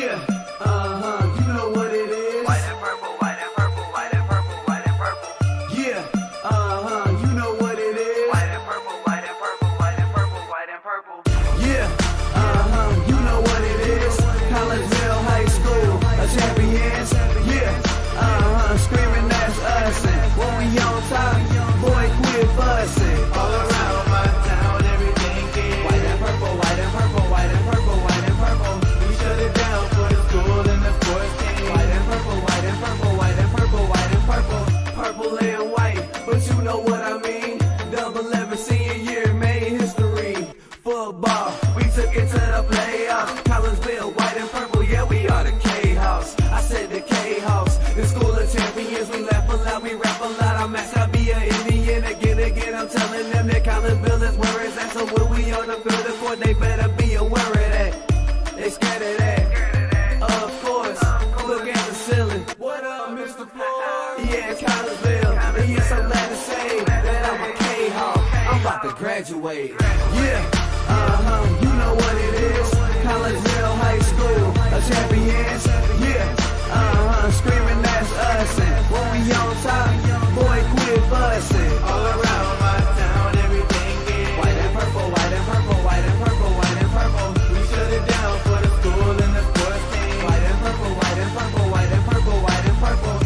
Yeah, you know what it is. White and purple, white and purple, white and purple, white and purple. Yeah, you know what it is. White and purple, white and purple, white and purple, white and purple. Yeah, you know what it is. Collegeville High School, champions. Yeah, screaming that's us. And when we on top, boy, quit fussing. All around my town, everything is white and purple, white and purple, white and purple, white and purple. We shut it down for the school and the sports team. White and purple, white and purple, white and purple, white and purple. Purple and white, but you know what I mean. Double 11 senior year made history. Football, we took it to the playoffs. Collegeville, white and purple, yeah, we are the K-House. I said the K-House, the school of champions. We laugh a lot, we rap a lot. I'm asked to be an Indian again. I'm telling them that Collegeville is where it's at. So when we on the field of court, they better be aware of that. They scared of that. Of course, look at the ceiling. What up, Mr. Floyd? Yeah, it's Collegeville. And yes, I'm glad to say that I'm a K-Hawk. I'm about to graduate. Yeah, you know what it is. Collegeville High School, champions. Yeah, screaming that's us. And when we on top, boy, quit fussing. All around my town, everything is white and purple, white and purple, white and purple, white and purple. We shut it down for the school and the sports team. White and purple, white and purple, white and purple, white and purple.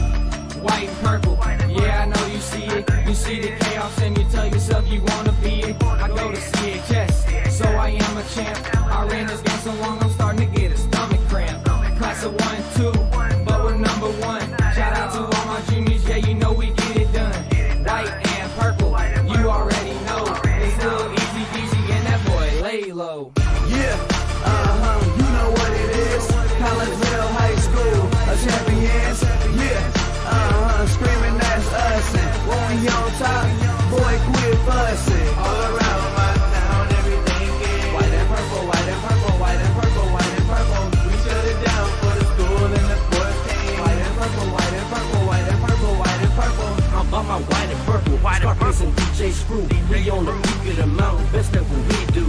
White and purple, yeah, I know you see it. You see the chaos and you tell yourself you wanna be it. I go to CHS, so I am a champ. I ran this game so long, I'm starting to get a stomach cramp. Class of 1 and 2, but we're number 1. Shout out to all my juniors, yeah, you know we get it done. White and purple, you already know. It's little easy peasy and that boy lay low. Yeah, you know what it is. Collegeville High School, champions. Yeah, screaming that's us. And when we on top, boy, quit fussing. All around my town, everything is white and purple, white and purple, white and purple, white and purple. We shut it down for the school and the sports team. White and purple, white and purple, white and purple, white and purple. I'm about my white and purple. Scarface and DJ Screw. We on the peak of the mountain, best at what we do.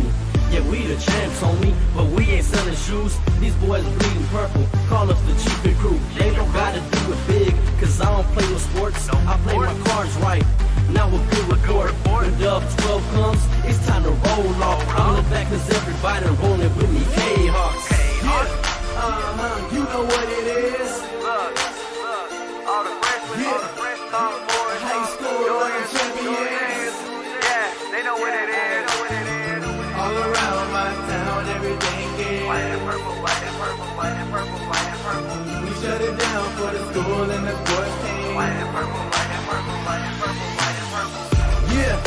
Yeah, we the champs, homie, but we ain't selling shoes. These boys bleeding purple, call us the cheapin' crew. They don't gotta do it big, cause I don't play with sports. I play my cards right. Now a good report. When Dub 12 comes, it's time to roll off. I'm in the back cause everybody rolling with me. K-Hawks. Yeah, you know what it is. Look, all the freshmen, all the fresh sophomores, High school champions. yeah, they know what it is. All around my town, everything is White and purple, white and purple, white and purple, white and purple. we shut it down for the school and the sports team. White and purple, white and purple, white and purple, white and purple. Yeah,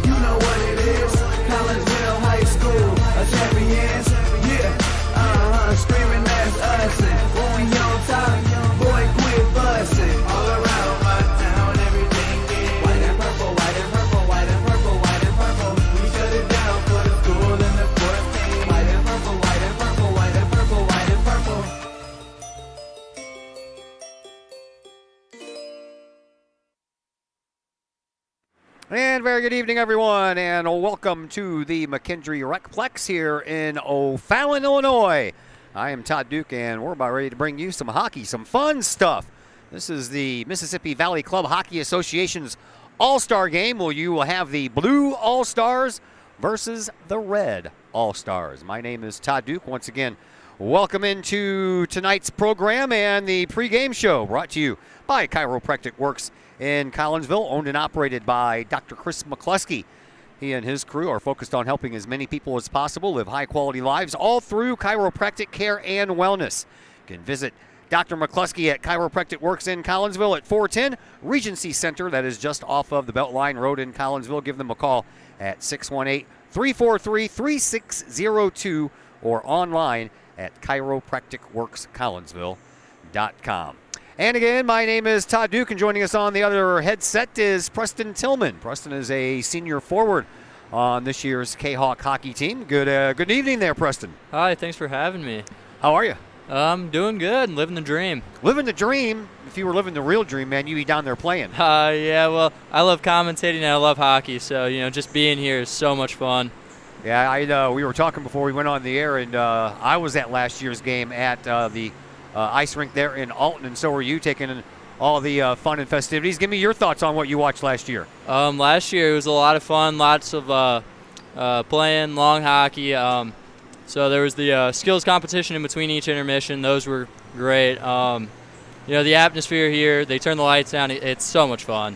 you know what it is. Collegeville High School, champions. Yeah, screaming that's us. And when we on top, boy, quit fussing. All around my town, everything is white and purple, white and purple, white and purple, white and purple. We shut it down for the school and the sports team. White and purple, white and purple, white and purple, white and purple. And very good evening, everyone, and welcome to the McKendree Recplex here in O'Fallon, Illinois. I am Todd Duke, and we're about ready to bring you some hockey, some fun stuff. This is the Mississippi Valley Club Hockey Association's All-Star Game, where you will have the Blue All-Stars versus the Red All-Stars. My name is Todd Duke. Once again, welcome into tonight's program and the pregame show brought to you by Chiropractic Works in Collinsville, owned and operated by Dr. Chris McCluskey. He and his crew are focused on helping as many people as possible live high-quality lives all through chiropractic care and wellness. You can visit Dr. McCluskey at Chiropractic Works in Collinsville at 410 Regency Center. That is just off of the Beltline Road in Collinsville. Give them a call at 618-343-3602 or online at chiropracticworkscollinsville.com. And again, my name is Todd Duke, and joining us on the other headset is Preston Tillman. Preston is a senior forward on this year's K-Hawk hockey team. Good evening there, Preston. Hi, thanks for having me. How are you? I'm doing good, living the dream. Living the dream? If you were living the real dream, man, you'd be down there playing. Yeah, well, I love commentating and I love hockey, so, just being here is so much fun. Yeah, I know. We were talking before we went on the air, and I was at last year's game at the ice rink there in Alton, and so were you, taking in all the fun and festivities. Give me your thoughts on what you watched last year. Last year it was a lot of fun, lots of playing long hockey. So there was the skills competition in between each intermission. Those were great. The atmosphere here, they turn the lights down. It's so much fun.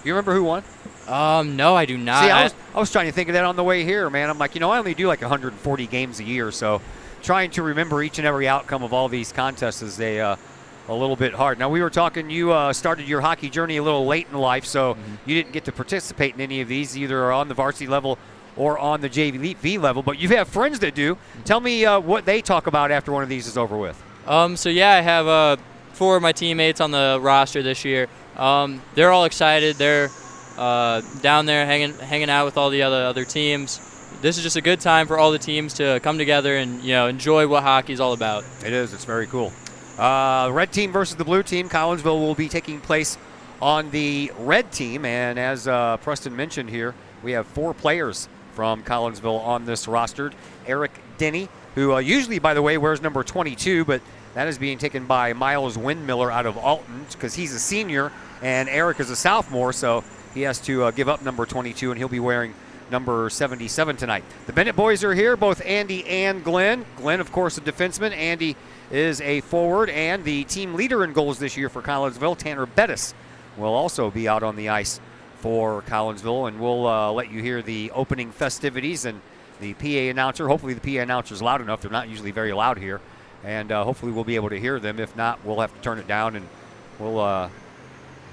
You remember who won? No, I do not. See, I was trying to think of that on the way here, man. I'm like, I only do like 140 games a year, so trying to remember each and every outcome of all these contests is a little bit hard. Now, we were talking, you started your hockey journey a little late in life, so you didn't get to participate in any of these, either on the varsity level or on the JV level, but you have friends that do. Tell me what they talk about after one of these is over with. I have 4 of my teammates on the roster this year. They're all excited. They're down there hanging out with all the other teams. This is just a good time for all the teams to come together and enjoy what hockey is all about. It is. It's very cool. Red team versus the blue team. Collinsville will be taking place on the red team, and as Preston mentioned here, we have 4 players from Collinsville on this roster. Eric Denny, who usually, by the way, wears number 22, but that is being taken by Miles Windmiller out of Alton because he's a senior and Eric is a sophomore, so he has to give up number 22, and he'll be wearing number 77 tonight. The Bennett boys are here, both Andy and Glenn. Glenn, of course, a defenseman. Andy is a forward, and the team leader in goals this year for Collinsville, Tanner Bettis, will also be out on the ice for Collinsville, and we'll let you hear the opening festivities and the PA announcer. Hopefully the PA announcer is loud enough. They're not usually very loud here, and hopefully we'll be able to hear them. If not, we'll have to turn it down, and we'll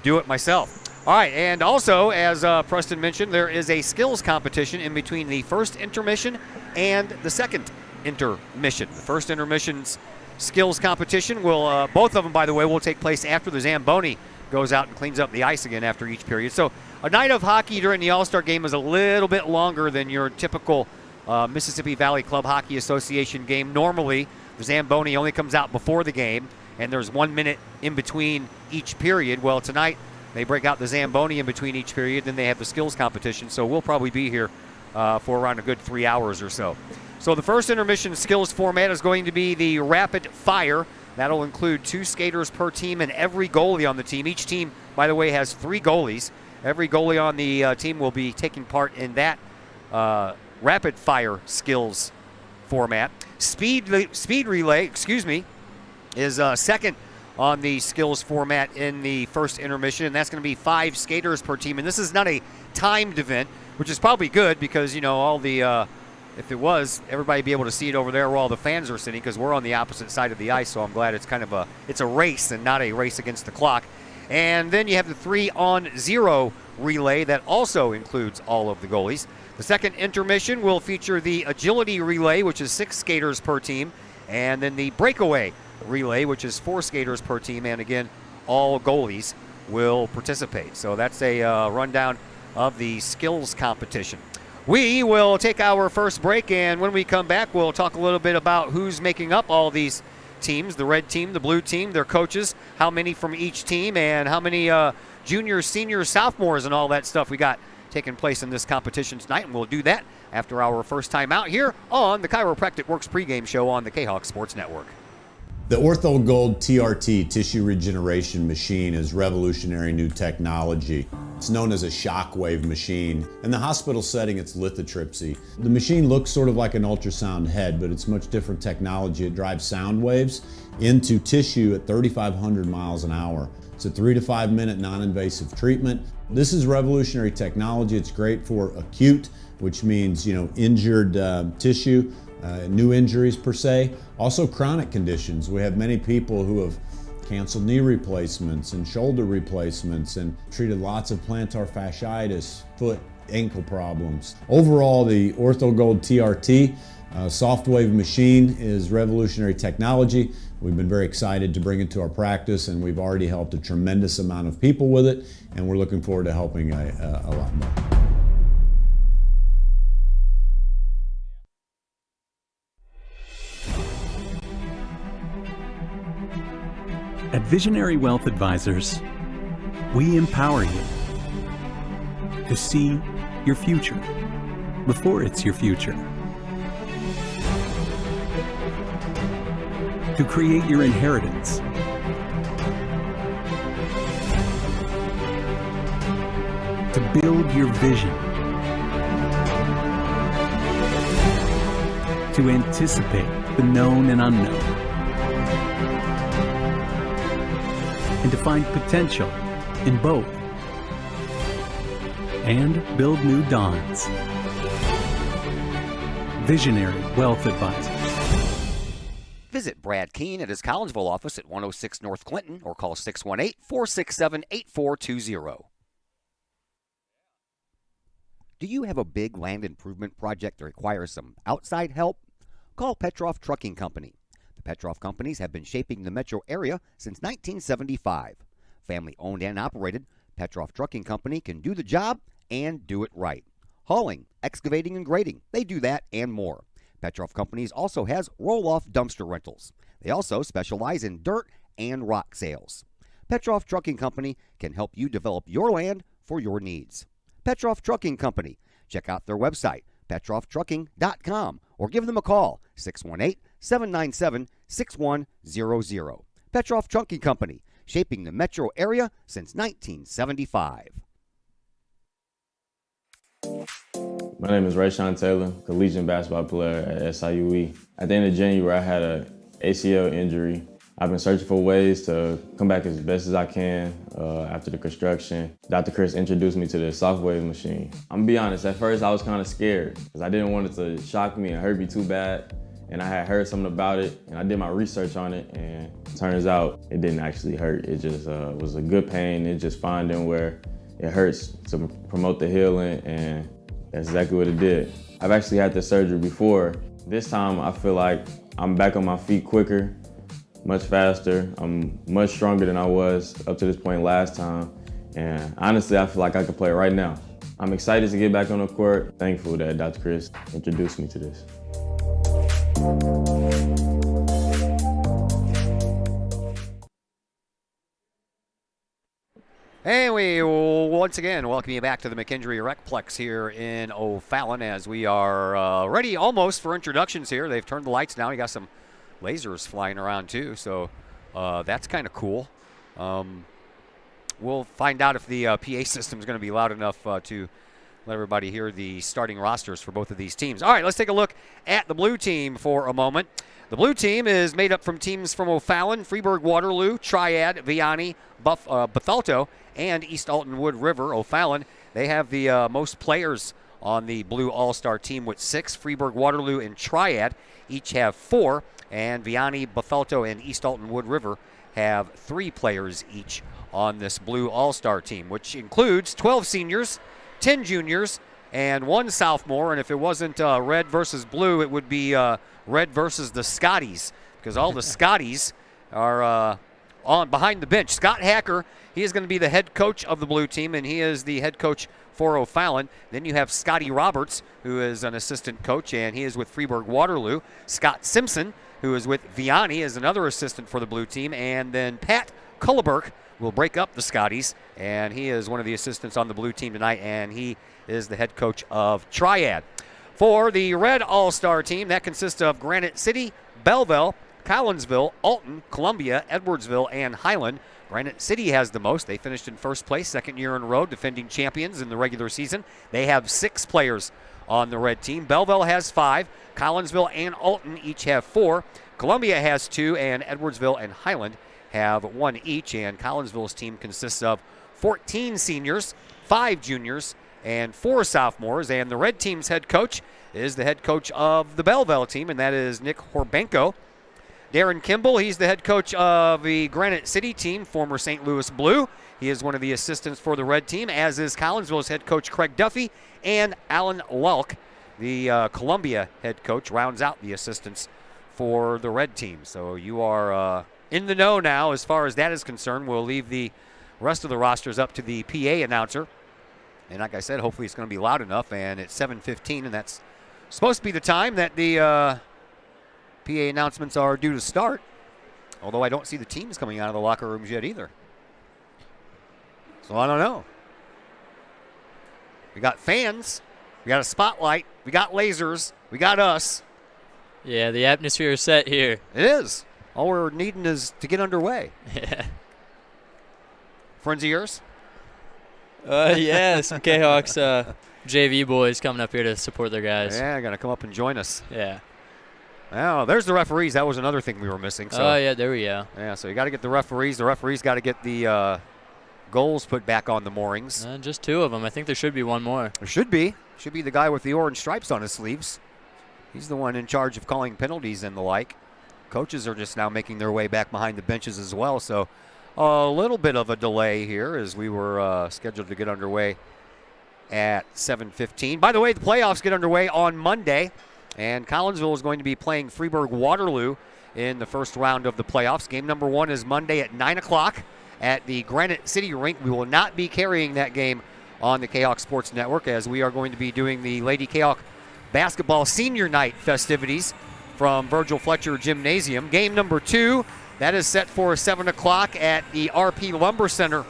do it myself. All right, and also, as Preston mentioned, there is a skills competition in between the first intermission and the second intermission. The first intermission's skills competition will, both of them, by the way, will take place after the Zamboni goes out and cleans up the ice again after each period. So a night of hockey during the All-Star game is a little bit longer than your typical Mississippi Valley Club Hockey Association game. Normally, the Zamboni only comes out before the game, and there's 1 minute in between each period. Well, tonight, they break out the Zamboni in between each period, then they have the skills competition, so we'll probably be here for around a good 3 hours or so. So the first intermission skills format is going to be the rapid fire. That'll include 2 skaters per team and every goalie on the team. Each team, by the way, has 3 goalies. Every goalie on the team will be taking part in that rapid fire skills format. Speed relay, is second on the skills format in the first intermission, and that's going to be 5 skaters per team. And this is not a timed event, which is probably good because, all the, if it was, everybody would be able to see it over there where all the fans are sitting because we're on the opposite side of the ice, so I'm glad it's kind of it's a race and not a race against the clock. And then you have the 3-on-0 relay that also includes all of the goalies. The second intermission will feature the agility relay, which is 6 skaters per team, and then the breakaway relay, which is 4 skaters per team, and again, all goalies will participate. So that's a rundown of the skills competition. We will take our first break, and when we come back, we'll talk a little bit about who's making up all these teams, the red team, the blue team, their coaches, how many from each team, and how many juniors, seniors, sophomores, and all that stuff we got taking place in this competition tonight, and we'll do that after our first time out here on the Chiropractic Works pregame show on the K-Hawk Sports Network. The Ortho Gold TRT tissue regeneration machine is revolutionary new technology. It's known as a shockwave machine. In the hospital setting, it's lithotripsy. The machine looks sort of like an ultrasound head, but it's much different technology. It drives sound waves into tissue at 3,500 miles an hour. It's a 3 to 5 minute non-invasive treatment. This is revolutionary technology. It's great for acute, which means, injured tissue, new injuries per se. Also chronic conditions. We have many people who have canceled knee replacements and shoulder replacements and treated lots of plantar fasciitis, foot, ankle problems. Overall, the Ortho Gold TRT soft wave machine is revolutionary technology. We've been very excited to bring it to our practice, and we've already helped a tremendous amount of people with it, and we're looking forward to helping a lot more. At Visionary Wealth Advisors, we empower you to see your future. before it's your future. To create your inheritance. To build your vision. To anticipate the known and unknown. And to find potential in both. And build new dawns. Visionary Wealth Advisors. Visit Brad Keene at his Collinsville office at 106 North Clinton or call 618-467-8420. Do you have a big land improvement project that requires some outside help? Call Petroff Trucking Company. The Petroff Companies have been shaping the metro area since 1975. Family owned and operated, Petroff Trucking Company can do the job and do it right. Hauling, excavating, and grading, they do that and more. Petroff Companies also has roll-off dumpster rentals. They also specialize in dirt and rock sales. Petroff Trucking Company can help you develop your land for your needs. Petroff Trucking Company. Check out their website, petrofftrucking.com, or give them a call, 618-797-6100. Petroff Trucking Company, shaping the metro area since 1975. My name is Rayshawn Taylor, collegiate basketball player at SIUE. At the end of January, I had an ACL injury. I've been searching for ways to come back as best as I can after the construction. Dr. Chris introduced me to the Shockwave machine. I'm gonna be honest, at first I was kind of scared because I didn't want it to shock me and hurt me too bad. And I had heard something about it and I did my research on it, and it turns out it didn't actually hurt. It just was a good pain. It just finding where it hurts to promote the healing, and that's exactly what it did. I've actually had this surgery before. This time I feel like I'm back on my feet quicker, much faster. I'm much stronger than I was up to this point last time. And honestly, I feel like I could play right now. I'm excited to get back on the court. Thankful that Dr. Chris introduced me to this. And we once again welcome you back to the McKendree Recplex here in O'Fallon as we are ready almost for introductions here. They've turned the lights down. You got some lasers flying around too, so that's kind of cool. We'll find out if the PA system is going to be loud enough to let everybody hear the starting rosters for both of these teams. All right, let's take a look at the blue team for a moment. The blue team is made up from teams from O'Fallon, Freeburg, Waterloo, Triad, Vianney, Bethalto, and East Alton Wood River. O'Fallon, they have the most players on the blue all-star team with 6. Freeburg, Waterloo, and Triad each have 4. And Vianney, Bethalto, and East Alton Wood River have 3 players each on this blue all-star team, which includes 12 seniors, 10 juniors, and 1 sophomore. And if it wasn't red versus blue, it would be red versus the Scotties, because all the Scotties are on behind the bench. Scott Hacker, he is going to be the head coach of the blue team, and he is the head coach for O'Fallon. Then you have Scotty Roberts, who is an assistant coach, and he is with Freeburg Waterloo. Scott Simpson, who is with Vianney, is another assistant for the blue team. And then Pat Culleberg will break up the Scotties, and he is one of the assistants on the blue team tonight, and he is the head coach of Triad. For the red all-star team, that consists of Granite City, Belleville, Collinsville, Alton, Columbia, Edwardsville, and Highland. Granite City has the most. They finished in first place, second year in a row, defending champions in the regular season. They have 6 players on the red team. Belleville has 5. Collinsville and Alton each have 4. Columbia has 2, and Edwardsville and Highland have 1 each. And Collinsville's team consists of 14 seniors, 5 juniors, and 4 sophomores. And the red team's head coach is the head coach of the Belleville team, and that is Nick Horbenko. Darren Kimball, he's the head coach of the Granite City team, former St. Louis Blue. He is one of the assistants for the red team, as is Collinsville's head coach Craig Duffy, and Alan Lulk, the Columbia head coach, rounds out the assistants for the red team. So you are in the know now as far as that is concerned. We'll leave the rest of the rosters up to the PA announcer. And like I said, hopefully it's going to be loud enough. And it's 7:15, and that's supposed to be the time that the PA announcements are due to start. Although I don't see the teams coming out of the locker rooms yet either. So I don't know. We got fans We got a spotlight. We got lasers. We got us. Yeah, the atmosphere is set here. It is. All we're needing is to get underway. Yeah. Friends of yours? Yeah, some K-Hawks JV boys coming up here to support their guys. Yeah, got to come up and join us. Yeah. Oh, there's the referees. That was another thing we were missing. So. Oh, yeah, there we go. Yeah, so you got to get the referees. The referees got to get the goals put back on the moorings. Just 2 of them. I think there should be one more. There should be. Should be the guy with the orange stripes on his sleeves. He's the one in charge of calling penalties and the like. Coaches are just now making their way back behind the benches as well. So a little bit of a delay here as we were scheduled to get underway at 7:15. By the way, the playoffs get underway on Monday, and Collinsville is going to be playing Freeburg-Waterloo in the first round of the playoffs. Game number 1 is Monday at 9 o'clock at the Granite City Rink. We will not be carrying that game on the K-Hawk Sports Network, as we are going to be doing the Lady K-Hawk Basketball Senior Night festivities from Virgil Fletcher Gymnasium. Game number 2, that is set for 7 o'clock at the RP Lumber Center,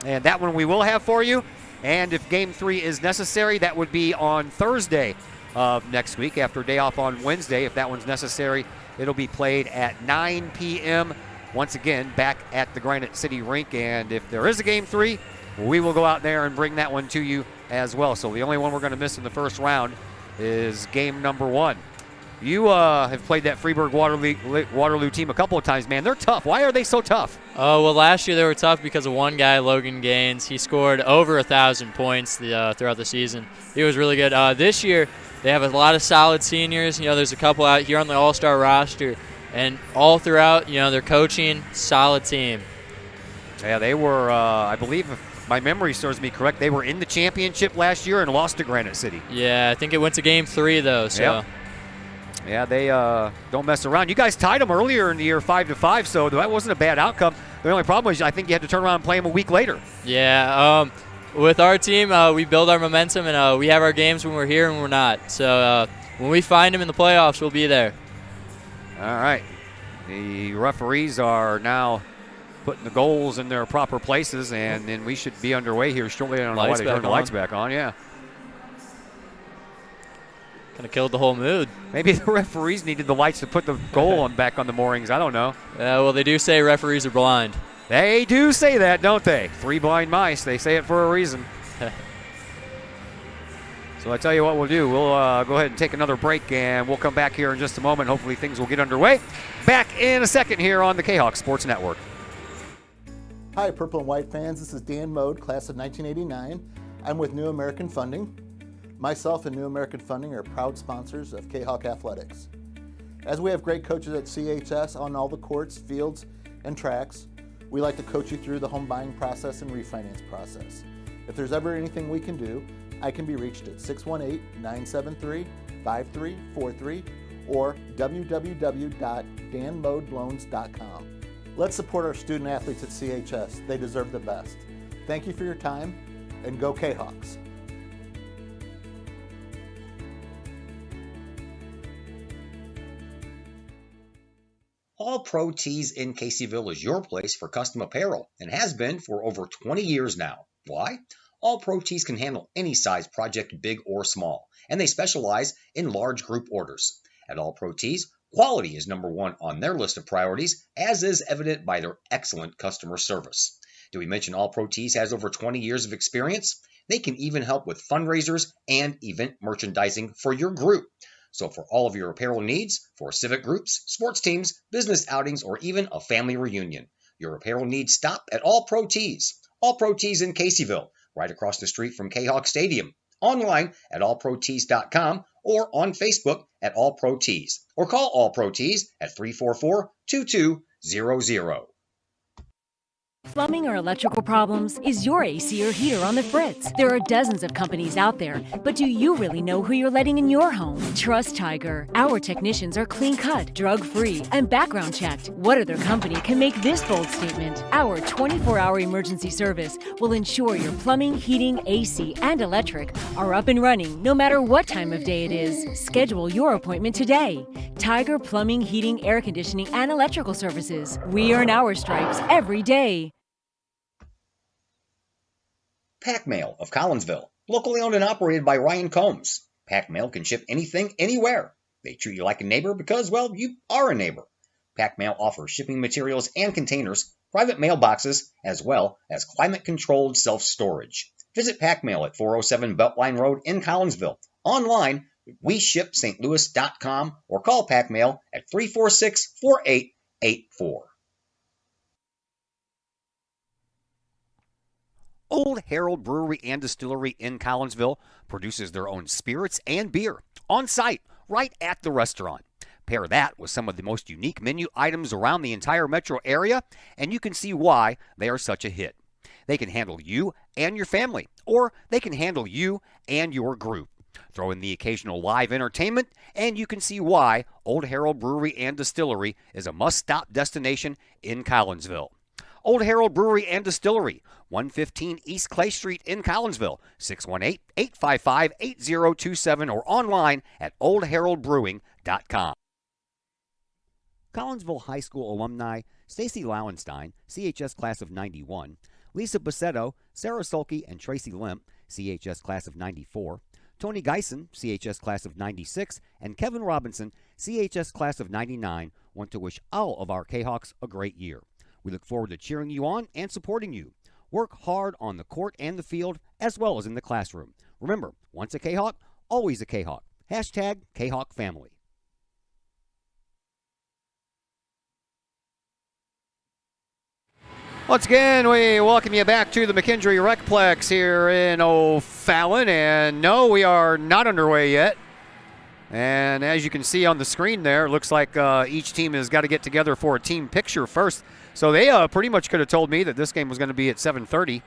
and that one we will have for you. And if Game 3 is necessary, that would be on Thursday of next week after a day off on Wednesday. If that one's necessary, it'll be played at 9 p.m. once again back at the Granite City Rink. And if there is a Game 3, we will go out there and bring that one to you as well. So the only one we're going to miss in the first round is game number 1. You have played that Freeburg-Waterloo team a couple of times, man. They're tough. Why are they so tough? Oh, well, last year they were tough because of one guy, Logan Gaines. He scored over 1,000 points throughout the season. He was really good. This year they have a lot of solid seniors. You know, there's a couple out here on the all-star roster. And all throughout, you know, they're coaching, solid team. Yeah, they were, I believe, if my memory serves me correct, they were in the championship last year and lost to Granite City. Yeah, I think it went to Game 3, though. So. Yep. Yeah, they don't mess around. You guys tied them earlier in the year 5-5, so that wasn't a bad outcome. The only problem is I think you had to turn around and play them a week later. Yeah, with our team, we build our momentum, and we have our games when we're here and we're not. So when we find them in the playoffs, we'll be there. All right. The referees are now putting the goals in their proper places, and then we should be underway here shortly. I don't know why they turned the lights back on. Yeah. Kind of killed the whole mood. Maybe the referees needed the lights to put the goal back on the moorings. I don't know. Well, they do say referees are blind. They do say that, don't they? 3 blind mice. They say it for a reason. So I tell you what we'll do. We'll go ahead and take another break, and we'll come back here in just a moment. Hopefully things will get underway. Back in a second here on the K-Hawk Sports Network. Hi, Purple and White fans. This is Dan Mode, class of 1989. I'm with New American Funding. Myself and New American Funding are proud sponsors of K-Hawk Athletics. As we have great coaches at CHS on all the courts, fields, and tracks, we like to coach you through the home buying process and refinance process. If there's ever anything we can do, I can be reached at 618-973-5343 or www.danmodeloans.com. Let's support our student athletes at CHS. They deserve the best. Thank you for your time, and go K-Hawks. All Pro Tees in Caseyville is your place for custom apparel and has been for over 20 years now. Why? All Pro Tees can handle any size project, big or small, and they specialize in large group orders. At All Pro Tees, quality is number 1 on their list of priorities, as is evident by their excellent customer service. Did we mention All Pro Tees has over 20 years of experience? They can even help with fundraisers and event merchandising for your group. So for all of your apparel needs, for civic groups, sports teams, business outings, or even a family reunion, your apparel needs stop at All Pro Tees. All Pro Tees in Caseyville, right across the street from K-Hawk Stadium. Online at allprotees.com or on Facebook at All Pro Tees. Or call All Pro Tees at 344-2200. Plumbing or electrical problems? Is your AC or heater on the fritz? There are dozens of companies out there, but do you really know who you're letting in your home? Trust Tiger. Our technicians are clean-cut, drug-free, and background-checked. What other company can make this bold statement? Our 24-hour emergency service will ensure your plumbing, heating, AC, and electric are up and running no matter what time of day it is. Schedule your appointment today. Tiger Plumbing, Heating, Air Conditioning, and Electrical Services. We earn our stripes every day. Pack Mail of Collinsville. Locally owned and operated by Ryan Combs, Pack Mail can ship anything, anywhere. They treat you like a neighbor because, well, you are a neighbor. Pack Mail offers shipping materials and containers, private mailboxes, as well as climate-controlled self-storage. Visit Pack Mail at 407 Beltline Road in Collinsville. Online, WeShipSt.Louis.com or call Pack Mail at 346-4884. Old Herald Brewery and Distillery in Collinsville produces their own spirits and beer on site, right at the restaurant. Pair that with some of the most unique menu items around the entire metro area, and you can see why they are such a hit. They can handle you and your family, or they can handle you and your group. Throw in the occasional live entertainment, and you can see why Old Herald Brewery and Distillery is a must-stop destination in Collinsville. Old Herald Brewery and Distillery, 115 East Clay Street in Collinsville, 618-855-8027, or online at oldheraldbrewing.com. Collinsville High School alumni Stacy Lauenstein, CHS class of 91, Lisa Bassetto, Sarah Sulke, and Tracy Limp, CHS class of 94, Tony Geisen, CHS class of 96, and Kevin Robinson, CHS class of 99, want to wish all of our K-Hawks a great year. We look forward to cheering you on and supporting you. Work hard on the court and the field, as well as in the classroom. Remember, once a K-Hawk, always a K-Hawk. Hashtag K-Hawk Family. Once again, we welcome you back to the McKendree Recplex here in O'Fallon. And no, we are not underway yet. And as you can see on the screen there, it looks like each team has got to get together for a team picture first. So they pretty much could have told me that this game was going to be at 7:30,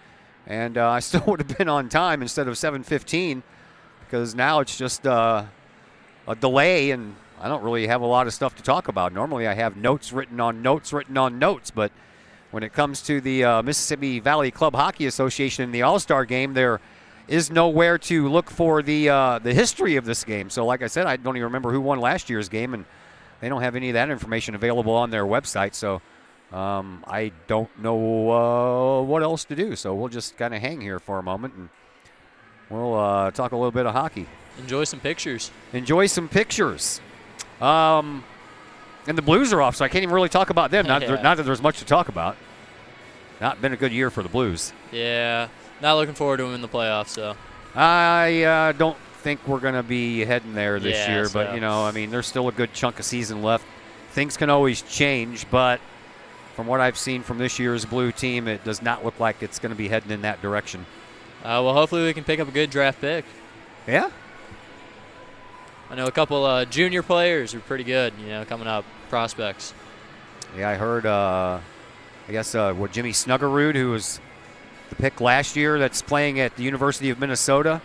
and I still would have been on time instead of 7:15, because now it's just a delay, and I don't really have a lot of stuff to talk about. Normally I have notes written on notes, but when it comes to the Mississippi Valley Club Hockey Association in the All-Star game, there is nowhere to look for the history of this game. So like I said, I don't even remember who won last year's game, and they don't have any of that information available on their website. So I don't know what else to do. So we'll just kind of hang here for a moment, and we'll talk a little bit of hockey. Enjoy some pictures. And the Blues are off, so I can't even really talk about them. Not that there's much to talk about. Not been a good year for the Blues. Yeah, not looking forward to them in the playoffs, so. I don't think we're going to be heading there this year, so. But, there's still a good chunk of season left. Things can always change, but from what I've seen from this year's Blue team, it does not look like it's going to be heading in that direction. Well, hopefully we can pick up a good draft pick. Yeah? I know a couple junior players are pretty good, coming up, prospects. Yeah, I heard, Jimmy Snuggerud, who was the pick last year that's playing at the University of Minnesota.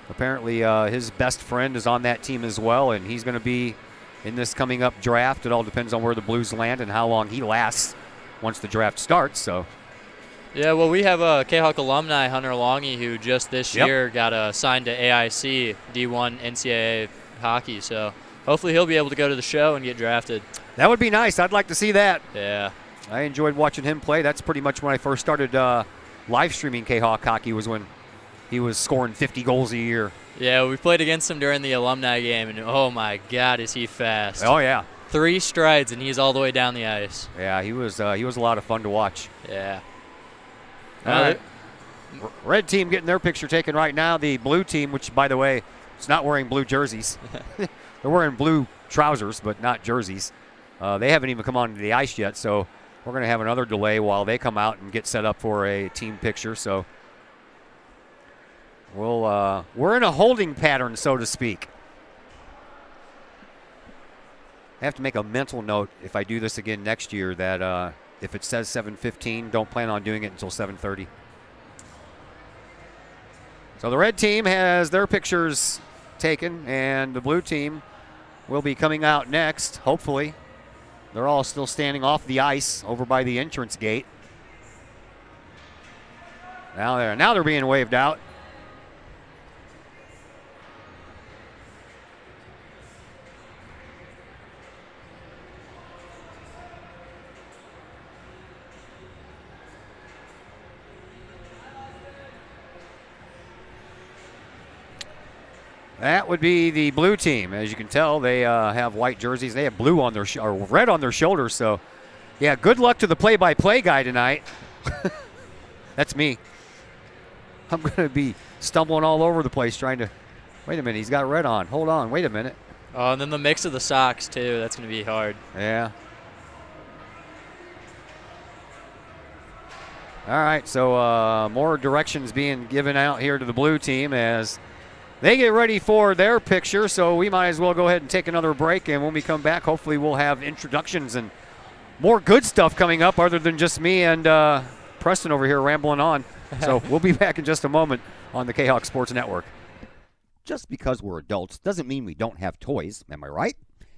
Apparently his best friend is on that team as well, and he's going to be in this coming up draft. It all depends on where the Blues land and how long he lasts once the draft starts. So. Yeah, well, we have a K-Hawk alumni, Hunter Longy, who just this year got signed to AIC, D1 NCAA hockey. So hopefully he'll be able to go to the show and get drafted. That would be nice. I'd like to see that. Yeah. I enjoyed watching him play. That's pretty much when I first started live streaming K-Hawk hockey, was when he was scoring 50 goals a year. Yeah, we played against him during the alumni game, and oh my God, is he fast. Oh, yeah. 3 strides, and he's all the way down the ice. Yeah, he was a lot of fun to watch. Yeah. All right. Red team getting their picture taken right now. The blue team, which, by the way, is not wearing blue jerseys. They're wearing blue trousers, but not jerseys. They haven't even come onto the ice yet, so we're going to have another delay while they come out and get set up for a team picture. So we're in a holding pattern, so to speak. I have to make a mental note if I do this again next year that if it says 7:15, don't plan on doing it until 7:30. So the red team has their pictures taken, and the blue team will be coming out next, hopefully. They're all still standing off the ice over by the entrance gate. Now they're being waved out. That would be the blue team. As you can tell, they have white jerseys. They have blue on their or red on their shoulders. So, yeah, good luck to the play-by-play guy tonight. That's me. I'm going to be stumbling all over the place trying to. Wait a minute, he's got red on. Hold on, wait a minute. Oh, and then the mix of the socks too. That's going to be hard. Yeah. All right, so more directions being given out here to the blue team as they get ready for their picture. So we might as well go ahead and take another break. And when we come back, hopefully we'll have introductions and more good stuff coming up other than just me and Preston over here rambling on. So we'll be back in just a moment on the K-Hawk Sports Network. Just because we're adults doesn't mean we don't have toys, am I right?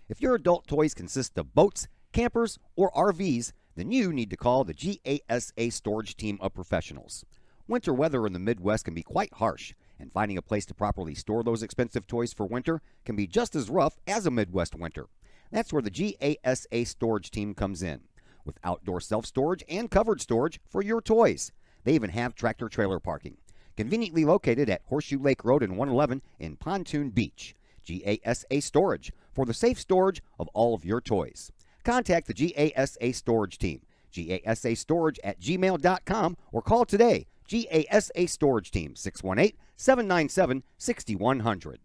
If your adult toys consist of boats, campers, or RVs, then you need to call the GASA storage team of professionals. Winter weather in the Midwest can be quite harsh, and finding a place to properly store those expensive toys for winter can be just as rough as a Midwest winter. That's where the GASA storage team comes in, with outdoor self-storage and covered storage for your toys. They even have tractor-trailer parking, conveniently located at Horseshoe Lake Road and 111 in Pontoon Beach. GASA Storage, for the safe storage of all of your toys. Contact the GASA Storage team, gasastorage@gmail.com, or call today, GASA Storage Team, 618-797-6100.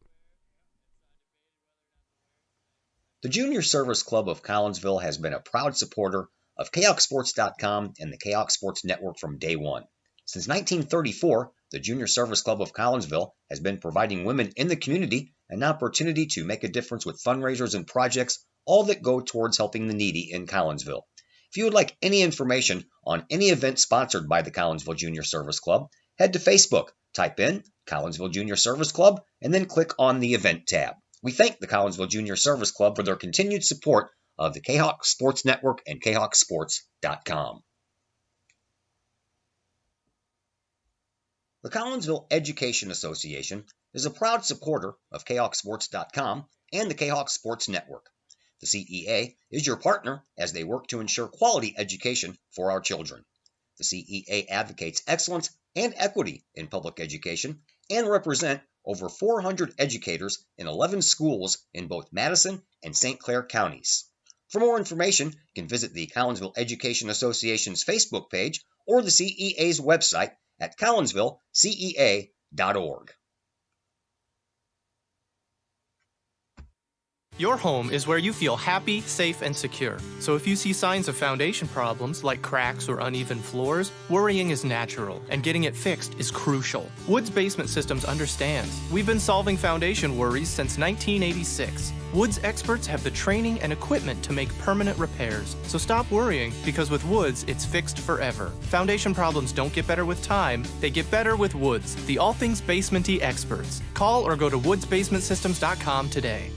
The Junior Service Club of Collinsville has been a proud supporter of KHawkSports.com and the KHawk Sports Network from day one. Since 1934, the Junior Service Club of Collinsville has been providing women in the community an opportunity to make a difference with fundraisers and projects, all that go towards helping the needy in Collinsville. If you would like any information on any event sponsored by the Collinsville Junior Service Club, head to Facebook, type in Collinsville Junior Service Club, and then click on the Event tab. We thank the Collinsville Junior Service Club for their continued support of the K-Hawk Sports Network and KHawkSports.com. The Collinsville Education Association is a proud supporter of KHawkSports.com and the K-Hawk Sports Network. The CEA is your partner as they work to ensure quality education for our children. The CEA advocates excellence and equity in public education and represent over 400 educators in 11 schools in both Madison and St. Clair counties. For more information, you can visit the Collinsville Education Association's Facebook page or the CEA's website at collinsvillecea.org. Your home is where you feel happy, safe, and secure. So if you see signs of foundation problems like cracks or uneven floors, worrying is natural, and getting it fixed is crucial. Woods Basement Systems understands. We've been solving foundation worries since 1986. Woods experts have the training and equipment to make permanent repairs. So stop worrying, because with Woods, it's fixed forever. Foundation problems don't get better with time, they get better with Woods, the all things basement-y experts. Call or go to woodsbasementsystems.com today.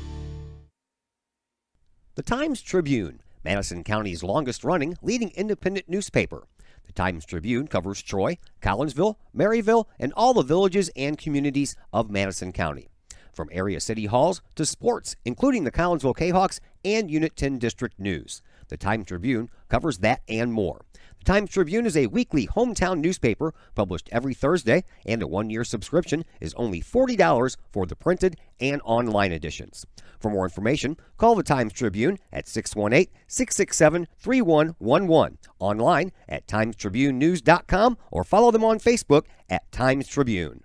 The Times-Tribune, Madison County's longest-running leading independent newspaper. The Times-Tribune covers Troy, Collinsville, Maryville, and all the villages and communities of Madison County. From area city halls to sports, including the Collinsville K-Hawks and Unit 10 District News. The Times-Tribune covers that and more. The Times-Tribune is a weekly hometown newspaper published every Thursday, and a one-year subscription is only $40 for the printed and online editions. For more information, call the Times-Tribune at 618-667-3111, online at timestribunenews.com, or follow them on Facebook at Times-Tribune.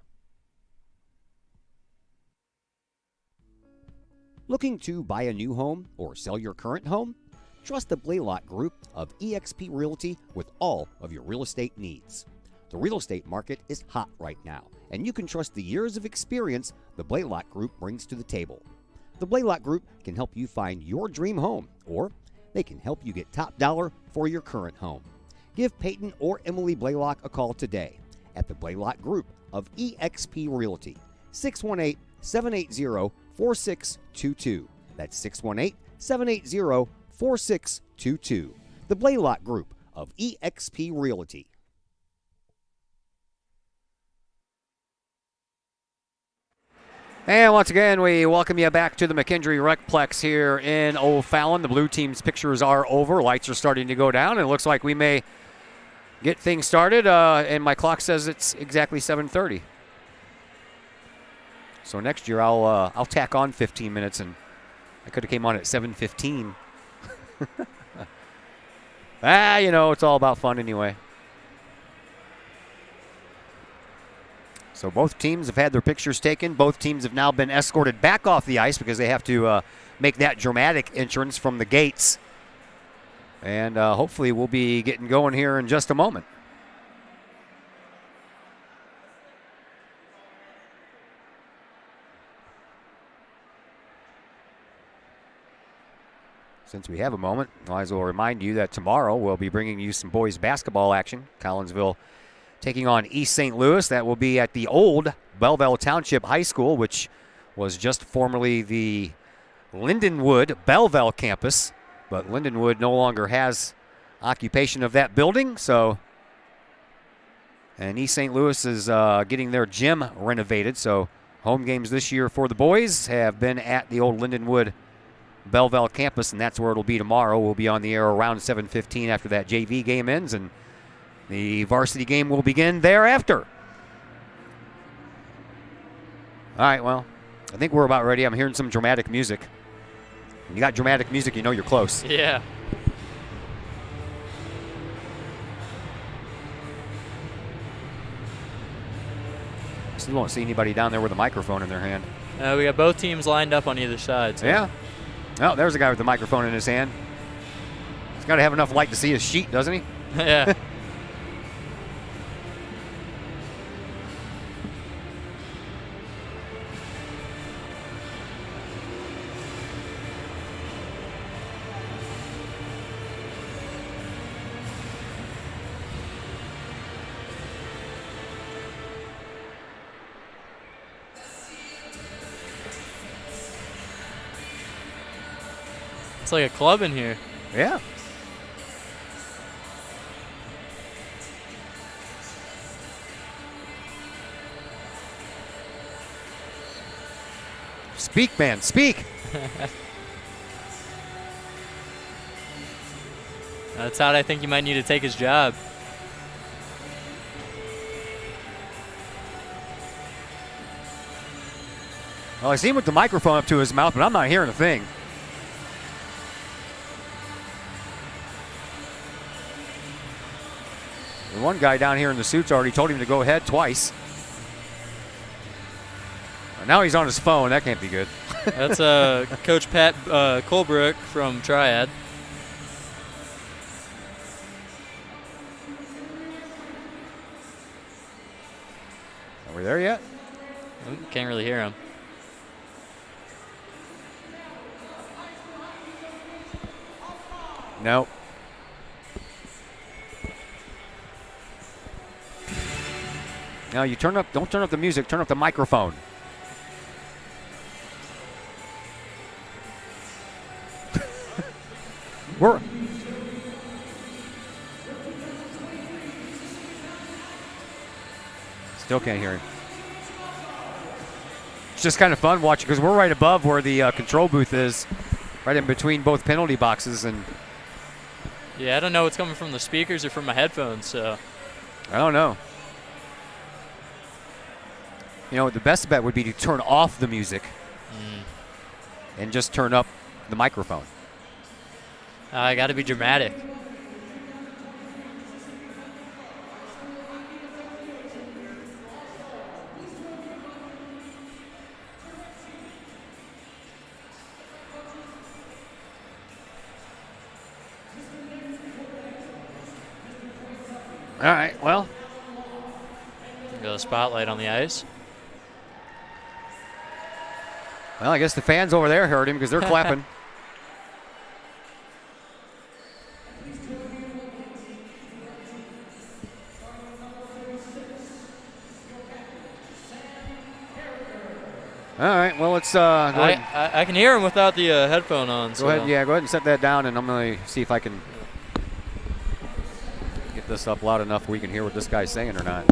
Looking to buy a new home or sell your current home? Trust the Blaylock Group of eXp Realty with all of your real estate needs. The real estate market is hot right now, and you can trust the years of experience the Blaylock Group brings to the table. The Blaylock Group can help you find your dream home, or they can help you get top dollar for your current home. Give Peyton or Emily Blaylock a call today at the Blaylock Group of eXp Realty, 618-780-4622. That's 618-780-4622. The Blaylock Group of eXp Realty. And once again, we welcome you back to the McKendree Recplex here in O'Fallon. The blue team's pictures are over. Lights are starting to go down. And it looks like we may get things started. And my clock says it's exactly 7:30. So next year I'll tack on 15 minutes, and I could have came on at 7:15. It's all about fun anyway. So both teams have had their pictures taken. Both teams have now been escorted back off the ice because they have to make that dramatic entrance from the gates. And hopefully we'll be getting going here in just a moment. Since we have a moment, might as well remind you that tomorrow we'll be bringing you some boys basketball action. Collinsville taking on East St. Louis. That will be at the old Belleville Township High School, which was just formerly the Lindenwood Belleville campus. But Lindenwood no longer has occupation of that building. And East St. Louis is getting their gym renovated. So home games this year for the boys have been at the old Lindenwood Belleville campus, and that's where it'll be tomorrow. We'll be on the air around 7:15 after that JV game ends, and the varsity game will begin thereafter. All right, well, I think we're about ready. I'm hearing some dramatic music. When you got dramatic music, you know you're close. Yeah. Still don't see anybody down there with a microphone in their hand. We got both teams lined up on either side. So. Yeah. Oh, there's a guy with the microphone in his hand. He's got to have enough light to see his sheet, doesn't he? Yeah. It's like a club in here. Yeah. Speak, man, speak. That's how I think you might need to take his job. Well, I see him with the microphone up to his mouth, but I'm not hearing a thing. The one guy down here in the suit's already told him to go ahead twice. Now he's on his phone. That can't be good. That's Coach Pat Colbrook from Triad. Are we there yet? Can't really hear him. No. Now you don't turn up the music, turn up the microphone. We're still can't hear him. It's just kind of fun watching because we're right above where the control booth is, right in between both penalty boxes, and yeah, I don't know what's coming from the speakers or from my headphones, so I don't know. You know, the best bet would be to turn off the music and just turn up the microphone. I got to be dramatic. All right, well. Got a spotlight on the ice. Well, I guess the fans over there heard him because they're clapping. All right, well, let's I can hear him without the headphone on. Go ahead, yeah, go ahead and set that down, and I'm going to see if I can get this up loud enough we can hear what this guy's saying or not.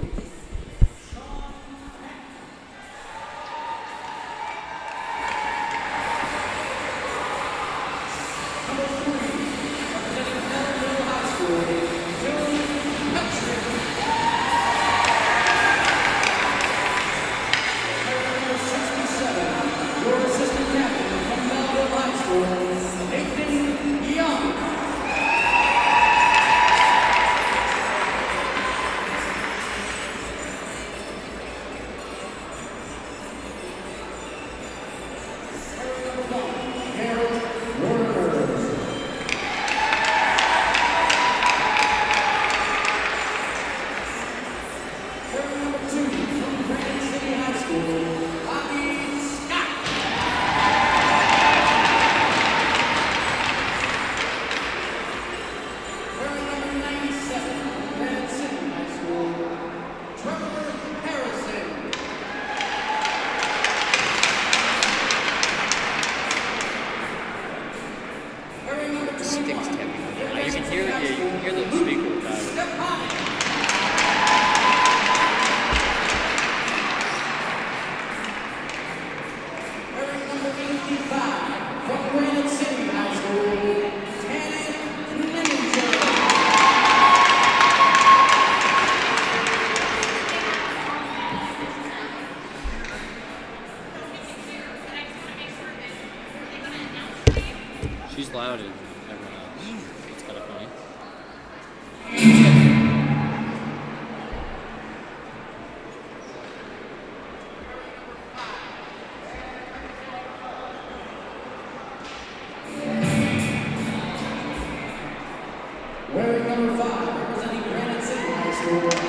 From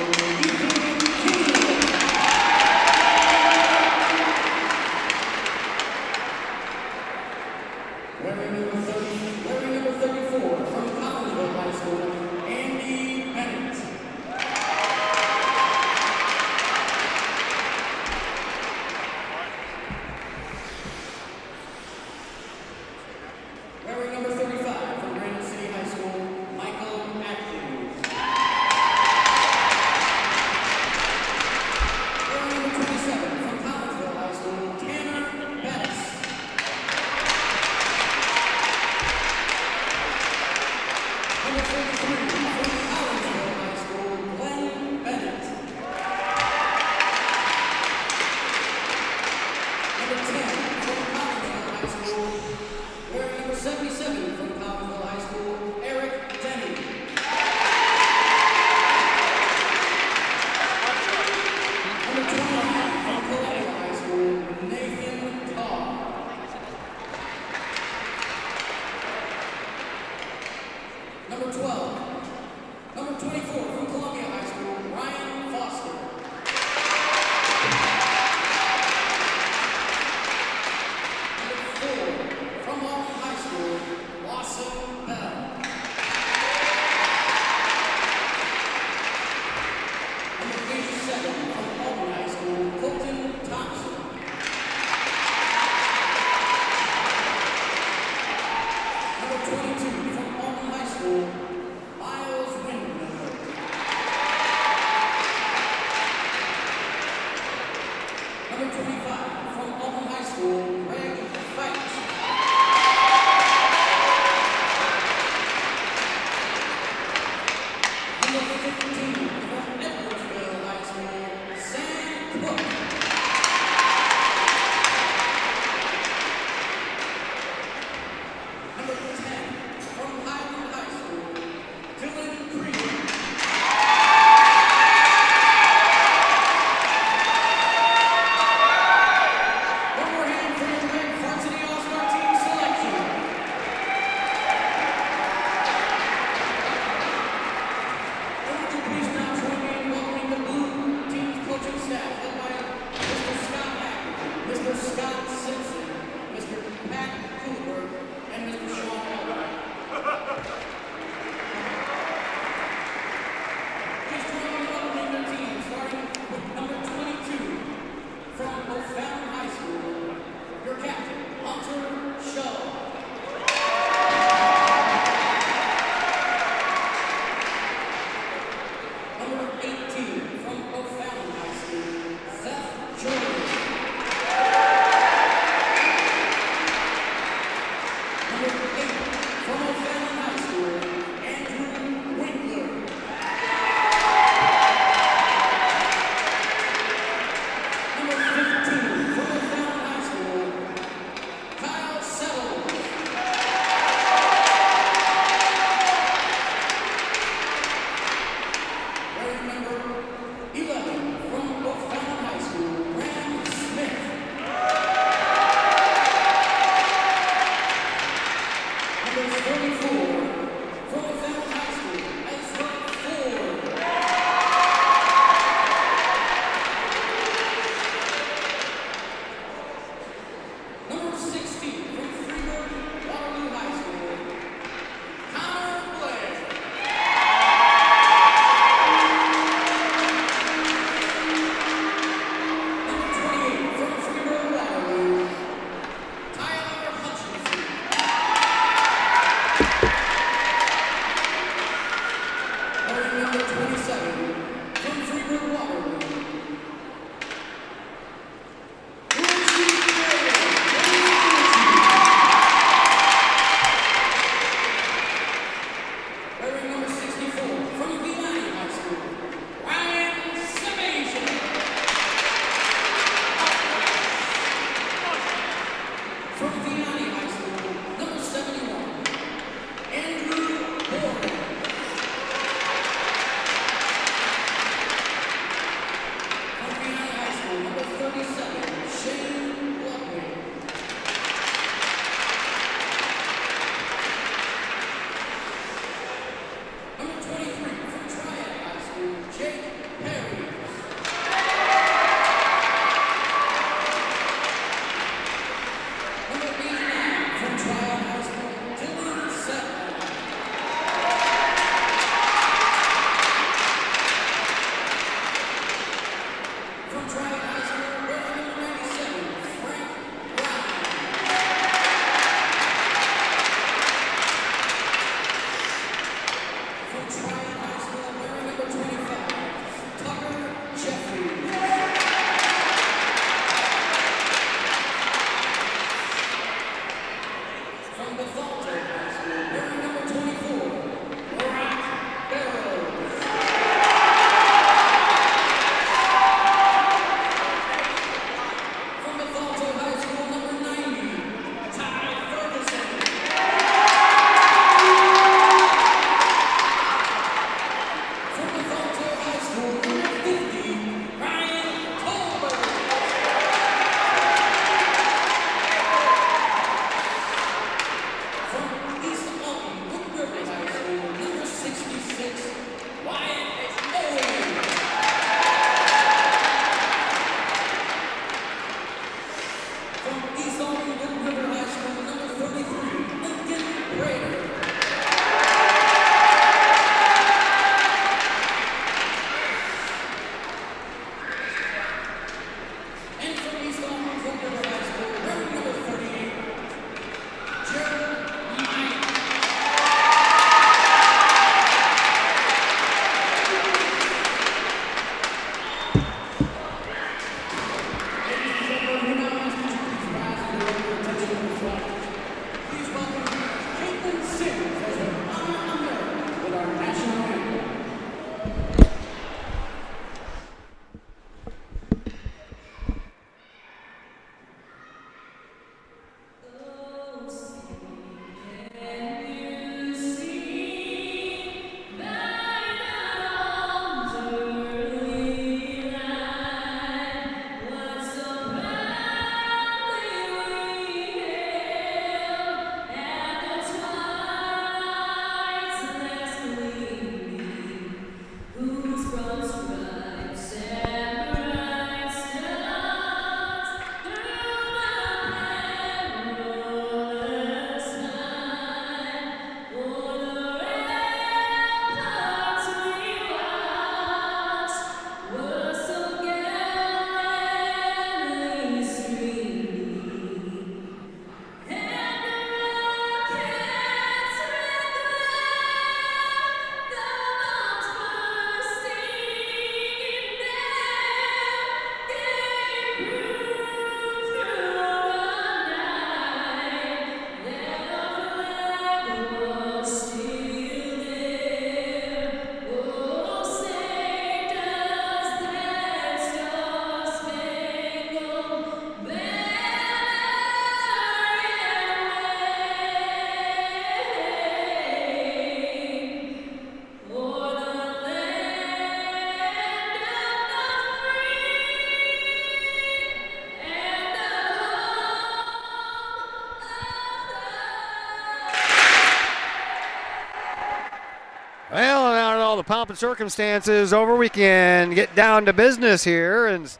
Well, now that all the pomp and circumstances over, we can get down to business here, and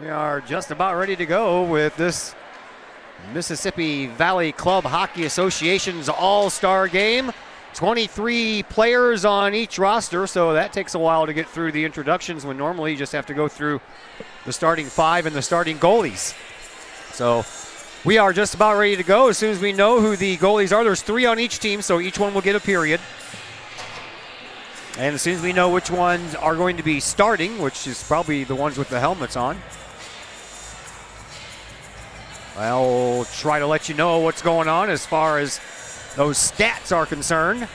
we are just about ready to go with this Mississippi Valley Club Hockey Association's All-Star Game. 23 players on each roster, so that takes a while to get through the introductions when normally you just have to go through the starting five and the starting goalies. So we are just about ready to go as soon as we know who the goalies are. There's 3 on each team, so each one will get a period. And as soon as we know which ones are going to be starting, which is probably the ones with the helmets on, I'll try to let you know what's going on as far as those stats are concerned.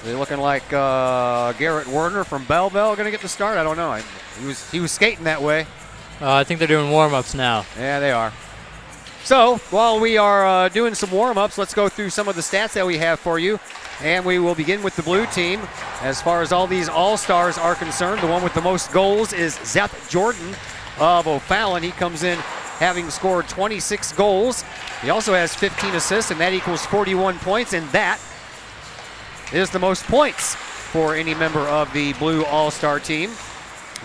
They're looking like Garrett Werner from Belleville going to get the start. I don't know. He was skating that way. I think they're doing warm-ups now. Yeah, they are. So while we are doing some warm-ups, let's go through some of the stats that we have for you. And we will begin with the blue team. As far as all these All-Stars are concerned, the one with the most goals is Zeph Jordan of O'Fallon. He comes in having scored 26 goals. He also has 15 assists, and that equals 41 points, and that is the most points for any member of the Blue All-Star team.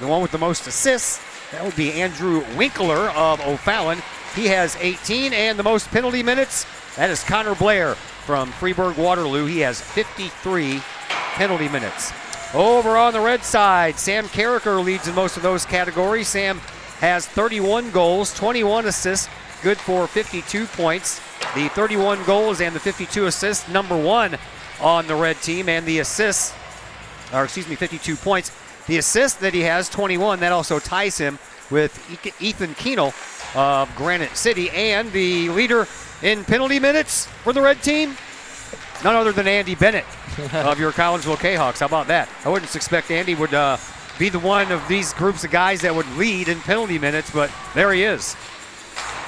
The one with the most assists, that would be Andrew Winkler of O'Fallon. He has 18, and the most penalty minutes, that is Connor Blair from Freeburg-Waterloo. He has 53 penalty minutes. Over on the red side, Sam Carricker leads in most of those categories. Sam has 31 goals, 21 assists, good for 52 points. The 31 goals and the 52 assists, number one on the red team, and the assists, 52 points. The assist that he has, 21, that also ties him with Ethan Keenel of Granite City. And the leader in penalty minutes for the red team, none other than Andy Bennett of your Collinsville K-Hawks. How about that? I wouldn't expect Andy would be the one of these groups of guys that would lead in penalty minutes, but there he is.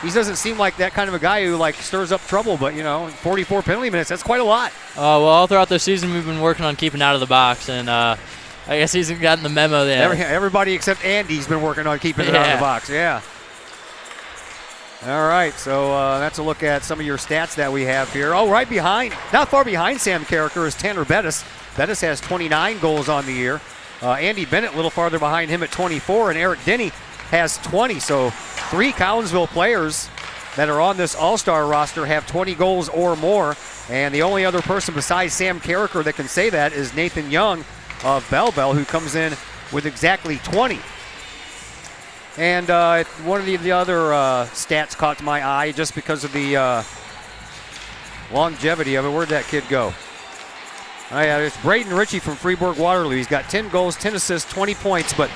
He doesn't seem like that kind of a guy who stirs up trouble, but 44 penalty minutes, that's quite a lot. Well, all throughout the season we've been working on keeping out of the box, and I guess he's gotten the memo there. Everybody except Andy's been working on keeping it out of the box, yeah. All right, so that's a look at some of your stats that we have here. Oh, right behind, not far behind Sam Carricker is Tanner Bettis. Bettis has 29 goals on the year. Andy Bennett a little farther behind him at 24, and Eric Denny has 20. So 3 Collinsville players that are on this All-Star roster have 20 goals or more, and the only other person besides Sam Carricker that can say that is Nathan Young of Belleville, who comes in with exactly 20. And one of the other stats caught my eye just because of the longevity of it. Where'd that kid go? Oh, yeah, it's Braden Ritchie from Freeburg-Waterloo. He's got 10 goals, 10 assists, 20 points, but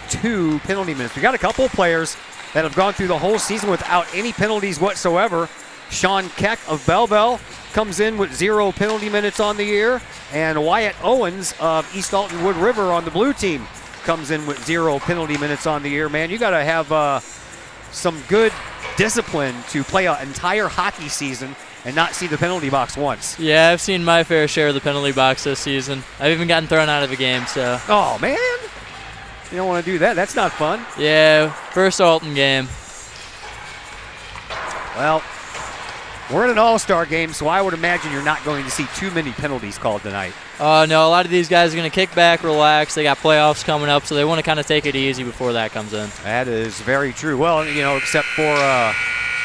2 penalty minutes. We got a couple of players that have gone through the whole season without any penalties whatsoever. Sean Keck of Belleville comes in with 0 penalty minutes on the year, and Wyatt Owens of East Alton Wood River on the blue team comes in with 0 penalty minutes on the year. Man, you got to have some good discipline to play an entire hockey season and not see the penalty box once. Yeah, I've seen my fair share of the penalty box this season. I've even gotten thrown out of a game, so. Oh, man. You don't want to do that. That's not fun. Yeah, first Alton game. Well, we're in an all-star game, so I would imagine you're not going to see too many penalties called tonight. No, a lot of these guys are going to kick back, relax. They got playoffs coming up, so they want to kind of take it easy before that comes in. That is very true. Well, except for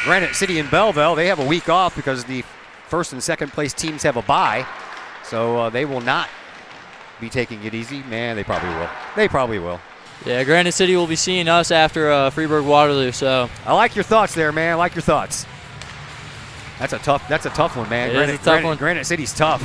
Granite City and Belleville, they have a week off because the first and second place teams have a bye. So they will not be taking it easy. Man, they probably will. They probably will. Yeah, Granite City will be seeing us after Freeburg-Waterloo. So I like your thoughts there, man. I like your thoughts. That's a tough one, man. It is a tough one. Granite City's tough.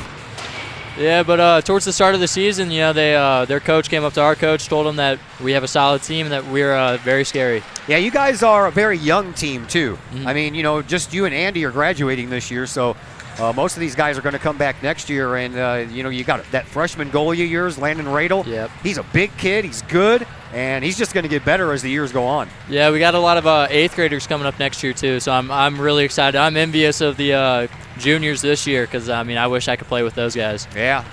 Yeah, but towards the start of the season, their coach came up to our coach, told them that we have a solid team and that we're very scary. Yeah, you guys are a very young team too. Mm-hmm. I mean, just you and Andy are graduating this year, so most of these guys are going to come back next year. And you got that freshman goalie of yours, Landon Radel. Yep. He's a big kid. He's good, and he's just going to get better as the years go on. Yeah, we got a lot of 8th graders coming up next year too, so I'm really excited. I'm envious of the juniors this year because I wish I could play with those guys. Yeah.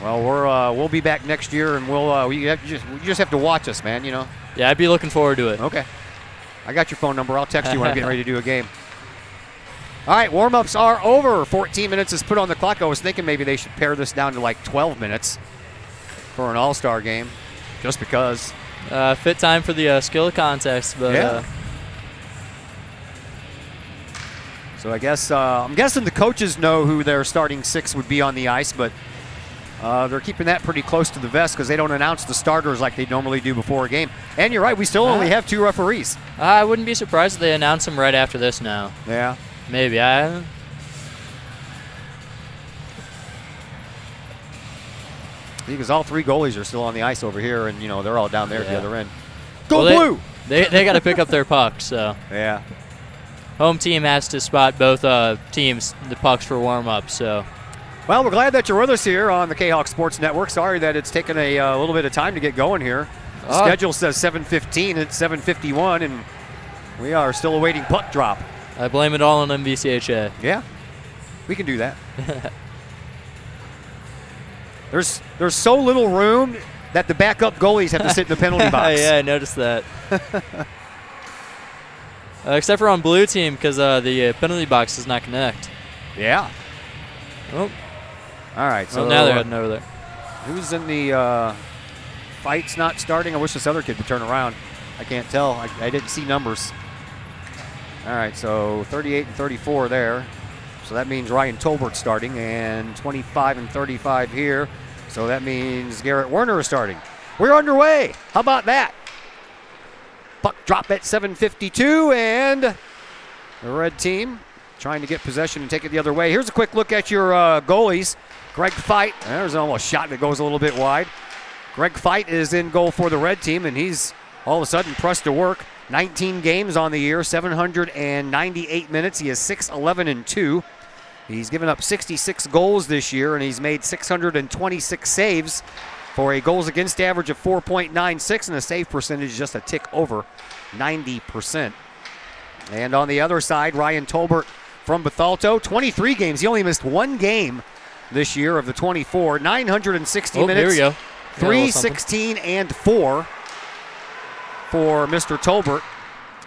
Well, we'll be back next year, and you just have to watch us, man. Yeah, I'd be looking forward to it. Okay. I got your phone number. I'll text you when I'm getting ready to do a game. All right, warm-ups are over. 14 minutes is put on the clock. I was thinking maybe they should pare this down to like 12 minutes for an all-star game, just because. Fit time for the skill contest, but. Yeah. So I guess I'm guessing the coaches know who their starting 6 would be on the ice, but they're keeping that pretty close to the vest because they don't announce the starters like they normally do before a game. And you're right, we still only have 2 referees. I wouldn't be surprised if they announce them right after this now. Yeah. Maybe. Because all 3 goalies are still on the ice over here, and they're all down there at the other end. Go Blue! They got to pick up their pucks. So yeah. Home team has to spot both teams the pucks for warm-up. So. Well, we're glad that you're with us here on the K-Hawk Sports Network. Sorry that it's taken a little bit of time to get going here. The schedule says 7:15. It's 7:51, and we are still awaiting puck drop. I blame it all on MVCHA. Yeah, we can do that. There's so little room that the backup goalies have to sit in the penalty box. Yeah, I noticed that. Except for on blue team because the penalty box does not connect. Yeah. Oh. All right, so now they're heading over there. Who's in the fight's not starting? I wish this other kid would turn around. I can't tell. I didn't see numbers. All right, so 38 and 34 there. So that means Ryan Tolbert's starting, and 25 and 35 here. So that means Garrett Werner is starting. We're underway. How about that? Puck drop at 7:52, and the red team trying to get possession and take it the other way. Here's a quick look at your goalies. Greg Feit, there's almost a shot that goes a little bit wide. Greg Feit is in goal for the red team, and he's all of a sudden pressed to work. 19 games on the year, 798 minutes. He is 6-11-2. He's given up 66 goals this year, and he's made 626 saves for a goals against average of 4.96 and a save percentage just a tick over 90%. And on the other side, Ryan Tolbert from Bethalto, 23 games. He only missed one game this year of the 24. 960 minutes. Here we go. 316 and 4 for Mr. Tolbert.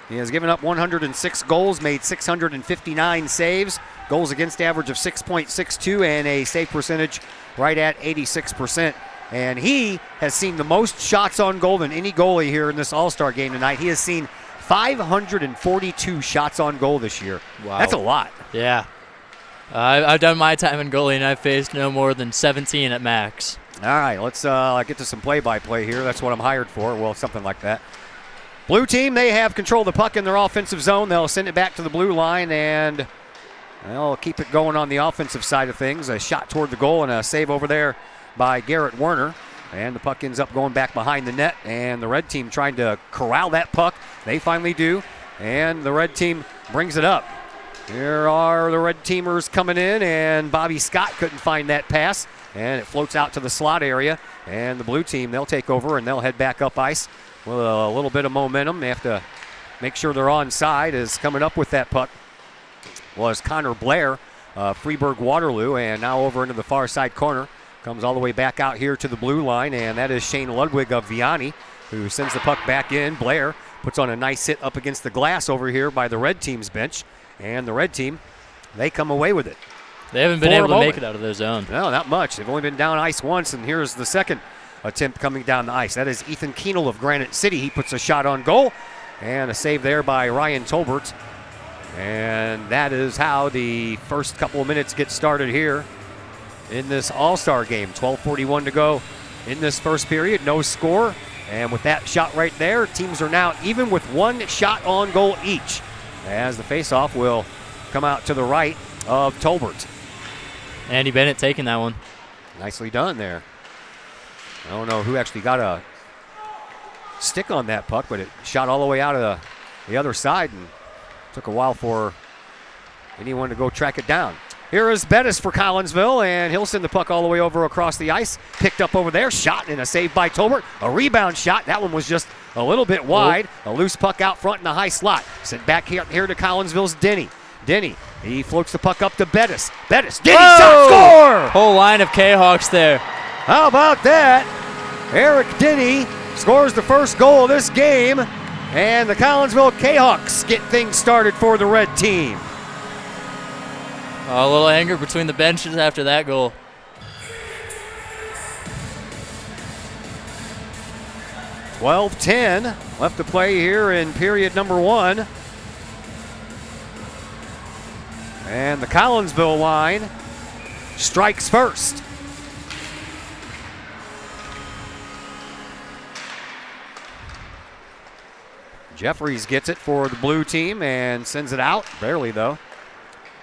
He has given up 106 goals, made 659 saves, goals against average of 6.62, and a save percentage right at 86%. And he has seen the most shots on goal than any goalie here in this All-Star game tonight. He has seen 542 shots on goal this year. Wow. That's a lot. Yeah. I've done my time in goalie, and I've faced no more than 17 at max. All right, let's get to some play-by-play here. That's what I'm hired for. Well, something like that. Blue team, they have control of the puck in their offensive zone. They'll send it back to the blue line, and they'll keep it going on the offensive side of things. A shot toward the goal and a save over there by Garrett Werner. And the puck ends up going back behind the net, and the red team trying to corral that puck. They finally do, and the red team brings it up. Here are the red teamers coming in, and Bobby Scott couldn't find that pass, and it floats out to the slot area. And the blue team, they'll take over, and they'll head back up ice with a little bit of momentum. They have to make sure they're onside. Is coming up with that puck was Connor Blair, Freeburg Waterloo, and now over into the far side corner. Comes all the way back out here to the blue line, and that is Shane Ludwig of Vianney, who sends the puck back in. Blair puts on a nice hit up against the glass over here by the red team's bench, and the red team, they come away with it. They haven't been able to make it out of their zone. No, not much. They've only been down ice once, and here's the second attempt coming down the ice. That is Ethan Keenel of Granite City. He puts a shot on goal, and a save there by Ryan Tolbert. And that is how the first couple of minutes get started here in this All-Star game. 12:41 to go in this first period. No score. And with that shot right there, teams are now even with one shot on goal each, as the faceoff will come out to the right of Tolbert. Andy Bennett taking that one. Nicely done there. I don't know who actually got a stick on that puck, but it shot all the way out of the other side, and took a while for anyone to go track it down. Here is Bettis for Collinsville, and he'll send the puck all the way over across the ice. Picked up over there, shot, and a save by Tolbert. A rebound shot. That one was just a little bit wide. A loose puck out front in the high slot. Sent back here to Collinsville's Denny. Denny, he floats the puck up to Bettis. Bettis, Denny, shot, score! Whole line of K-Hawks there. How about that? Eric Denny scores the first goal of this game, and the Collinsville K-Hawks get things started for the red team. A little anger between the benches after that goal. $12:10 left to play here in period number one. And the Collinsville line strikes first. Jeffries gets it for the blue team and sends it out, barely though.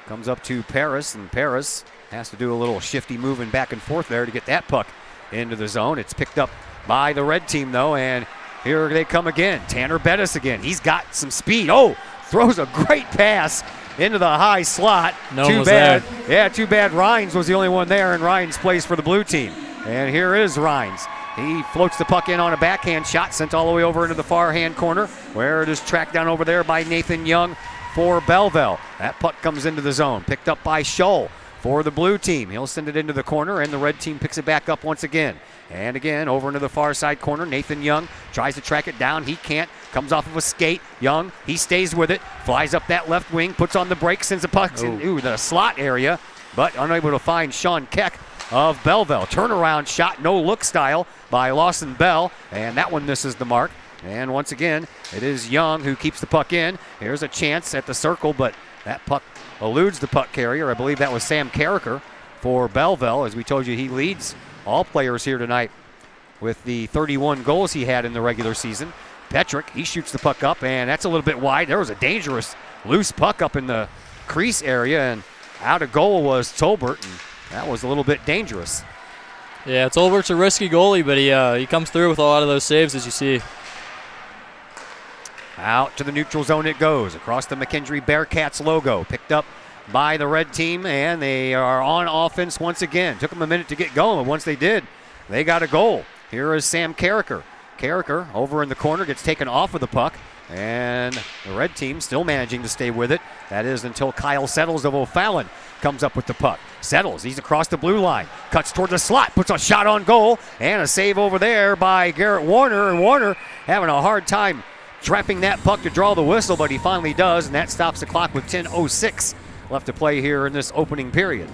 Comes up to Paris, and Paris has to do a little shifty moving back and forth there to get that puck into the zone. It's picked up by the red team, though, and here they come again. Tanner Bettis again. He's got some speed. Oh, throws a great pass into the high slot. No one was there. Yeah, too bad Rhines was the only one there, and Rhines plays for the blue team. And here is Rhines. He floats the puck in on a backhand shot, sent all the way over into the far hand corner, where it is tracked down over there by Nathan Young for Belleville. That puck comes into the zone, picked up by Scholl for the blue team. He'll send it into the corner, and the red team picks it back up once again. And again, over into the far side corner, Nathan Young tries to track it down. He can't. Comes off of a skate. Young, he stays with it, flies up that left wing, puts on the brake, sends the puck into the slot area, but unable to find Sean Keck of Belleville. Turnaround shot, no look style by Lawson Bell, and that one misses the mark. And once again, it is Young who keeps the puck in. Here's a chance at the circle, but that puck eludes the puck carrier. I believe that was Sam Carricker for Belleville. As we told you, he leads all players here tonight with the 31 goals he had in the regular season. Petrick, he shoots the puck up, and that's a little bit wide. There was a dangerous loose puck up in the crease area, and out of goal was Tolbert, and that was a little bit dangerous. Yeah, Tolbert's a risky goalie, but he comes through with a lot of those saves, as you see. Out to the neutral zone it goes, across the McKendree Bearcats logo, picked up by the red team, and they are on offense once again. Took them a minute to get going, but once they did, they got a goal. Here is Sam Carricker. Carricker over in the corner gets taken off of the puck, and the red team still managing to stay with it. That is until Kyle Settles of O'Fallon comes up with the puck. Settles, he's across the blue line, cuts toward the slot, puts a shot on goal, and a save over there by Garrett Warner, and Warner having a hard time trapping that puck to draw the whistle, but he finally does, and that stops the clock with 10:06 left to play here in this opening period.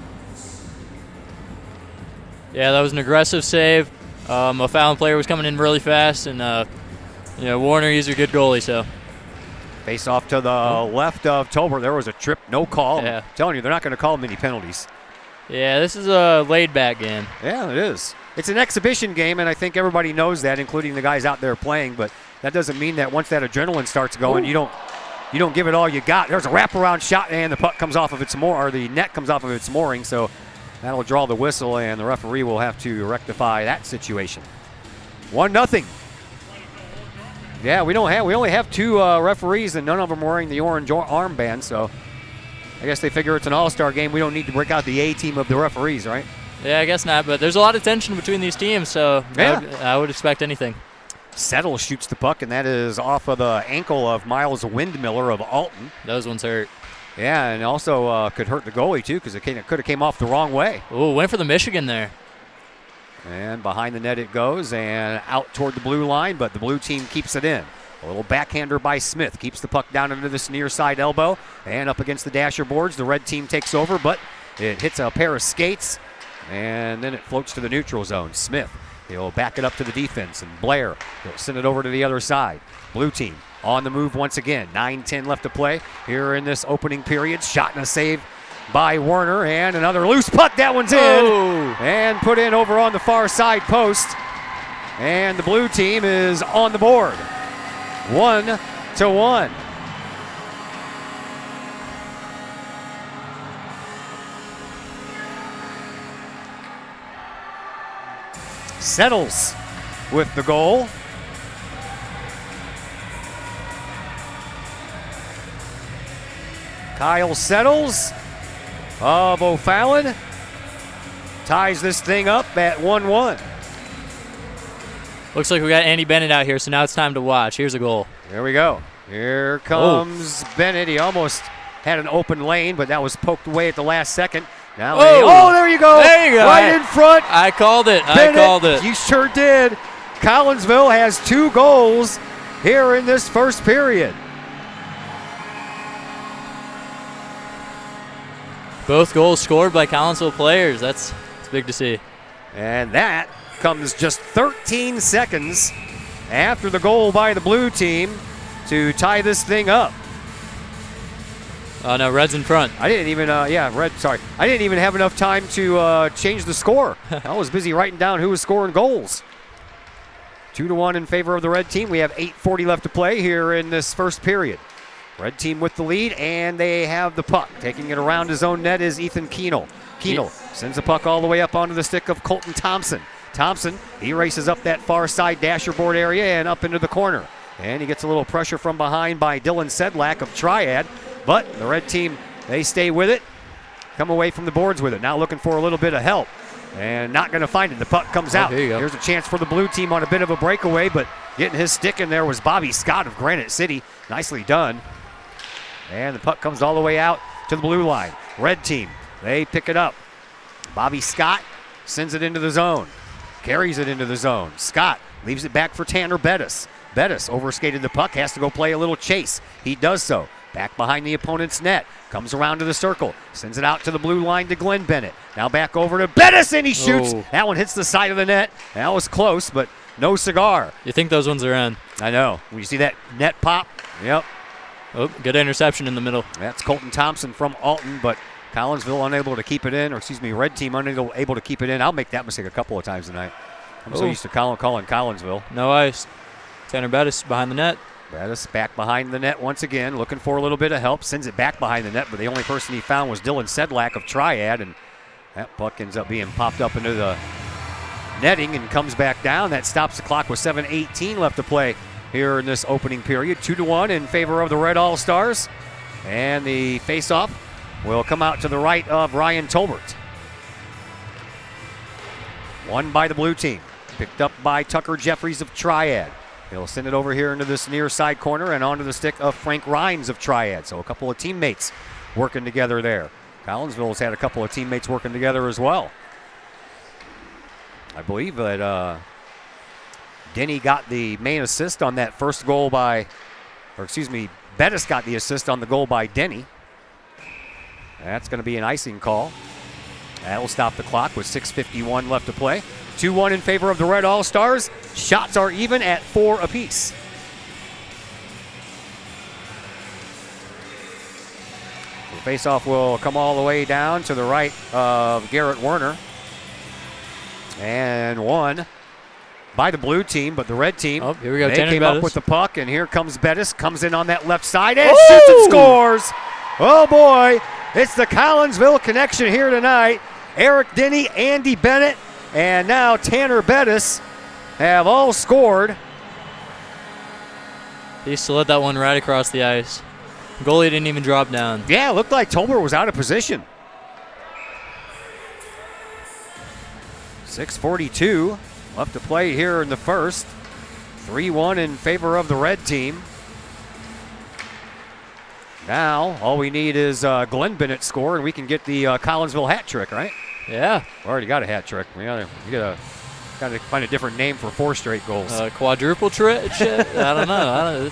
Yeah, that was an aggressive save. O'Fallon player was coming in really fast, and Warner, he's a good goalie. So, face off to the left of Tolbert. There was a trip, no call. Yeah. I'm telling you, they're not going to call him any penalties. Yeah, this is a laid-back game. Yeah, it is. It's an exhibition game, and I think everybody knows that, including the guys out there playing. But that doesn't mean that once that adrenaline starts going, you don't give it all you got. There's a wraparound shot, and the puck comes off of its or the net comes off of its mooring. So that'll draw the whistle, and the referee will have to rectify that situation. 1-0. Yeah, we only have two referees, and none of them wearing the orange armband. So I guess they figure it's an all-star game. We don't need to break out the A team of the referees, right? Yeah, I guess not. But there's a lot of tension between these teams, so yeah. I would expect anything. Settle shoots the puck, and that is off of the ankle of Miles Windmiller of Alton. Those ones hurt. Yeah, and also could hurt the goalie, too, because it could have came off the wrong way. Oh, went for the Michigan there. And behind the net it goes, and out toward the blue line, but the blue team keeps it in. A little backhander by Smith. Keeps the puck down into this near side elbow, and up against the dasher boards. The red team takes over, but it hits a pair of skates, and then it floats to the neutral zone. Smith, he'll back it up to the defense, and Blair, he'll send it over to the other side. Blue team on the move once again. 9:10 left to play here in this opening period. Shot and a save by Werner, and another loose puck. That one's in, and put in over on the far side post. And the blue team is on the board. 1-1. Settles with the goal. Kyle Settles of O'Fallon ties this thing up at 1-1. Looks like we got Andy Bennett out here, so now it's time to watch. Here's a goal. There we go. Here comes Bennett. He almost had an open lane, but that was poked away at the last second. Now, there you go. There you go. Right in front. I called it. Bennett, I called it. You sure did. Collinsville has 2 goals here in this first period. Both goals scored by Collinsville players. That's big to see. And that comes just 13 seconds after the goal by the blue team to tie this thing up. Oh, no, Red's in front. I didn't even, Red, sorry. I didn't even have enough time to change the score. I was busy writing down who was scoring goals. 2-1 in favor of the red team. We have 8:40 left to play here in this first period. Red team with the lead, and they have the puck. Taking it around his own net is Ethan Keenel. Keenel sends the puck all the way up onto the stick of Colton Thompson. Thompson, he races up that far side dasher board area and up into the corner. And he gets a little pressure from behind by Dylan Sedlak of Triad. But the red team, they stay with it, come away from the boards with it. Now looking for a little bit of help, and not going to find it. The puck comes out. Here's a chance for the blue team on a bit of a breakaway, but getting his stick in there was Bobby Scott of Granite City. Nicely done. And the puck comes all the way out to the blue line. Red team, they pick it up. Bobby Scott sends it into the zone, carries it into the zone. Scott leaves it back for Tanner Bettis. Bettis overskated the puck, has to go play a little chase. He does so. back behind the opponent's net. Comes around to the circle, sends it out to the blue line to Glenn Bennett. Now back over to Bettis, and he shoots. Oh. That one hits the side of the net. That was close, but no cigar. You think those ones are in. I know. When you see that net pop, yep. Oh, good interception in the middle. That's Colton Thompson from Alton, but Collinsville unable to keep it in, or excuse me, red team unable to keep it in. I'll make that mistake a couple of times tonight. I'm so used to calling Collinsville. No ice. Tanner Bettis behind the net. Bettis back behind the net once again, looking for a little bit of help. Sends it back behind the net, but the only person he found was Dylan Sedlak of Triad, and that puck ends up being popped up into the netting and comes back down. That stops the clock with 7:18 left to play here in this opening period. 2-1 in favor of the Red All-Stars. And the face-off will come out to the right of Ryan Tolbert. Won by the blue team. Picked up by Tucker Jeffries of Triad. He'll send it over here into this near side corner and onto the stick of Frank Rhines of Triad. So a couple of teammates working together there. Collinsville's had a couple of teammates working together as well. I believe that Denny got the main assist on that first goal Bettis got the assist on the goal by Denny. That's going to be an icing call. That will stop the clock with 6:51 left to play. 2-1 in favor of the Red All-Stars. Shots are even at 4 apiece. The faceoff will come all the way down to the right of Garrett Werner. And won by the blue team, but the red team, here we go. They Tanner came Bettis up with the puck, and here comes Bettis. Comes in on that left side and shoots and scores. Oh, boy. It's the Collinsville connection here tonight. Eric Denny, Andy Bennett, and now Tanner Bettis have all scored. He slid that one right across the ice. Goalie didn't even drop down. Yeah, it looked like Tolbert was out of position. 6:42 left to play here in the first. 3-1 in favor of the red team. Now, all we need is Glenn Bennett score, and we can get the Collinsville hat trick, right? Yeah. We already got a hat trick. We gotta find a different name for 4 straight goals. Quadruple trick? I don't know.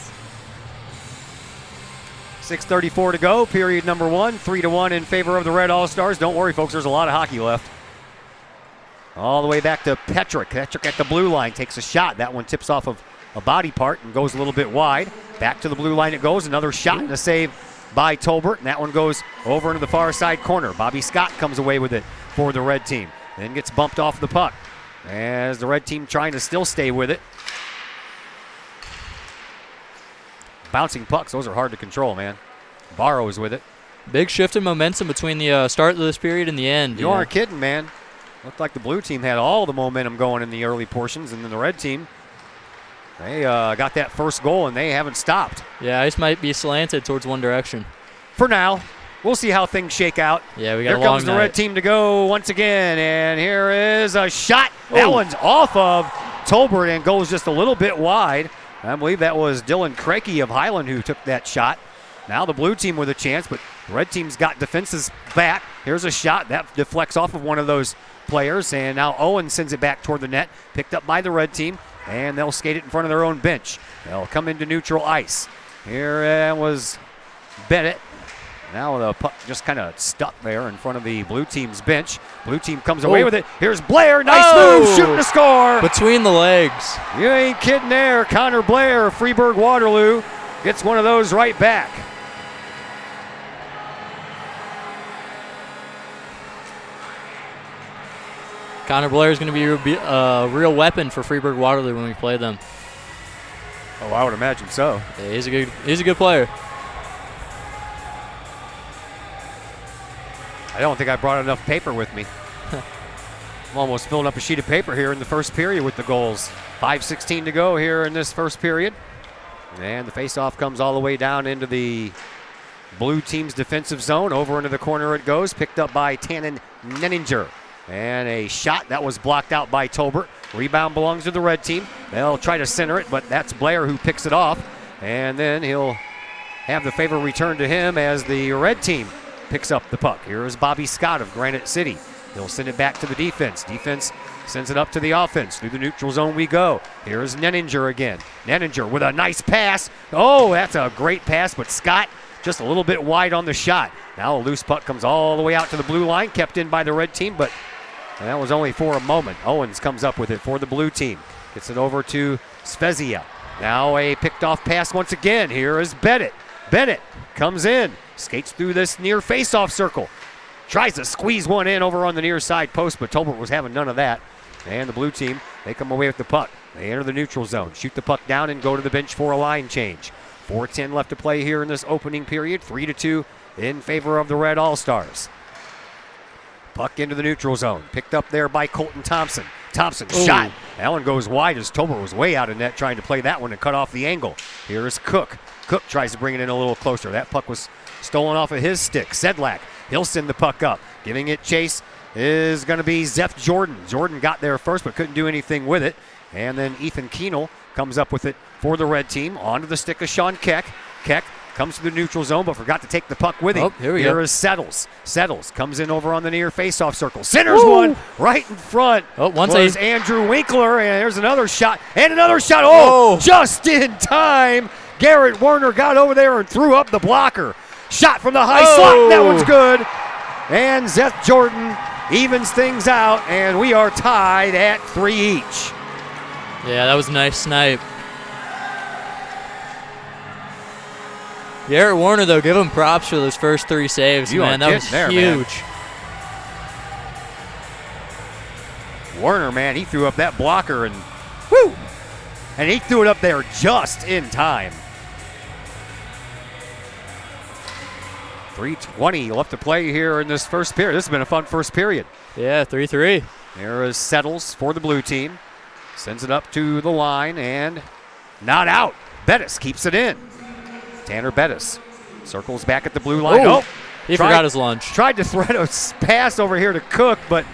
6:34 to go, period number 1. 3-1 in favor of the Red All-Stars. Don't worry, folks, there's a lot of hockey left. All the way back to Petrick. Petrick at the blue line takes a shot. That one tips off of a body part and goes a little bit wide. Back to the blue line it goes. Another shot and a save by Tolbert, and that one goes over into the far side corner. Bobby Scott comes away with it for the red team. Then gets bumped off the puck as the red team trying to still stay with it. Bouncing pucks, those are hard to control, man. Barrows with it. Big shift in momentum between the start of this period and the end. You aren't kidding, man. Looked like the blue team had all the momentum going in the early portions, and then the red team, they got that first goal, and they haven't stopped. Yeah, ice might be slanted towards one direction. For now. We'll see how things shake out. Yeah, we got a long Here comes the night. red team to go once again, and here is a shot. That one's off of Tolbert and goes just a little bit wide. I believe that was Dylan Crakey of Highland who took that shot. Now the blue team with a chance, but the red team's got defenses back. Here's a shot. That deflects off of one of those players, and now Owen sends it back toward the net, picked up by the red team, and they'll skate it in front of their own bench. They'll come into neutral ice. Here was Bennett. Now the puck just kind of stuck there in front of the blue team's bench. Blue team comes away with it. Here's Blair. Nice move. Shooting to score. Between the legs. You ain't kidding there. Connor Blair of Freeburg Waterloo gets one of those right back. Connor Blair is going to be a real weapon for Freeburg Waterloo when we play them. Oh, I would imagine so. Yeah, he's a good player. I don't think I brought enough paper with me. I'm almost filling up a sheet of paper here in the first period with the goals. 5:16 to go here in this first period. And the faceoff comes all the way down into the blue team's defensive zone. Over into the corner it goes, picked up by Tannen Nenninger. And a shot that was blocked out by Tolbert. Rebound belongs to the red team. They'll try to center it, but that's Blair who picks it off. And then he'll have the favor returned to him as the red team picks up the puck. Here is Bobby Scott of Granite City. He'll send it back to the defense. Defense sends it up to the offense. Through the neutral zone we go. Here's Nenninger again. Nenninger with a nice pass. Oh, that's a great pass, but Scott just a little bit wide on the shot. Now a loose puck comes all the way out to the blue line, kept in by the red team, but that was only for a moment. Owens comes up with it for the blue team. Gets it over to Spezia. Now a picked off pass once again. Here is Bennett. Bennett comes in, skates through this near face-off circle. Tries to squeeze one in over on the near side post, but Tolbert was having none of that. And the blue team, they come away with the puck. They enter the neutral zone, shoot the puck down, and go to the bench for a line change. 4:10 left to play here in this opening period. 3-2 in favor of the Red All-Stars. Puck into the neutral zone. Picked up there by Colton Thompson. Thompson shot. That one goes wide as Tolbert was way out of net trying to play that one and cut off the angle. Here is Cook. Cook tries to bring it in a little closer. That puck was stolen off of his stick. Sedlak, he'll send the puck up. Giving it chase is going to be Zeph Jordan. Jordan got there first but couldn't do anything with it. And then Ethan Keenel comes up with it for the red team. Onto the stick of Sean Keck. Keck comes to the neutral zone but forgot to take the puck with him. Here is Settles. Settles comes in over on the near faceoff circle. Centers one right in front. Was Andrew Winkler, and there's another shot. And another shot. Just in time. Garrett Werner got over there and threw up the blocker. Shot from the high slot. That one's good. And Zeth Jordan evens things out, and we are tied at 3 each. Yeah, that was a nice snipe. Garrett Warner, though, give him props for those first 3 saves, man. That was huge. Warner, man, he threw up that blocker, and whoo! And he threw it up there just in time. 3:20 left to play here in this first period. This has been a fun first period. Yeah, 3-3. There is Settles for the blue team. Sends it up to the line and not out. Bettis keeps it in. Tanner Bettis circles back at the blue line. He forgot his lunch. Tried to thread a pass over here to Cook, but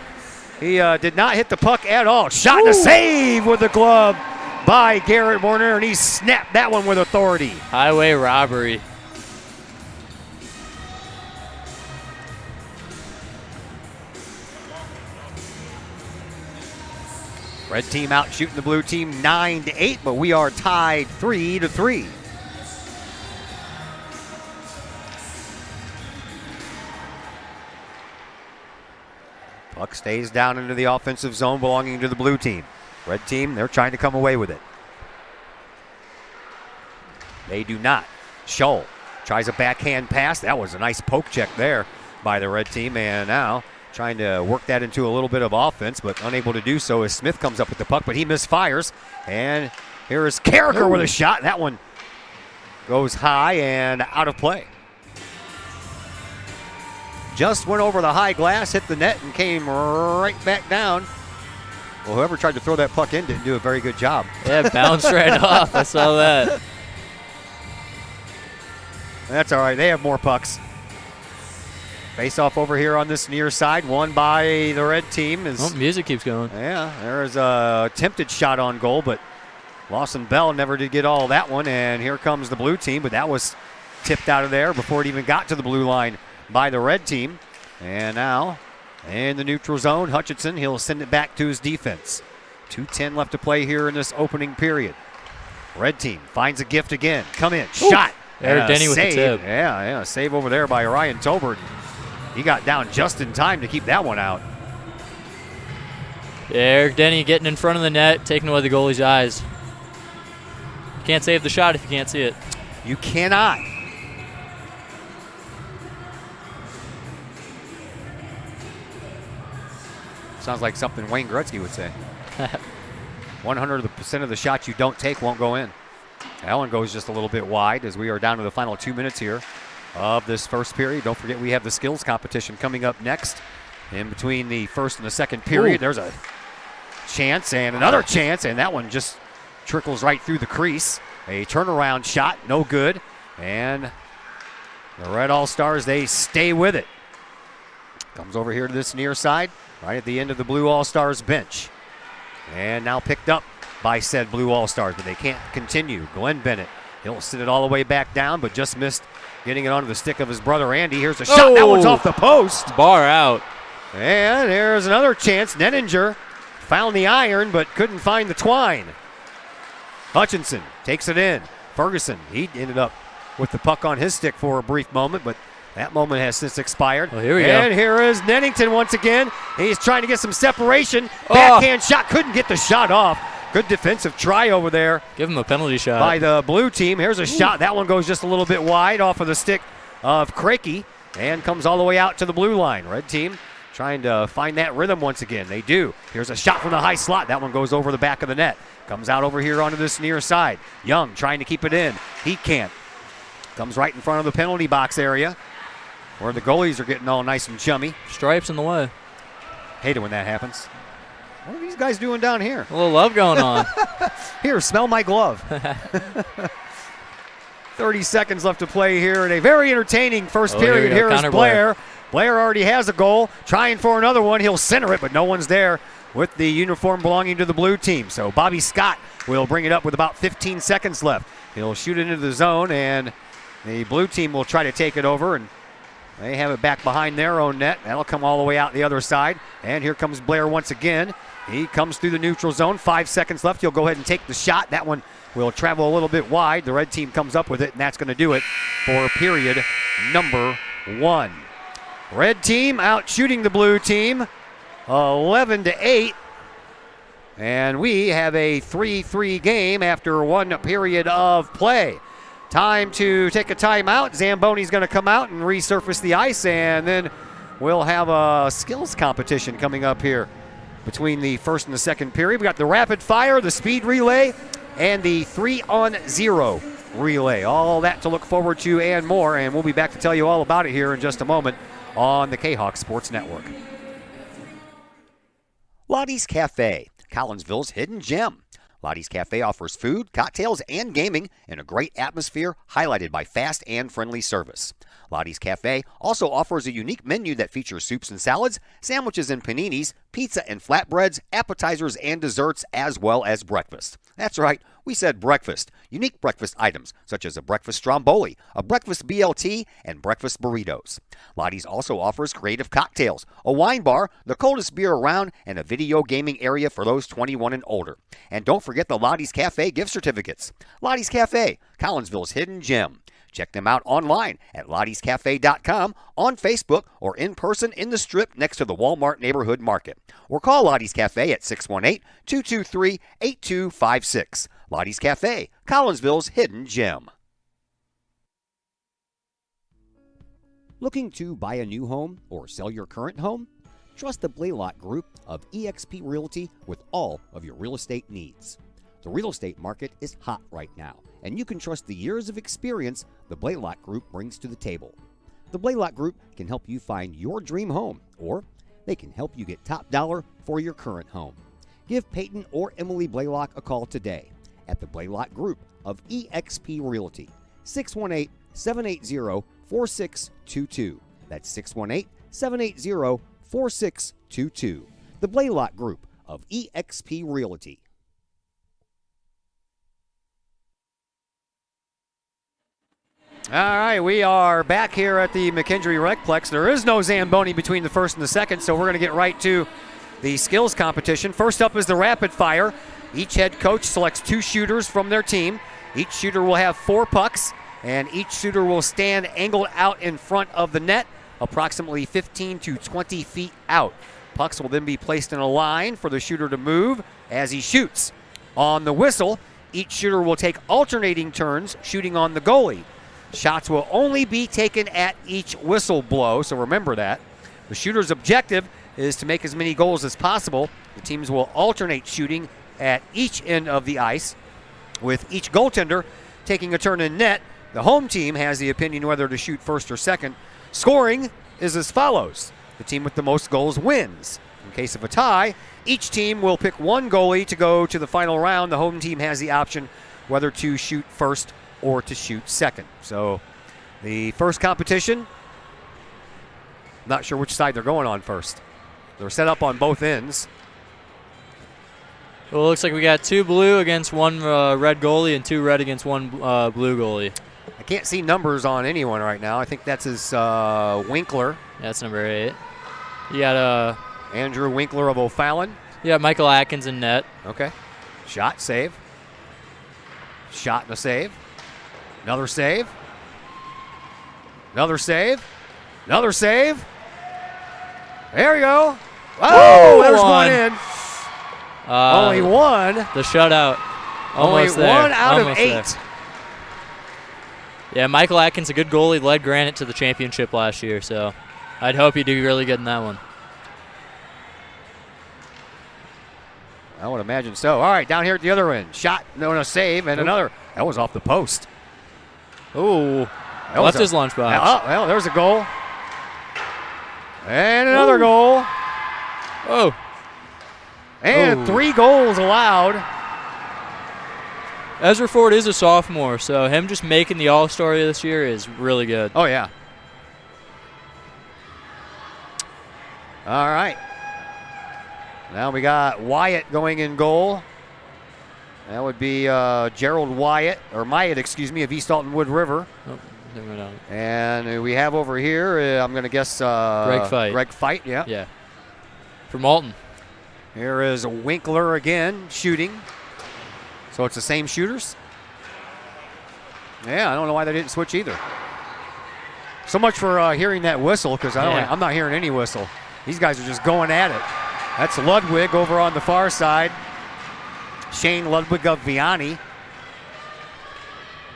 he did not hit the puck at all. Shot and a save with the glove by Garrett Warner, and he snapped that one with authority. Highway robbery. Red team out shooting the blue team 9-8, but we are tied 3-3. Puck stays down into the offensive zone belonging to the blue team. Red team, they're trying to come away with it. They do not. Scholl tries a backhand pass. That was a nice poke check there by the red team, and now trying to work that into a little bit of offense, but unable to do so as Smith comes up with the puck, but he misfires. And here is Carricker with a shot. That one goes high and out of play. Just went over the high glass, hit the net, and came right back down. Well, whoever tried to throw that puck in didn't do a very good job. Yeah, bounced right off. I saw that. That's all right. They have more pucks. Face off over here on this near side, won by the red team. Music keeps going. Yeah, there's a attempted shot on goal, but Lawson Bell never did get all that one. And here comes the blue team, but that was tipped out of there before it even got to the blue line by the red team. And now in the neutral zone, Hutchinson, he'll send it back to his defense. 2:10 left to play here in this opening period. Red team finds a gift again. Come in, shot. Eric Denny with the tip. Yeah, save over there by Ryan Tolbert. He got down just in time to keep that one out. Yeah, Eric Denny getting in front of the net, taking away the goalie's eyes. You can't save the shot if you can't see it. You cannot. Sounds like something Wayne Gretzky would say. 100% of the shots you don't take won't go in. That one goes just a little bit wide as we are down to the final 2 minutes here of this first period. Don't forget we have the skills competition coming up next in between the first and the second period. There's a chance and another chance, and that one just trickles right through the crease. A turnaround shot, no good. And the Red All-Stars, they stay with it. Comes over here to this near side, right at the end of the Blue All-Stars bench. And now picked up by said Blue All-Stars, but they can't continue. Glenn Bennett, he'll sit it all the way back down, but just missed getting it onto the stick of his brother Andy. Here's a shot. That one's off the post. Bar out. And there's another chance. Nettinger found the iron, but couldn't find the twine. Hutchinson takes it in. Ferguson, he ended up with the puck on his stick for a brief moment, but that moment has since expired. Well, here we go. And here is Nennington once again. He's trying to get some separation. Backhand shot, couldn't get the shot off. Good defensive try over there. Give him a penalty shot. By the blue team. Here's a shot. That one goes just a little bit wide off of the stick of Krakey and comes all the way out to the blue line. Red team trying to find that rhythm once again. They do. Here's a shot from the high slot. That one goes over the back of the net. Comes out over here onto this near side. Young trying to keep it in. He can't. Comes right in front of the penalty box area where the goalies are getting all nice and chummy. Stripes in the way. Hate it when that happens. What are these guys doing down here? A little love going on. Here, smell my glove. 30 seconds left to play here in a very entertaining first period. Here is Blair. Blair already has a goal. Trying for another one. He'll center it, but no one's there with the uniform belonging to the blue team. So Bobby Scott will bring it up with about 15 seconds left. He'll shoot it into the zone, and the blue team will try to take it over, and they have it back behind their own net. That'll come all the way out the other side. And here comes Blair once again. He comes through the neutral zone. 5 seconds left. He'll go ahead and take the shot. That one will travel a little bit wide. The red team comes up with it, and that's going to do it for period number 1. Red team out shooting the blue team 11-8. And we have a 3-3 game after 1 period of play. Time to take a timeout. Zamboni's going to come out and resurface the ice, and then we'll have a skills competition coming up here between the first and the second period. We got the rapid fire, the speed relay, and the 3-on-0 relay. All that to look forward to and more, and we'll be back to tell you all about it here in just a moment on the K-Hawk Sports Network. Lottie's Cafe, Collinsville's hidden gem. Lottie's Cafe offers food, cocktails, and gaming in a great atmosphere highlighted by fast and friendly service. Lottie's Cafe also offers a unique menu that features soups and salads, sandwiches and paninis, pizza and flatbreads, appetizers and desserts, as well as breakfast. That's right, we said breakfast. Unique breakfast items such as a breakfast stromboli, a breakfast BLT, and breakfast burritos. Lottie's also offers creative cocktails, a wine bar, the coldest beer around, and a video gaming area for those 21 and older. And don't forget the Lottie's Cafe gift certificates. Lottie's Cafe, Collinsville's hidden gem. Check them out online at lottiescafe.com, on Facebook, or in person in the Strip next to the Walmart Neighborhood Market. Or call Lottie's Cafe at 618-223-8256. Lottie's Cafe, Collinsville's hidden gem. Looking to buy a new home or sell your current home? Trust the Blaylock Group of eXp Realty with all of your real estate needs. The real estate market is hot right now, and you can trust the years of experience the Blaylock Group brings to the table. The Blaylock Group can help you find your dream home, or they can help you get top dollar for your current home. Give Peyton or Emily Blaylock a call today at the Blaylock Group of eXp Realty, 618-780-4622. That's 618-780-4622. The Blaylock Group of eXp Realty. All right, we are back here at the McKendree Recplex. There is no Zamboni between the first and the second, so we're going to get right to the skills competition. First up is the rapid fire. Each head coach selects 2 shooters from their team. Each shooter will have 4 pucks, and each shooter will stand angled out in front of the net, approximately 15 to 20 feet out. Pucks will then be placed in a line for the shooter to move as he shoots. On the whistle, each shooter will take alternating turns shooting on the goalie. Shots will only be taken at each whistle blow, so remember that. The shooter's objective is to make as many goals as possible. The teams will alternate shooting at each end of the ice, with each goaltender taking a turn in net. The home team has the opinion whether to shoot first or second. Scoring is as follows. The team with the most goals wins. In case of a tie, each team will pick one goalie to go to the final round. The home team has the option whether to shoot first or to shoot second. So the first competition, not sure which side they're going on first. They're set up on both ends. Well, it looks like we got 2 blue against 1 red goalie and 2 red against 1 blue goalie. I can't see numbers on anyone right now. I think that's his Winkler. That's number 8. You got Andrew Winkler of O'Fallon. Yeah, Michael Atkins in net. Okay. Shot, save. Shot and a save. Another save. Another save. Another save. There you go. Oh, there's one in. Only one. The shutout. Almost Only there. one out Almost of 8. there. Yeah, Michael Atkins, a good goalie, led Granite to the championship last year, so I'd hope you do really good in that one. I would imagine so. All right, down here at the other end. Shot, no, save, and another. That was off the post. Ooh. Left his lunchbox. Oh, well, there's a goal. And another goal. Oh. And 3 goals allowed. Ezra Ford is a sophomore, so him just making the All-Star this year is really good. Oh, yeah. All right. Now we got Wyatt going in goal. That would be Gerald Wyatt, or Myatt, excuse me, of East Alton Wood River. Oh, they went out. And we have over here, I'm going to guess Greg Fight. Greg Fight, yeah. Yeah. From Alton. Here is Winkler again shooting. So it's the same shooters? Yeah, I don't know why they didn't switch either. So much for hearing that whistle, because I'm not hearing any whistle. These guys are just going at it. That's Ludwig over on the far side. Shane Ludwig of Vianney.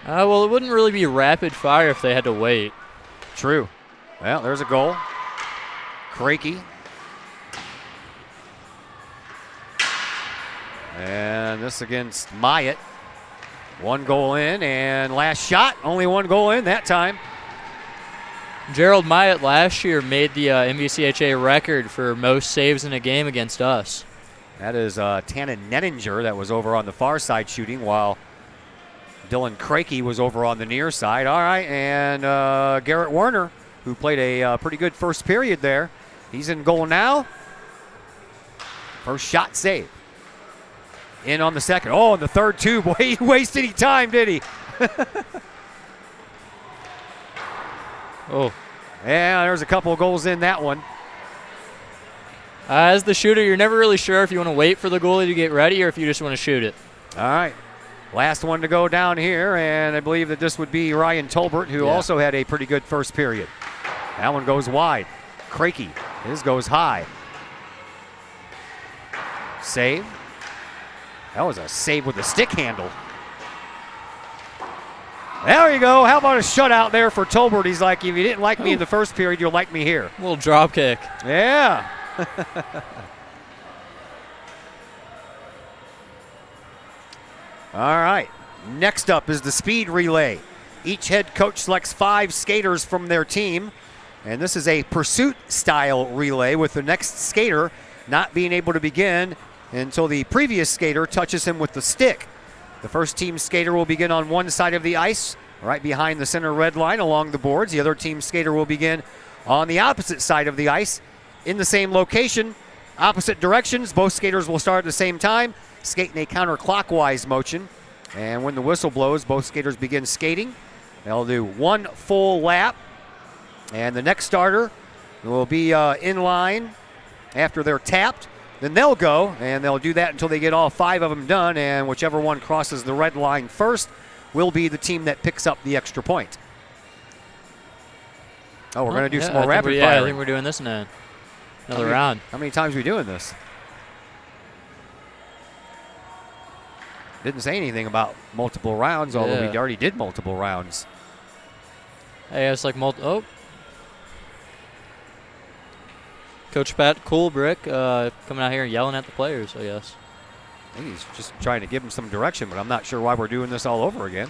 Well, it wouldn't really be rapid fire if they had to wait. True. Well, there's a goal. Krakey. And this against Myatt. 1 goal in, and last shot, only 1 goal in that time. Gerald Myatt last year made the MVCHA record for most saves in a game against us. That is Tannen Nettinger that was over on the far side shooting, while Dylan Krakey was over on the near side. All right, and Garrett Werner, who played a pretty good first period there. He's in goal now. First shot save. In on the second. Oh, and the third too. Boy, he wasted any time, did he? Oh. Yeah, there's a couple of goals in that one. As the shooter, you're never really sure if you want to wait for the goalie to get ready or if you just want to shoot it. All right. Last one to go down here, and I believe that this would be Ryan Tolbert, who also had a pretty good first period. That one goes wide. Krakey, his goes high. Save. That was a save with a stick handle. There you go. How about a shutout there for Tolbert? He's like, if you didn't like me in the first period, you'll like me here. A little drop kick. Yeah. All right. Next up is the speed relay. Each head coach selects 5 skaters from their team. And this is a pursuit style relay with the next skater not being able to begin until the previous skater touches him with the stick. The first team skater will begin on one side of the ice, right behind the center red line along the boards. The other team skater will begin on the opposite side of the ice in the same location, opposite directions. Both skaters will start at the same time, skate in a counterclockwise motion. And when the whistle blows, both skaters begin skating. They'll do 1 full lap, and the next starter will be in line after they're tapped. Then they'll go, and they'll do that until they get all 5 of them done, and whichever one crosses the red line first will be the team that picks up the extra point. Oh, we're going to do some more rapid fire. Yeah, I think we're doing this in another round. How many times are we doing this? Didn't say anything about multiple rounds, although we already did multiple rounds. Hey, it's like Coach Pat Coolbrick coming out here and yelling at the players, I guess. I think he's just trying to give them some direction, but I'm not sure why we're doing this all over again.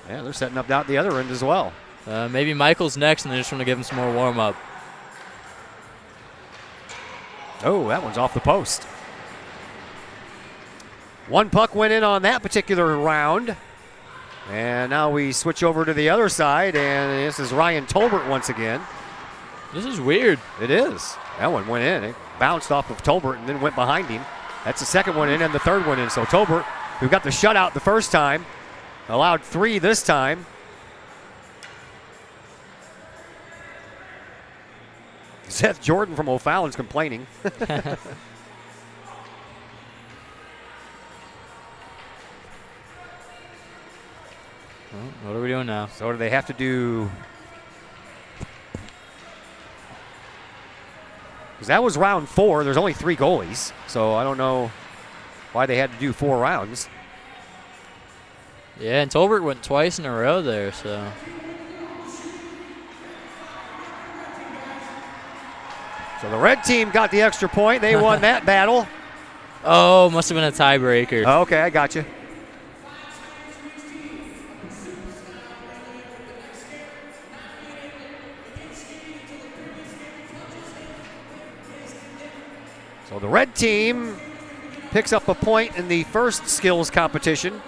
Yeah, they're setting up down the other end as well. Maybe Michael's next, and they just want to give him some more warm-up. Oh, that one's off the post. 1 puck went in on that particular round. And now we switch over to the other side, and this is Ryan Tolbert once again. This is weird. It is. That one went in. It bounced off of Tolbert and then went behind him. That's the second one in and the third one in. So Tolbert, who got the shutout the first time, allowed 3 this time. Seth Jordan from O'Fallon's complaining. What are we doing now? So do they have to do Because that was round 4. There's only 3 goalies, so I don't know why they had to do 4 rounds. Yeah, and Tolbert went twice in a row there, so. So the red team got the extra point. They won that battle. Oh, must have been a tiebreaker. Okay, I got you. So the red team picks up a point in the first skills competition.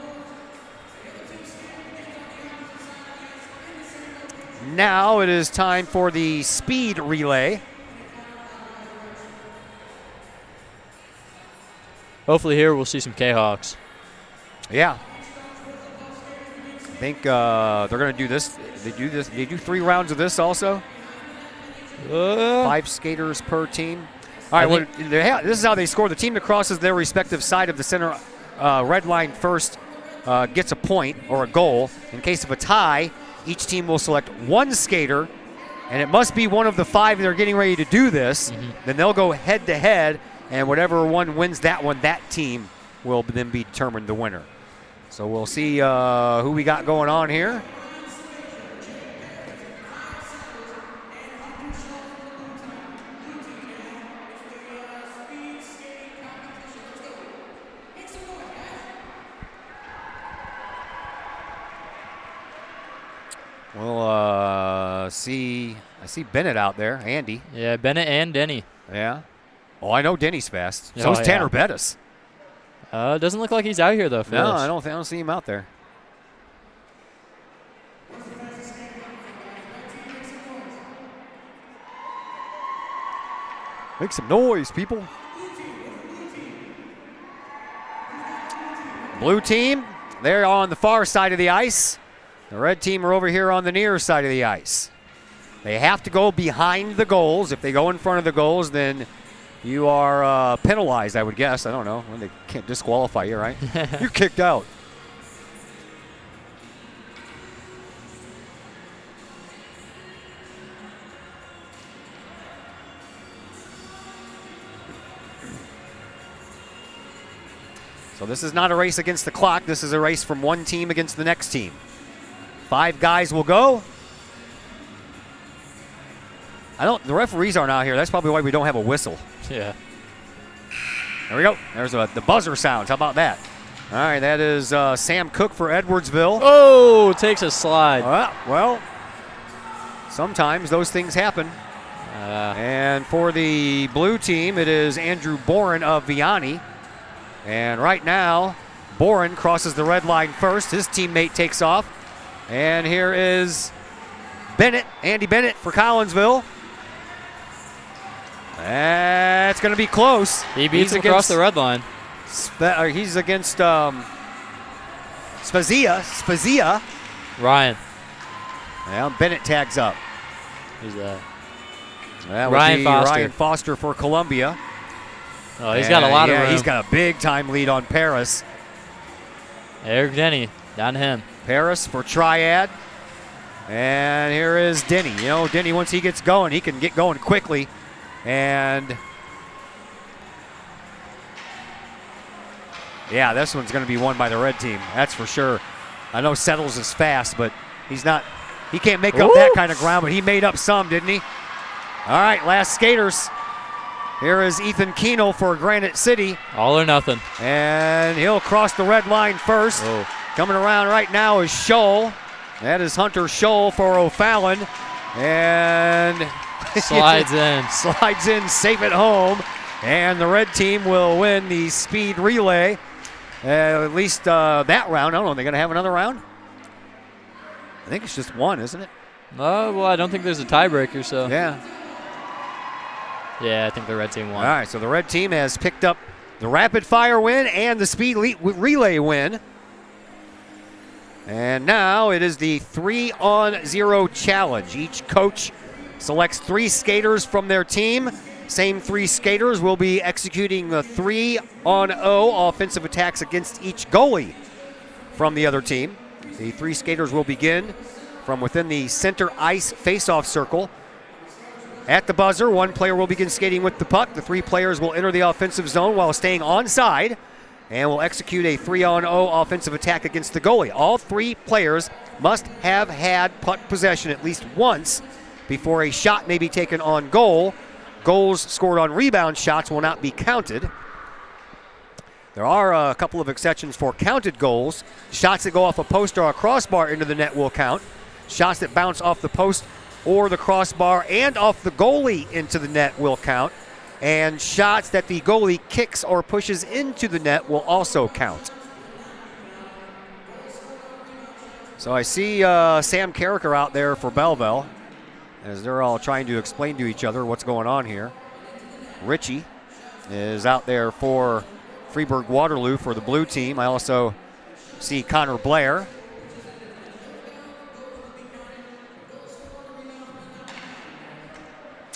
Now it is time for the speed relay. Hopefully here we'll see some K-Hawks. Yeah. I think they're going to do this. They do 3 rounds of this also. 5 skaters per team. All right, this is how they score. The team that crosses their respective side of the center red line first gets a point or a goal. In case of a tie, each team will select 1 skater, and it must be one of the 5 that are getting ready to do this. Then they'll go head-to-head, and whatever one wins that one, that team will then be determined the winner. So we'll see who we got going on here. We'll see. I see Bennett out there. Andy. Yeah, Bennett and Denny. Yeah. Oh, I know Denny's fast. So is Tanner Bettis. Doesn't look like he's out here though. For no, this. I don't see him out there. Make some noise, people. Blue team, they're on the far side of the ice. The red team are over here on the near side of the ice. They have to go behind the goals. If they go in front of the goals, then you are penalized, I would guess. I don't know. Well, they can't disqualify you, right? You're kicked out. So this is not a race against the clock. This is a race from one team against the next team. 5 guys will go. The referees aren't out here. That's probably why we don't have a whistle. Yeah. There we go. There's the buzzer sounds. How about that? All right, that is Sam Cook for Edwardsville. Oh, takes a slide. Well, sometimes those things happen. And for the blue team, it is Andrew Boren of Vianney. And right now, Boren crosses the red line first. His teammate takes off. And here is Bennett, Andy Bennett for Collinsville. That's going to be close. He beats him across the red line. He's against Spezia. Ryan. Well, Bennett tags up. Who's that? That Ryan Foster. Ryan Foster for Columbia. Oh, he's got a lot of room. He's got a big-time lead on Paris. Eric Denny, down to him. Paris for Triad. And here is Denny. You know, Denny, once he gets going, he can get going quickly. And yeah, this one's going to be won by the red team. That's for sure. I know Settles is fast, but he can't make up that kind of ground, but he made up some, didn't he? All right, last skaters. Here is Ethan Keno for Granite City. All or nothing. And he'll cross the red line first. Coming around right now is Scholl. That is Hunter Scholl for O'Fallon. And slides in. Slides in, safe at home. And the red team will win the speed relay. At least that round. I don't know. Are they going to have another round? I think it's just one, isn't it? Well, I don't think there's a tiebreaker, so. Yeah. Yeah, I think the red team won. All right, so the red team has picked up the rapid fire win and the speed relay win. And now it is the 3-on-0 challenge. Each coach selects 3 skaters from their team. Same 3 skaters will be executing the 3-on-0 offensive attacks against each goalie from the other team. The 3 skaters will begin from within the center ice face-off circle. At the buzzer, one player will begin skating with the puck. The 3 players will enter the offensive zone while staying onside and will execute a 3-on-0 offensive attack against the goalie. All 3 players must have had puck possession at least once before a shot may be taken on goal. Goals scored on rebound shots will not be counted. There are a couple of exceptions for counted goals. Shots that go off a post or a crossbar into the net will count. Shots that bounce off the post or the crossbar and off the goalie into the net will count. And shots that the goalie kicks or pushes into the net will also count. So I see Sam Carricker out there for Belleville as they're all trying to explain to each other what's going on here. Richie is out there for Freeburg Waterloo for the blue team. I also see Connor Blair.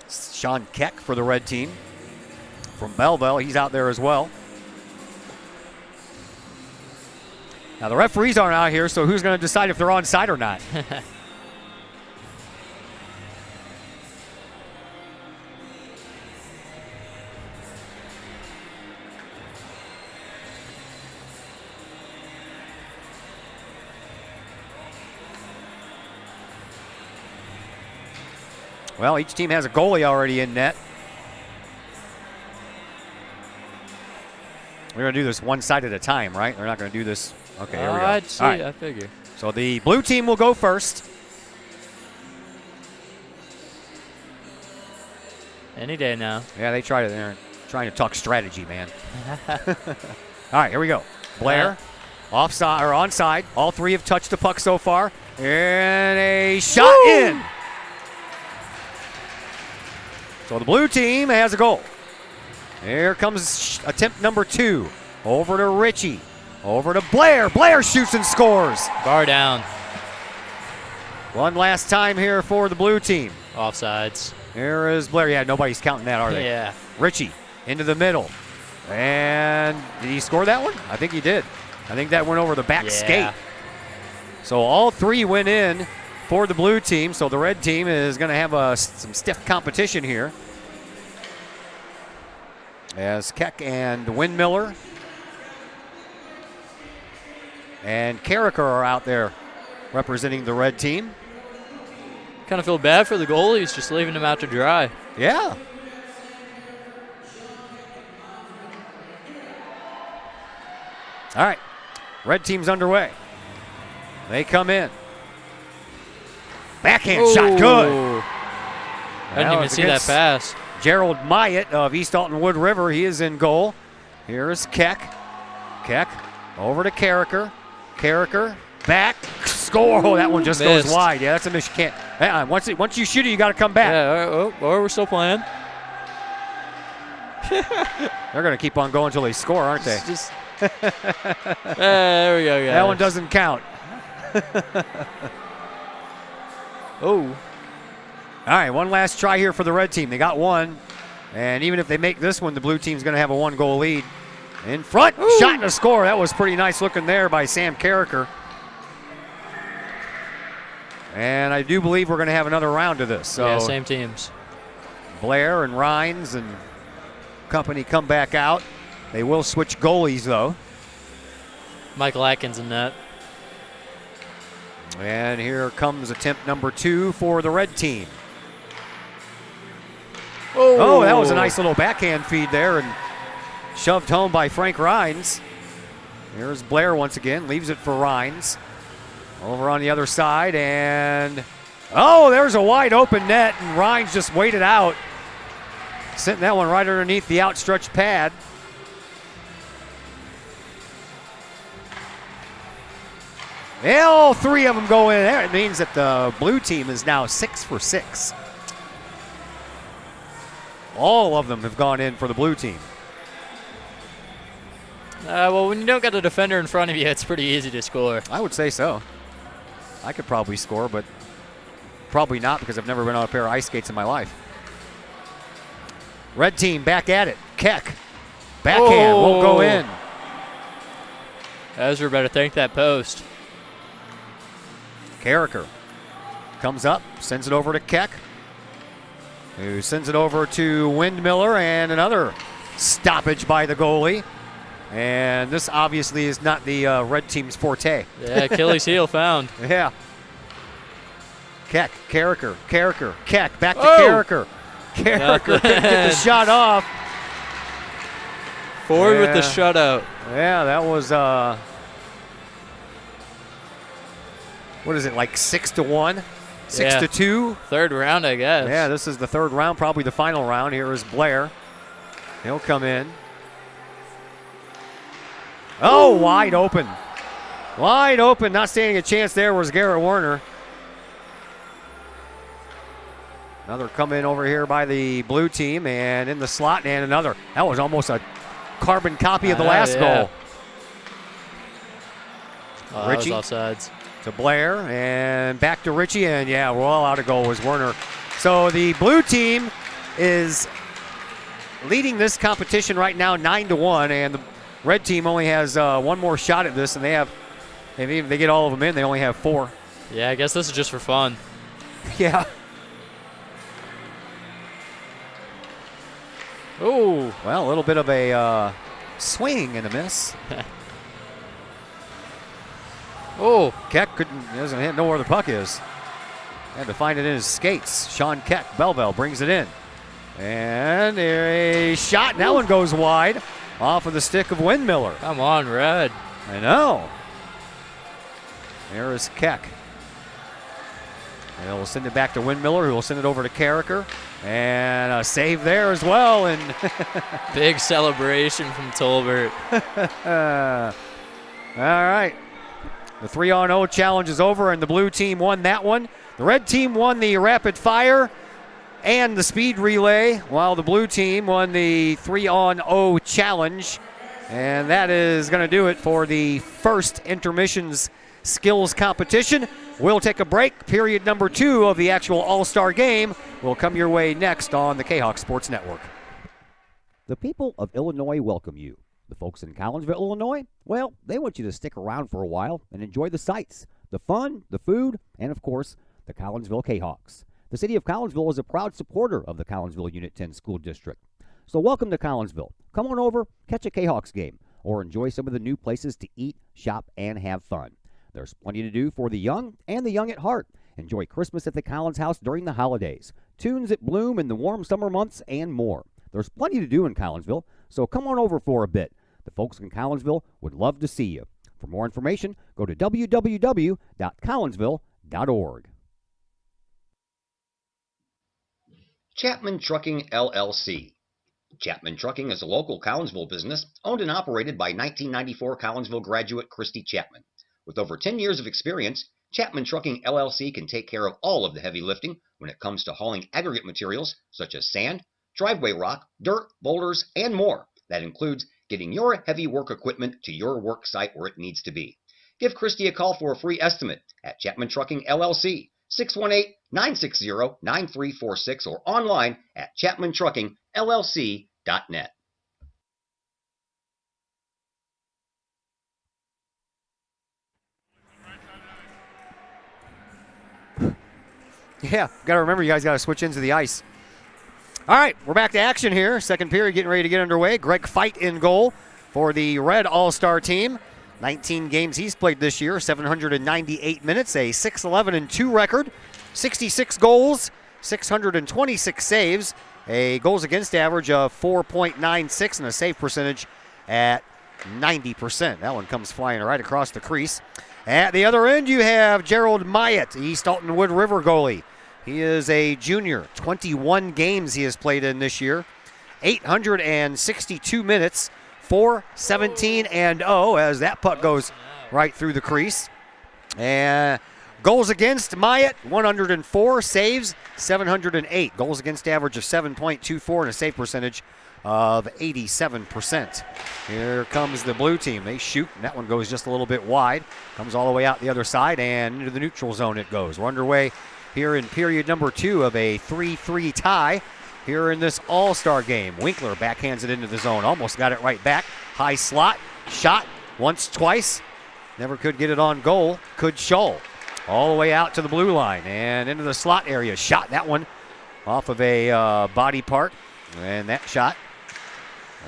Sean Keck for the red team. From Belleville, he's out there as well. Now the referees aren't out here, so who's going to decide if they're onside or not? Well, each team has a goalie already in net. We're going to do this one side at a time, right? They're not going to do this. Okay, here we go. I'd see, I figure. So the blue team will go first. Any day now. Yeah, they're trying to talk strategy, man. All right, here we go. Blair, offside or onside. All 3 have touched the puck so far. And a shot in. So the blue team has a goal. Here comes attempt number 2. Over to Richie. Over to Blair. Blair shoots and scores. Bar down. One last time here for the blue team. Offsides. Here is Blair. Yeah, nobody's counting that, are they? Yeah. Richie into the middle. And did he score that one? I think he did. I think that went over the back skate. So all 3 went in for the blue team. So the red team is going to have some stiff competition here. As Keck and Windmiller and Carricker are out there representing the red team. Kind of feel bad for the goalies, just leaving them out to dry. Yeah. All right. Red team's underway. They come in. Backhand shot, good. I didn't even see that pass. Gerald Myatt of East Alton Wood River, he is in goal. Here is Keck. Keck over to Carricker. Carricker back, score. Oh, that one just goes wide. Yeah, that's a miss. You can't. Once you shoot it, you got to come back. Yeah, we're still playing. They're going to keep on going until they score, aren't they? There we go, guys. That one doesn't count. Oh. All right, one last try here for the red team. They got one, and even if they make this one, the blue team's going to have a 1-goal lead. In front, shot and a score. That was pretty nice looking there by Sam Carricker. And I do believe we're going to have another round of this. So yeah, same teams. Blair and Rhines and company come back out. They will switch goalies, though. Michael Atkins in net. And here comes attempt number 2 for the red team. Oh, that was a nice little backhand feed there and shoved home by Frank Rhines. Here's Blair once again, leaves it for Rhines. Over on the other side, and there's a wide open net, and Rhines just waited out. Sent that one right underneath the outstretched pad. All 3 of them go in there. It means that the blue team is now 6 for 6. All of them have gone in for the blue team. Well, when you don't got a defender in front of you, it's pretty easy to score. I would say so. I could probably score, but probably not because I've never been on a pair of ice skates in my life. Red team back at it. Keck. Backhand won't go in. Ezra better thank that post. Carricker comes up, sends it over to Keck. who sends it over to Windmiller, and another stoppage by the goalie. And this obviously is not the red team's forte. Yeah, Achilles heel found. Yeah. Keck, Carricker, Keck, back to Carricker. Carricker couldn't get the shot off. Forward with the shutout. Yeah, that was, what is it, like 6-1? 6-2? Third round, I guess. Yeah, this is the third round, probably the final round. Here is Blair. He'll come in. Oh, wide open. Wide open, not standing a chance there was Garrett Warner. Another come in over here by the blue team, and in the slot, and another. That was almost a carbon copy of the last goal. Richie that was offsides. To Blair, and back to Richie, and yeah, well out of goal was Werner. So the blue team is leading this competition right now 9-1, and the red team only has one more shot at this, and if they get all of them in, they only have 4. Yeah, I guess this is just for fun. Yeah. Oh, well, a little bit of a swing and a miss. Oh, Keck doesn't know where the puck is. Had to find it in his skates. Sean Keck, Belleville brings it in. And a shot, and that one goes wide off of the stick of Windmiller. Come on, Red. I know. There is Keck. And he'll send it back to Windmiller, who will send it over to Carricker. And a save there as well. And big celebration from Tolbert. All right. The 3-on-0 challenge is over, and the blue team won that one. The red team won the rapid fire and the speed relay, while the blue team won the 3-on-0 challenge. And that is going to do it for the first intermissions skills competition. We'll take a break. Period number 2 of the actual All-Star game will come your way next on the K-Hawk Sports Network. The people of Illinois welcome you. The folks in Collinsville, Illinois, well, they want you to stick around for a while and enjoy the sights, the fun, the food, and, of course, the Collinsville K-Hawks. The city of Collinsville is a proud supporter of the Collinsville Unit 10 School District. So welcome to Collinsville. Come on over, catch a K-Hawks game, or enjoy some of the new places to eat, shop, and have fun. There's plenty to do for the young and the young at heart. Enjoy Christmas at the Collins House during the holidays, tunes at Bloom in the warm summer months, and more. There's plenty to do in Collinsville, so come on over for a bit. The folks in Collinsville would love to see you. For more information, go to www.collinsville.org. Chapman Trucking, LLC. Chapman Trucking is a local Collinsville business owned and operated by 1994 Collinsville graduate Christy Chapman. With over 10 years of experience, Chapman Trucking, LLC can take care of all of the heavy lifting when it comes to hauling aggregate materials such as sand, driveway rock, dirt, boulders, and more. That includes getting your heavy work equipment to your work site where it needs to be. Give Christy a call for a free estimate at Chapman Trucking, LLC, 618-960-9346, or online at chapmantruckingllc.net. Yeah, got to remember, you guys got to switch into the ice. All right, we're back to action here. Second period getting ready to get underway. Greg Feit in goal for the Red All-Star team. 19 games he's played this year, 798 minutes, a 6-11-2 record, 66 goals, 626 saves, a goals against average of 4.96, and a save percentage at 90%. That one comes flying right across the crease. At the other end, you have Gerald Myatt, East Alton Wood River goalie. He is a junior. 21 games he has played in this year. 862 minutes, 4-17-0 as that puck goes right through the crease. And goals against Myatt, 104. Saves, 708. Goals against average of 7.24 and a save percentage of 87%. Here comes the blue team. They shoot, and that one goes just a little bit wide. Comes all the way out the other side, and into the neutral zone it goes. We're underway here in period number 2 of a 3-3 tie here in this All-Star game. Winkler backhands it into the zone. Almost got it right back. High slot. Shot once, twice. Never could get it on goal. Could Scholl. All the way out to the blue line and into the slot area. Shot that one off of a body part. And that shot,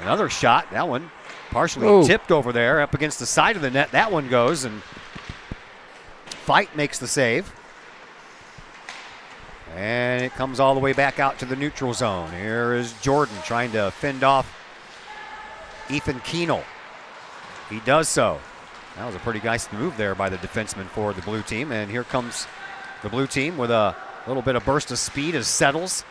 another shot, that one partially tipped over there up against the side of the net. That one goes, and Fight makes the save. And it comes all the way back out to the neutral zone. Here is Jordan trying to fend off Ethan Keenel. He does so. That was a pretty nice move there by the defenseman for the blue team. And here comes the blue team with a little bit of burst of speed as Settles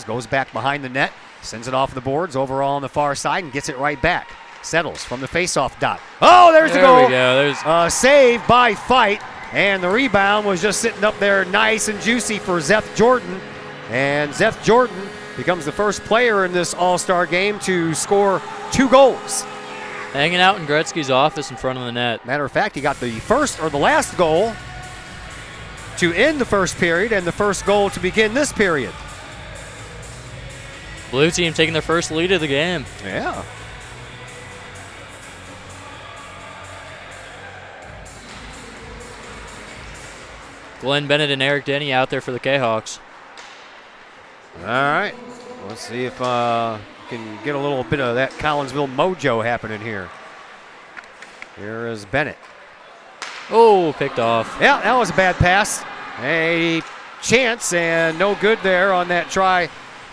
goes back behind the net, sends it off the boards over on the far side and gets it right back. Settles from the faceoff dot. Oh, there's the goal. There we go. There's save by Fight. And the rebound was just sitting up there nice and juicy for Zeph Jordan. And Zeph Jordan becomes the first player in this All-Star game to score 2 goals. Hanging out in Gretzky's office in front of the net. Matter of fact, he got the first or the last goal to end the first period and the first goal to begin this period. Blue team taking their first lead of the game. Yeah. Glenn Bennett and Eric Denny out there for the K-Hawks. All right. Let's see if we can get a little bit of that Collinsville mojo happening here. Here is Bennett. Oh, picked off. Yeah, that was a bad pass. A chance and no good there on that try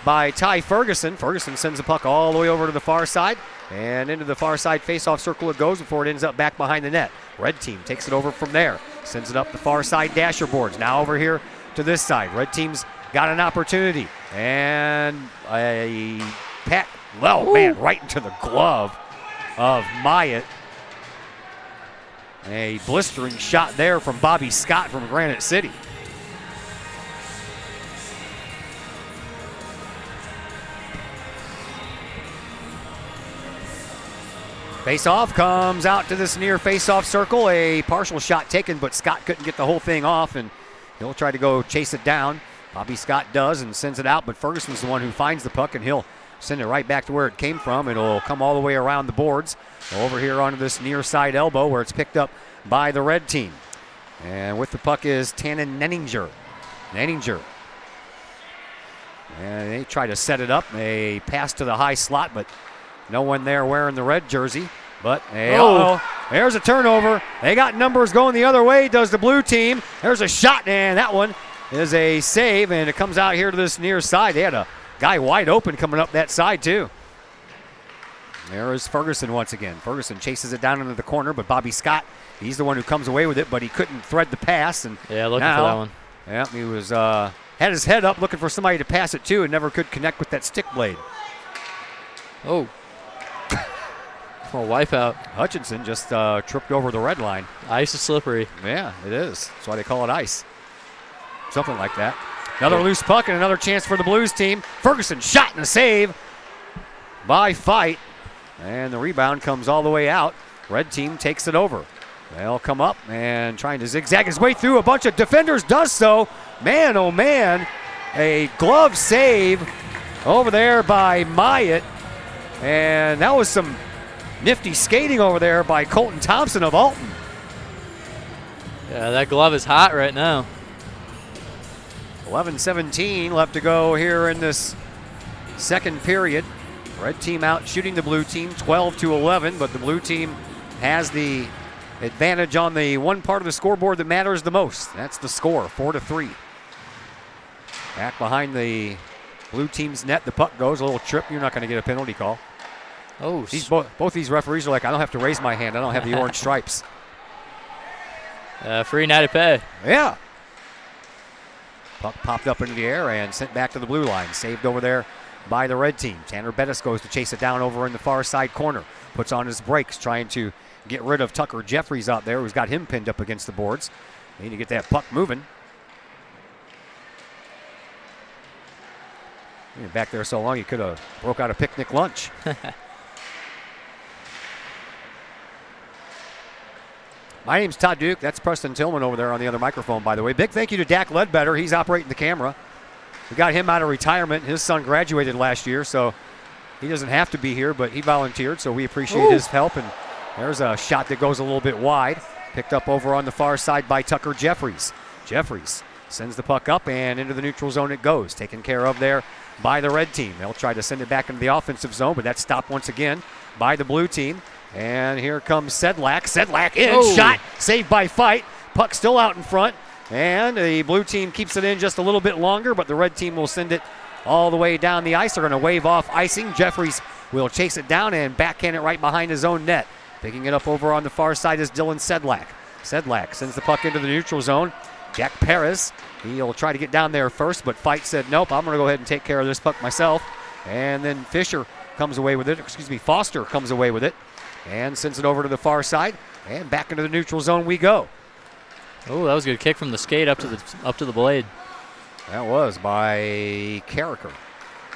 by Ty Ferguson. Ferguson sends the puck all the way over to the far side. And into the far side face-off circle it goes before it ends up back behind the net. Red team takes it over from there. Sends it up the far side dasher boards. Now over here to this side. Red team's got an opportunity. And a pat. Well, man, right into the glove of Myatt. A blistering shot there from Bobby Scott from Granite City. Face-off comes out to this near face-off circle. A partial shot taken, but Scott couldn't get the whole thing off, and he'll try to go chase it down. Bobby Scott does and sends it out, but Ferguson's the one who finds the puck, and he'll send it right back to where it came from. It'll come all the way around the boards, over here onto this near side elbow where it's picked up by the red team. And with the puck is Tannen Nenninger. And they try to set it up. They pass to the high slot, but no one there wearing the red jersey. But there's a turnover. They got numbers going the other way, does the blue team. There's a shot, and that one is a save, and it comes out here to this near side. They had a guy wide open coming up that side, too. There is Ferguson once again. Ferguson chases it down into the corner, but Bobby Scott, he's the one who comes away with it, but he couldn't thread the pass. And yeah, looking for that one. Yeah, he was had his head up looking for somebody to pass it to and never could connect with that stick blade. Oh. Wipeout. Hutchinson just tripped over the red line. Ice is slippery. Yeah, it is. That's why they call it ice. Something like that. Another loose puck and another chance for the Blues team. Ferguson shot and a save by Fight. And the rebound comes all the way out. Red team takes it over. They'll come up and trying to zigzag his way through a bunch of defenders. Does so. Man, oh man. A glove save over there by Myatt. And that was some nifty skating over there by Colton Thompson of Alton. Yeah, that glove is hot right now. 11:17 left to go here in this second period. Red team out shooting the blue team 12-11, but the blue team has the advantage on the one part of the scoreboard that matters the most. That's the score, 4-3. Back behind the blue team's net, the puck goes. A little trip. You're not going to get a penalty call. Oh, both these referees are like, I don't have to raise my hand. I don't have the orange stripes. Free night of pay. Yeah. Puck popped up into the air and sent back to the blue line. Saved over there by the red team. Tanner Bettis goes to chase it down over in the far side corner. Puts on his brakes, trying to get rid of Tucker Jeffries out there, who's got him pinned up against the boards. They need to get that puck moving. Back there so long, he could have broke out a picnic lunch. My name's Todd Duke. That's Preston Tillman over there on the other microphone, by the way. Big thank you to Dak Ledbetter. He's operating the camera. We got him out of retirement. His son graduated last year, so he doesn't have to be here, but he volunteered, so we appreciate his help. And there's a shot that goes a little bit wide. Picked up over on the far side by Tucker Jeffries. Jeffries Sends the puck up and into the neutral zone it goes. Taken care of there by the red team. They'll try to send it back into the offensive zone, but that's stopped once again by the blue team. And here comes Sedlak. Sedlak in, shot, saved by Fight. Puck still out in front. And the blue team keeps it in just a little bit longer, but the red team will send it all the way down the ice. They're going to wave off icing. Jeffries will chase it down and backhand it right behind his own net. Picking it up over on the far side is Dylan Sedlak. Sedlak sends the puck into the neutral zone. Jack Perez, he'll try to get down there first, but Fight said, nope, I'm going to go ahead and take care of this puck myself. And then Fisher comes away with it. Foster comes away with it and sends it over to the far side. And back into the neutral zone we go. Oh, that was a good kick from the skate up to the blade. That was by Carricker.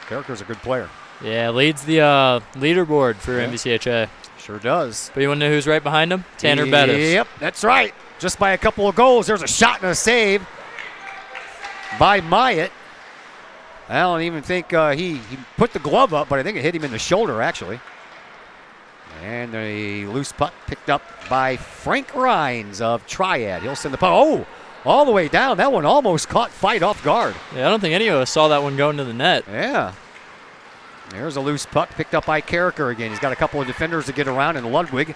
Carricker's a good player. Yeah, leads the leaderboard for MVCHA. Sure does. But you want to know who's right behind him? Tanner Bettis. Yep, that's right. Just by a couple of goals. There's a shot and a save by Myatt. I don't even think he put the glove up, but I think it hit him in the shoulder, actually. And a loose puck picked up by Frank Rhines of Triad. He'll send the puck. Oh, all the way down. That one almost caught Fight off guard. Yeah, I don't think any of us saw that one go into the net. Yeah. There's a loose puck picked up by Carricker again. He's got a couple of defenders to get around, and Ludwig,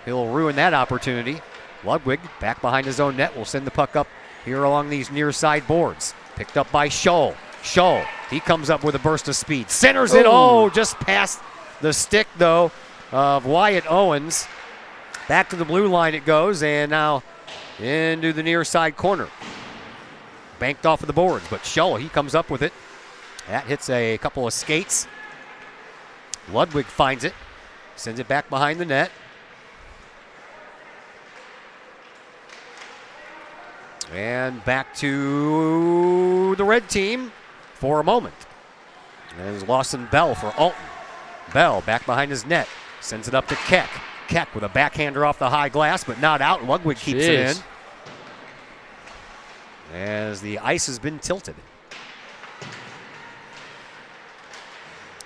he'll ruin that opportunity. Ludwig, back behind his own net, will send the puck up here along these near side boards. Picked up by Scholl. Scholl, he comes up with a burst of speed. Centers it, just past the stick, though, of Wyatt Owens. Back to the blue line it goes, and now into the near side corner. Banked off of the boards, but Scholl, he comes up with it. That hits a couple of skates. Ludwig finds it, sends it back behind the net. And back to the red team for a moment. There's Lawson Bell for Alton. Bell back behind his net. Sends it up to Keck. Keck with a backhander off the high glass, but not out. Ludwig keeps it in. As the ice has been tilted.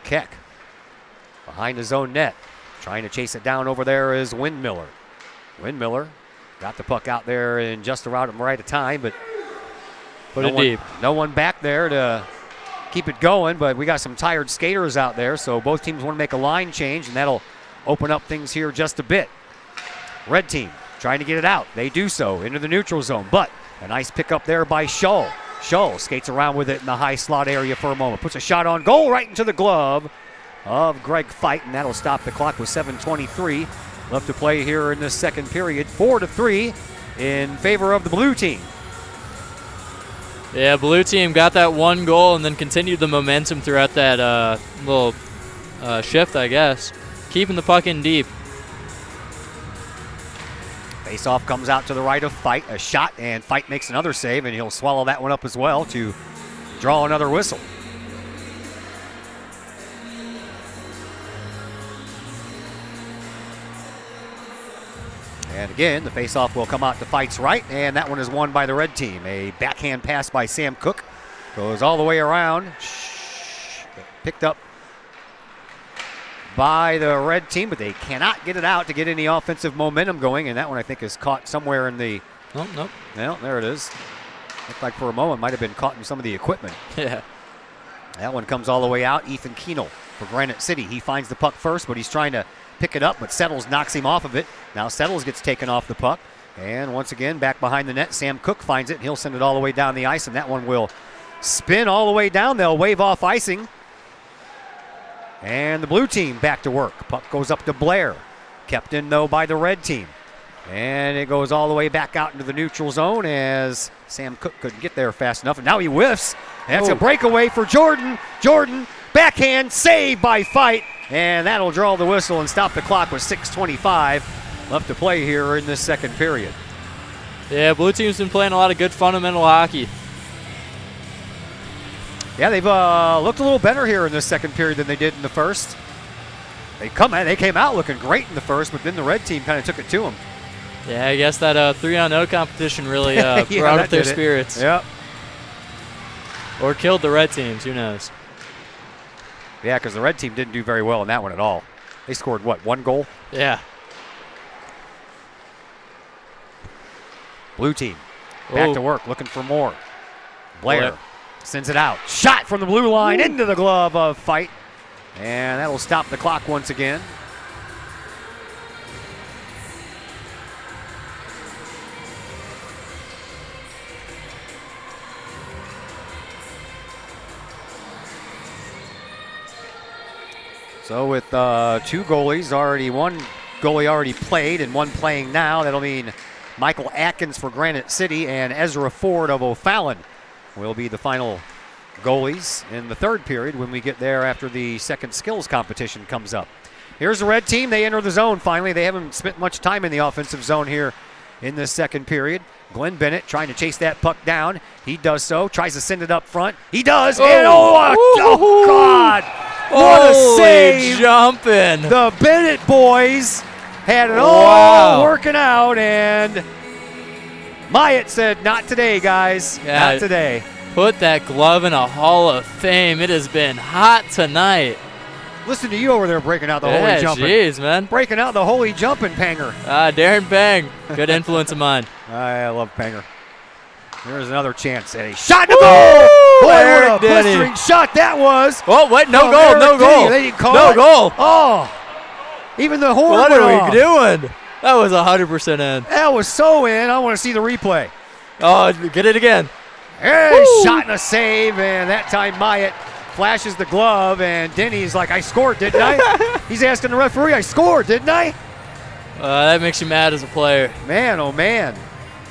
Keck behind his own net. Trying to chase it down over there is Windmiller. Windmiller got the puck out there in just around him right at time, but put it deep. No one back there to keep it going, but we got some tired skaters out there, so both teams want to make a line change, and that'll open up things here just a bit. Red team trying to get it out. They do so into the neutral zone, but a nice pickup there by Scholl. Scholl skates around with it in the high slot area for a moment. Puts a shot on goal right into the glove of Greg Fight, and that'll stop the clock with 7:23 left to play here in this second period. 4-3 in favor of the blue team. Yeah, blue team got that one goal and then continued the momentum throughout that little shift, I guess. Keeping the puck in deep. Face-off comes out to the right of Fight. A shot, and Fight makes another save, and he'll swallow that one up as well to draw another whistle. And again, the face-off will come out to Fight's right, and that one is won by the red team. A backhand pass by Sam Cook. Goes all the way around. Picked up by the red team, but they cannot get it out to get any offensive momentum going, and that one I think is caught somewhere in the... Oh, nope. Well, there it is. Looked like for a moment might have been caught in some of the equipment. Yeah. That one comes all the way out. Ethan Keenel for Granite City. He finds the puck first, but he's trying to pick it up, but Settles knocks him off of it. Now Settles gets taken off the puck, and once again, back behind the net, Sam Cook finds it, and he'll send it all the way down the ice, and that one will spin all the way down. They'll wave off icing. And the blue team back to work. Puck goes up to Blair. Kept in, though, by the red team. And it goes all the way back out into the neutral zone as Sam Cook couldn't get there fast enough. And now he whiffs. That's a breakaway for Jordan. Jordan, backhand, save by Fight. And that'll draw the whistle and stop the clock with 6:25 left to play here in this second period. Yeah, blue team's been playing a lot of good fundamental hockey. Yeah, they've looked a little better here in this second period than they did in the first. They came out looking great in the first, but then the red team kind of took it to them. Yeah, I guess that 3-on-0 competition really brought up their spirits. Yep. Or killed the red teams, who knows. Yeah, because the red team didn't do very well in that one at all. They scored, what, 1 goal? Yeah. Blue team back to work, looking for more. Blair sends it out. Shot from the blue line into the glove of Fight. And that'll stop the clock once again. So with two goalies already, one goalie already played and one playing now, that'll mean Michael Atkins for Granite City and Ezra Ford of O'Fallon will be the final goalies in the third period when we get there after the second skills competition comes up. Here's the red team. They enter the zone finally. They haven't spent much time in the offensive zone here in this second period. Glenn Bennett trying to chase that puck down. He does so, tries to send it up front. He does, and oh God! What a save! Jumping. The Bennett boys had it all working out, and Myatt said, not today, guys. Yeah, not today. Put that glove in a Hall of Fame. It has been hot tonight. Listen to you over there breaking out the holy jumping. Jeez, man. Breaking out the holy jumping, Panger. Darren Pang. Good influence of mine. I love Panger. There's another chance at a shot to goal. Boy, what a blistering shot that was. Oh, wait, no goal, no goal. They didn't call no it. Goal. Oh, even the horn What went are off. we doing? That was 100% in. That was so in. I want to see the replay. Oh, get it again. Hey, shot and a save, and that time Myatt flashes the glove, and Denny's like, I scored, didn't I? He's asking the referee, I scored, didn't I? That makes you mad as a player. Man, oh man.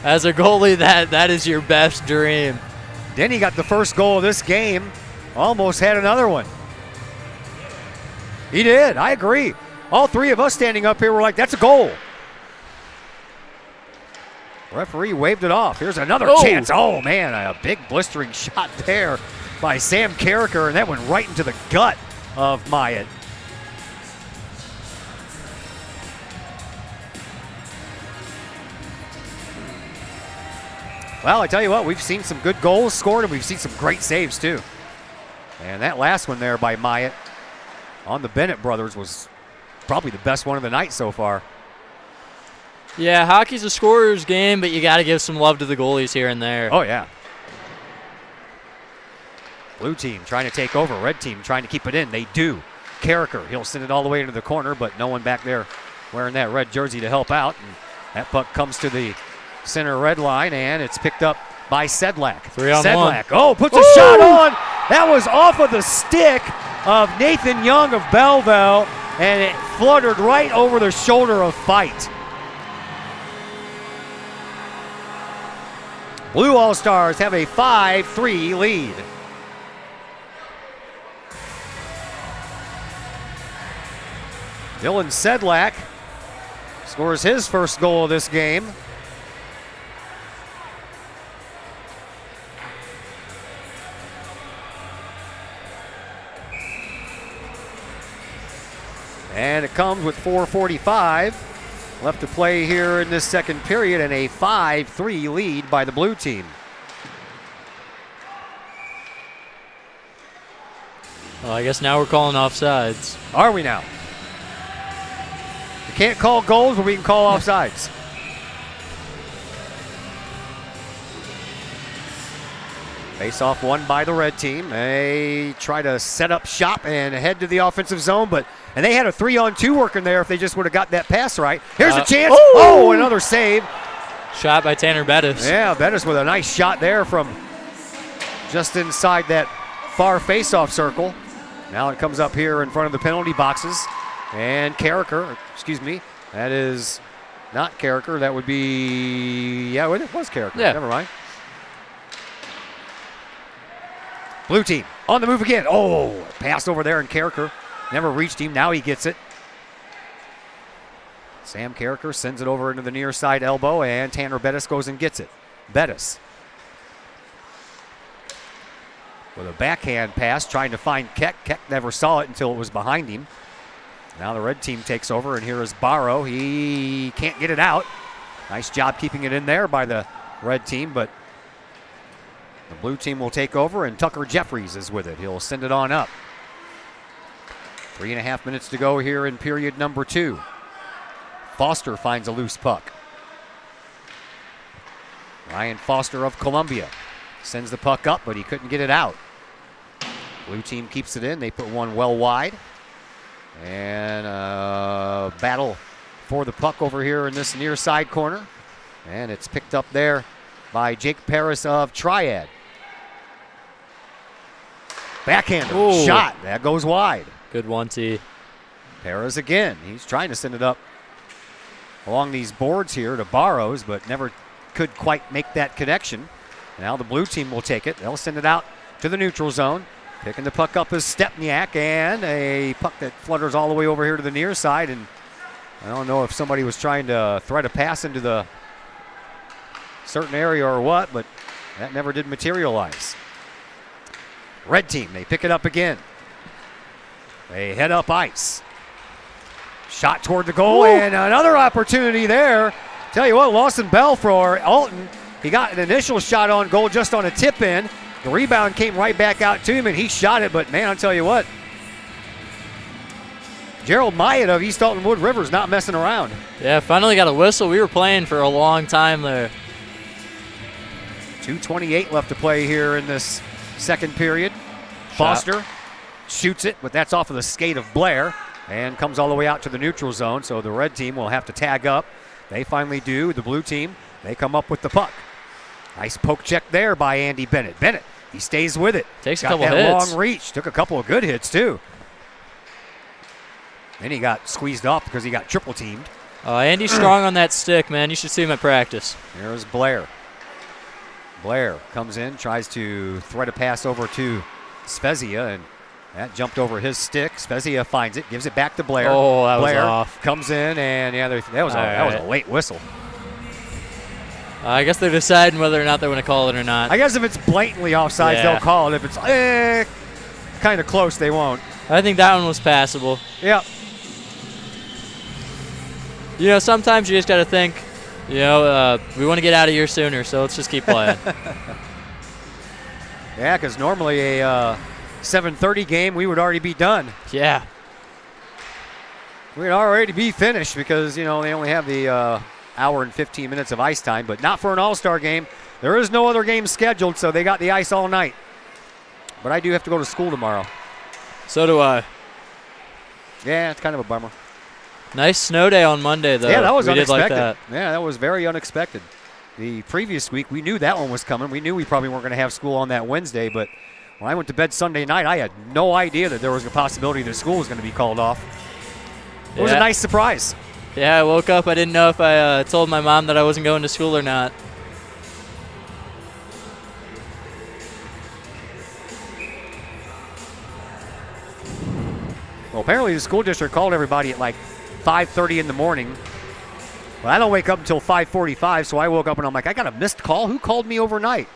As a goalie, that is your best dream. Denny got the first goal of this game. Almost had another one. He did, I agree. All three of us standing up here were like, that's a goal. Referee waved it off. Here's another chance. Oh, man, a big blistering shot there by Sam Carricker, and that went right into the gut of Myatt. Well, I tell you what, we've seen some good goals scored, and we've seen some great saves, too. And that last one there by Myatt on the Bennett brothers was probably the best one of the night so far. Yeah, hockey's a scorer's game, but you got to give some love to the goalies here and there. Oh, yeah. Blue team trying to take over. Red team trying to keep it in. They do. Carricker, he'll send it all the way into the corner, but no one back there wearing that red jersey to help out. And that puck comes to the center red line, and it's picked up by Sedlak. 3-on-1. Oh, puts a shot on. That was off of the stick of Nathan Young of Belleville, and it fluttered right over the shoulder of Fight. Blue All-Stars have a 5-3 lead. Dylan Sedlak scores his first goal of this game. And it comes with 4:45 left to play here in this second period, and a 5-3 lead by the blue team. Well, I guess now we're calling offsides. Are we now? We can't call goals, but we can call offsides. Face-off won by the red team. They try to set up shop and head to the offensive zone, and they had a 3-on-2 working there if they just would have got that pass right. Here's a chance. Oh, another save. Shot by Tanner Bettis. Yeah, Bettis with a nice shot there from just inside that far face-off circle. Now it comes up here in front of the penalty boxes. And Carricker, excuse me, that is not Carricker. That would be, yeah, it was Carricker. Yeah. Never mind. Blue team on the move again. Oh, pass over there, and Carricker never reached him. Now he gets it. Sam Carricker sends it over into the near side elbow, and Tanner Bettis goes and gets it. Bettis with a backhand pass, trying to find Keck. Keck never saw it until it was behind him. Now the red team takes over, and here is Barrow. He can't get it out. Nice job keeping it in there by the red team, but the blue team will take over, and Tucker Jeffries is with it. He'll send it on up. 3.5 minutes to go here in period number 2. Foster finds a loose puck. Ryan Foster of Columbia Sends the puck up, but he couldn't get it out. Blue team keeps it in. They put one well wide. And battle for the puck over here in this near side corner. And it's picked up there by Jake Paris of Triad. Backhander. Ooh. Shot. That goes wide. Good 1-T. Paris again. He's trying to send it up along these boards here to Barrows, but never could quite make that connection. Now the blue team will take it. They'll send it out to the neutral zone. Picking the puck up is Stepniak, and a puck that flutters all the way over here to the near side. And I don't know if somebody was trying to thread a pass into the certain area or what, but that never did materialize. Red team, they pick it up again. They head up ice. Shot toward the goal, and another opportunity there. Tell you what, Lawson Bell for Alton. He got an initial shot on goal just on a tip in. The rebound came right back out to him, and he shot it. But, man, I'll tell you what, Gerald Myatt of East Alton Wood River's not messing around. Yeah, finally got a whistle. We were playing for a long time there. 2:28 left to play here in this second period. Foster shoots it, but that's off of the skate of Blair and comes all the way out to the neutral zone. So the red team will have to tag up. They finally do. The blue team, they come up with the puck. Nice poke check there by Andy Bennett. Bennett, he stays with it. Takes got a couple that hits. long reach. Took a couple of good hits, too. Then he got squeezed off because he got triple teamed. Andy's strong on that stick, man. You should see him at practice. There's Blair. Blair comes in, tries to thread a pass over to Spezia, and that jumped over his stick. Spezia finds it, gives it back to Blair. Oh, that was Blair off. Comes in, and yeah, that was a late whistle. I guess they're deciding whether or not they want to call it or not. I guess if it's blatantly offsides, they'll call it. If it's kind of close, they won't. I think that one was passable. Yep. You know, sometimes you just got to think, you know, we want to get out of here sooner, so let's just keep playing. Yeah, because normally a 7:30 game, we would already be done. Yeah. We'd already be finished because, you know, they only have the hour and 15 minutes of ice time, but not for an all-star game. There is no other game scheduled, so they got the ice all night. But I do have to go to school tomorrow. So do I. Yeah, it's kind of a bummer. Nice snow day on Monday, though. Yeah, that was we unexpected. Did like that. Yeah, that was very unexpected. The previous week, we knew that one was coming. We knew we probably weren't going to have school on that Wednesday, but when I went to bed Sunday night, I had no idea that there was a possibility that school was going to be called off. It was a nice surprise. Yeah, I woke up. I didn't know if I told my mom that I wasn't going to school or not. Well, apparently the school district called everybody at like 5:30 in the morning. Well, I don't wake up until 5:45, so I woke up and I'm like, I got a missed call? Who called me overnight?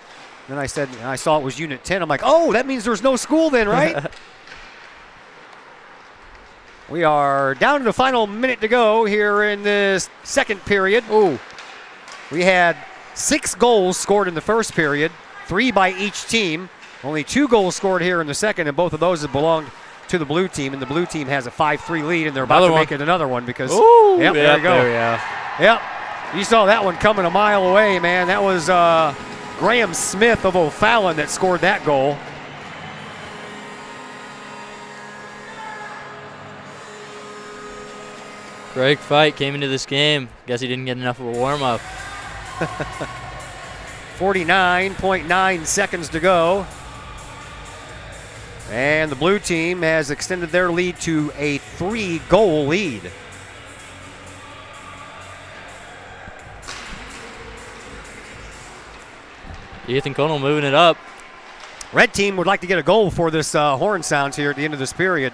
Then I saw it was Unit 10. I'm like, oh, that means there's no school then, right? We are down to the final minute to go here in this second period. Ooh. We had 6 goals scored in the first period, 3 by each team. Only 2 goals scored here in the second, and both of those have belonged to the blue team, and the blue team has a 5-3 lead, and they're about to make it another one because, yep, there you go. There, Yep, you saw that one coming a mile away, man. That was Graham Smith of O'Fallon that scored that goal. Greg Fight came into this game. Guess he didn't get enough of a warm-up. 49.9 seconds to go. And the blue team has extended their lead to a 3-goal lead. Ethan Conal moving it up. Red team would like to get a goal before this horn sounds here at the end of this period.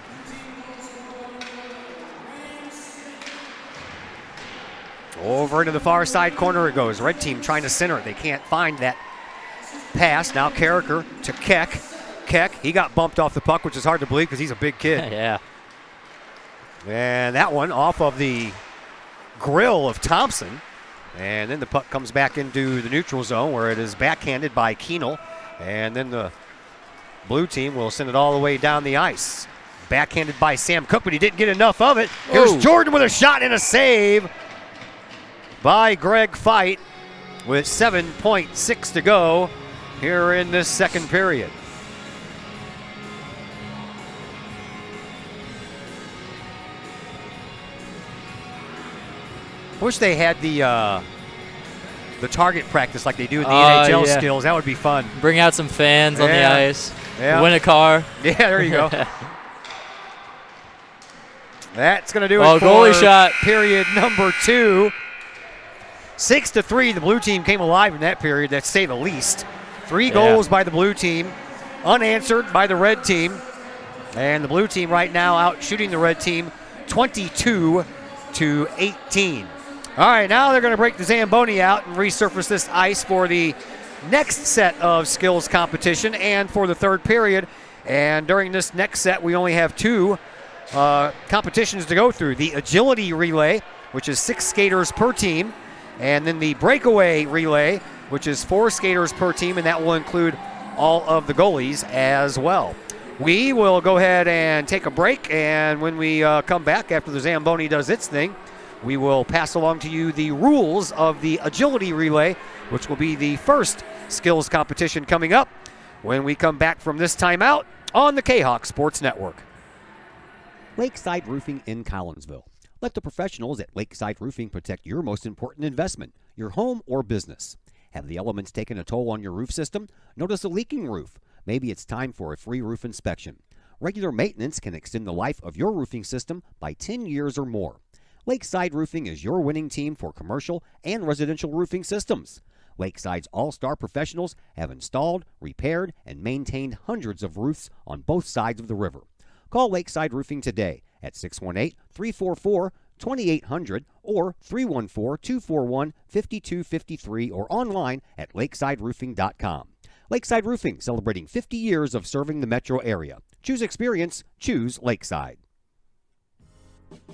Over into the far side corner it goes. Red team trying to center it. They can't find that pass. Now Carricker to Keck. Keck, he got bumped off the puck, which is hard to believe because he's a big kid. Yeah. And that one off of the grill of Thompson. And then the puck comes back into the neutral zone where it is backhanded by Keenel. And then the blue team will send it all the way down the ice. Backhanded by Sam Cook, but he didn't get enough of it. Here's Jordan with a shot and a save by Greg Fight with 7.6 to go here in this second period. Wish they had the target practice like they do in the NHL skills. That would be fun. Bring out some fans on the ice. Yeah. Win a car. Yeah, there you go. That's going to do it for goalie shot. period number 2. 6-3, the blue team came alive in that period, to say the least. 3 goals by the blue team, unanswered by the red team. And the blue team right now out shooting the red team 22-18. All right, now they're going to break the Zamboni out and resurface this ice for the next set of skills competition and for the third period. And during this next set, we only have 2 competitions to go through. The agility relay, which is 6 skaters per team, and then the breakaway relay, which is 4 skaters per team, and that will include all of the goalies as well. We will go ahead and take a break, and when we come back after the Zamboni does its thing, we will pass along to you the rules of the agility relay, which will be the first skills competition coming up when we come back from this timeout on the K-Hawk Sports Network. Lakeside Roofing in Collinsville. Let the professionals at Lakeside Roofing protect your most important investment, your home or business. Have the elements taken a toll on your roof system? Notice a leaking roof? Maybe it's time for a free roof inspection. Regular maintenance can extend the life of your roofing system by 10 years or more. Lakeside Roofing is your winning team for commercial and residential roofing systems. Lakeside's all-star professionals have installed, repaired, and maintained hundreds of roofs on both sides of the river. Call Lakeside Roofing today at 618-344-2800 or 314-241-5253 or online at lakesideroofing.com. Lakeside Roofing, celebrating 50 years of serving the metro area. Choose experience, choose Lakeside.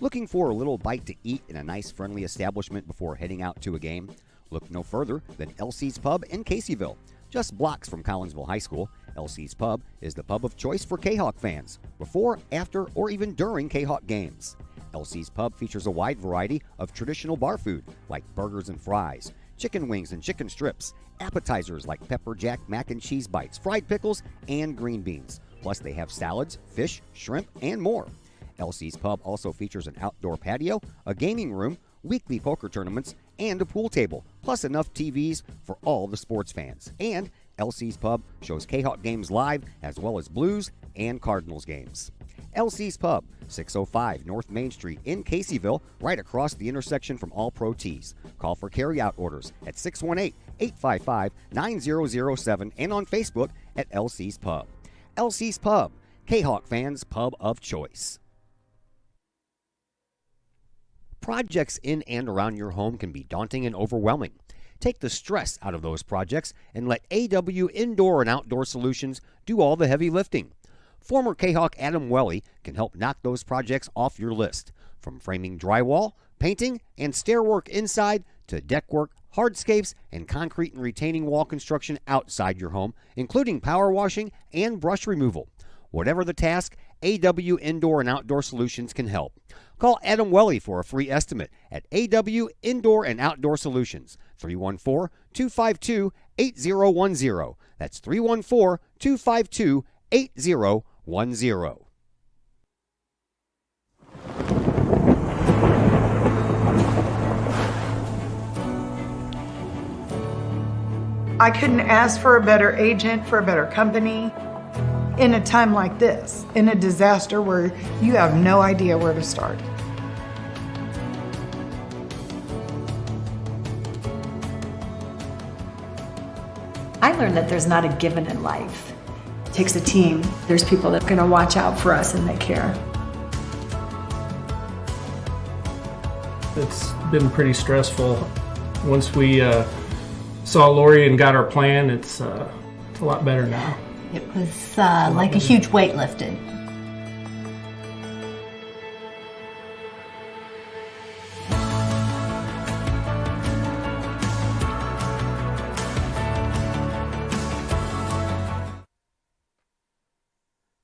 Looking for a little bite to eat in a nice, friendly establishment before heading out to a game? Look no further than LC's Pub in Caseyville. Just blocks from Collinsville High School, LC's Pub is the pub of choice for K-Hawk fans, before, after, or even during K-Hawk games. LC's Pub features a wide variety of traditional bar food like burgers and fries, chicken wings and chicken strips, appetizers like pepper jack mac and cheese bites, fried pickles, and green beans. Plus they have salads, fish, shrimp, and more. LC's Pub also features an outdoor patio, a gaming room, weekly poker tournaments, and a pool table, plus enough TVs for all the sports fans. And LC's Pub shows K-Hawk games live as well as Blues and Cardinals games. LC's Pub, 605 North Main Street in Caseyville, right across the intersection from All Pro Tees. Call for carry-out orders at 618-855-9007 and on Facebook at LC's Pub. LC's Pub, K-Hawk fans' pub of choice. Projects in and around your home can be daunting and overwhelming. Take the stress out of those projects and let AW Indoor and Outdoor Solutions do all the heavy lifting. Former K-Hawk Adam Welly can help knock those projects off your list. From framing drywall, painting, and stair work inside to deck work, hardscapes, and concrete and retaining wall construction outside your home, including power washing and brush removal. Whatever the task, AW Indoor and Outdoor Solutions can help. Call Adam Welly for a free estimate at AW Indoor and Outdoor Solutions, 314-252-8010. That's 314-252-8010. I couldn't ask for a better agent, for a better company. In a time like this, in a disaster where you have no idea where to start. I learned that there's not a given in life. It takes a team. There's people that are going to watch out for us and they care. It's been pretty stressful. Once we saw Lori and got our plan, it's a lot better now. It was like a huge weight lifted.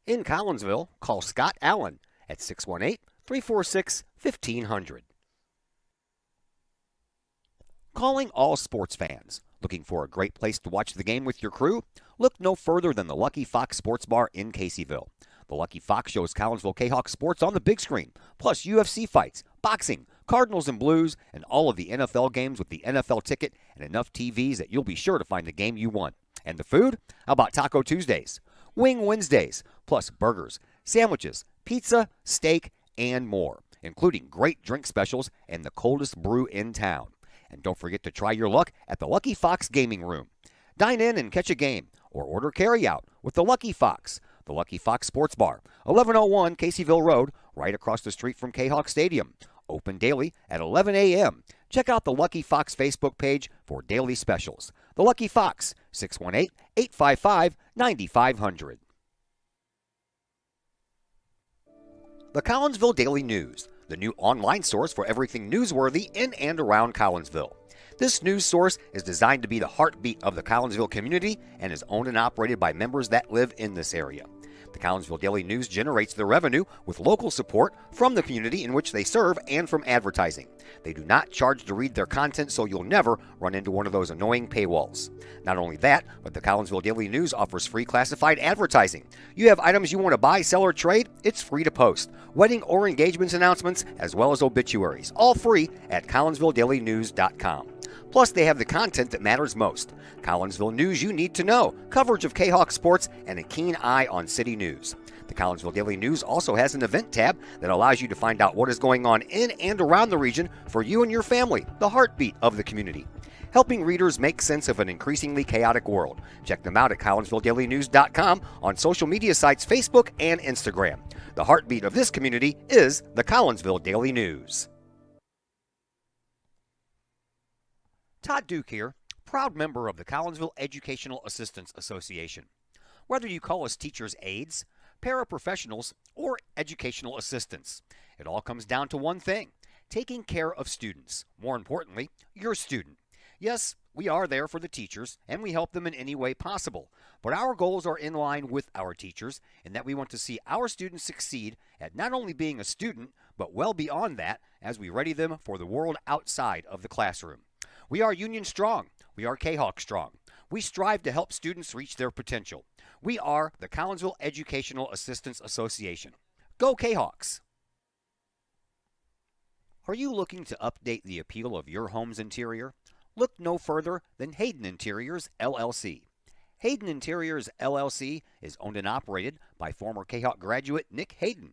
In Collinsville, call Scott Allen at 618-346-1500. Calling all sports fans. Looking for a great place to watch the game with your crew? Look no further than the Lucky Fox Sports Bar in Caseyville. The Lucky Fox shows Collinsville K-Hawk sports on the big screen, plus UFC fights, boxing, Cardinals and Blues, and all of the NFL games with the NFL ticket and enough TVs that you'll be sure to find the game you want. And the food? How about Taco Tuesdays, Wing Wednesdays, plus burgers, sandwiches, pizza, steak, and more, including great drink specials and the coldest brew in town. And don't forget to try your luck at the Lucky Fox Gaming Room. Dine in and catch a game, or order carryout with the Lucky Fox. The Lucky Fox Sports Bar, 1101 Caseyville Road, right across the street from K-Hawk Stadium. Open daily at 11 a.m. Check out the Lucky Fox Facebook page for daily specials. The Lucky Fox, 618-855-9500. The Collinsville Daily News, the new online source for everything newsworthy in and around Collinsville. This news source is designed to be the heartbeat of the Collinsville community and is owned and operated by members that live in this area. The Collinsville Daily News generates their revenue with local support from the community in which they serve and from advertising. They do not charge to read their content, so you'll never run into one of those annoying paywalls. Not only that, but the Collinsville Daily News offers free classified advertising. You have items you want to buy, sell, or trade? It's free to post. Wedding or engagements announcements, as well as obituaries, all free at collinsvilledailynews.com. Plus, they have the content that matters most. Collinsville news you need to know, coverage of K-Hawk sports, and a keen eye on city news. The Collinsville Daily News also has an event tab that allows you to find out what is going on in and around the region for you and your family, the heartbeat of the community. Helping readers make sense of an increasingly chaotic world. Check them out at collinsvilledailynews.com on social media sites Facebook and Instagram. The heartbeat of this community is the Collinsville Daily News. Todd Duke here, proud member of the Collinsville Educational Assistance Association. Whether you call us teachers' aides, paraprofessionals, or educational assistants, it all comes down to one thing: taking care of students. More importantly, your student. Yes, we are there for the teachers, and we help them in any way possible. But our goals are in line with our teachers, in that we want to see our students succeed at not only being a student, but well beyond that as we ready them for the world outside of the classroom. We are Union Strong. We are K-Hawk Strong. We strive to help students reach their potential. We are the Collinsville Educational Assistance Association. Go K-Hawks! Are you looking to update the appeal of your home's interior? Look no further than Hayden Interiors, LLC. Hayden Interiors, LLC is owned and operated by former K-Hawk graduate Nick Hayden.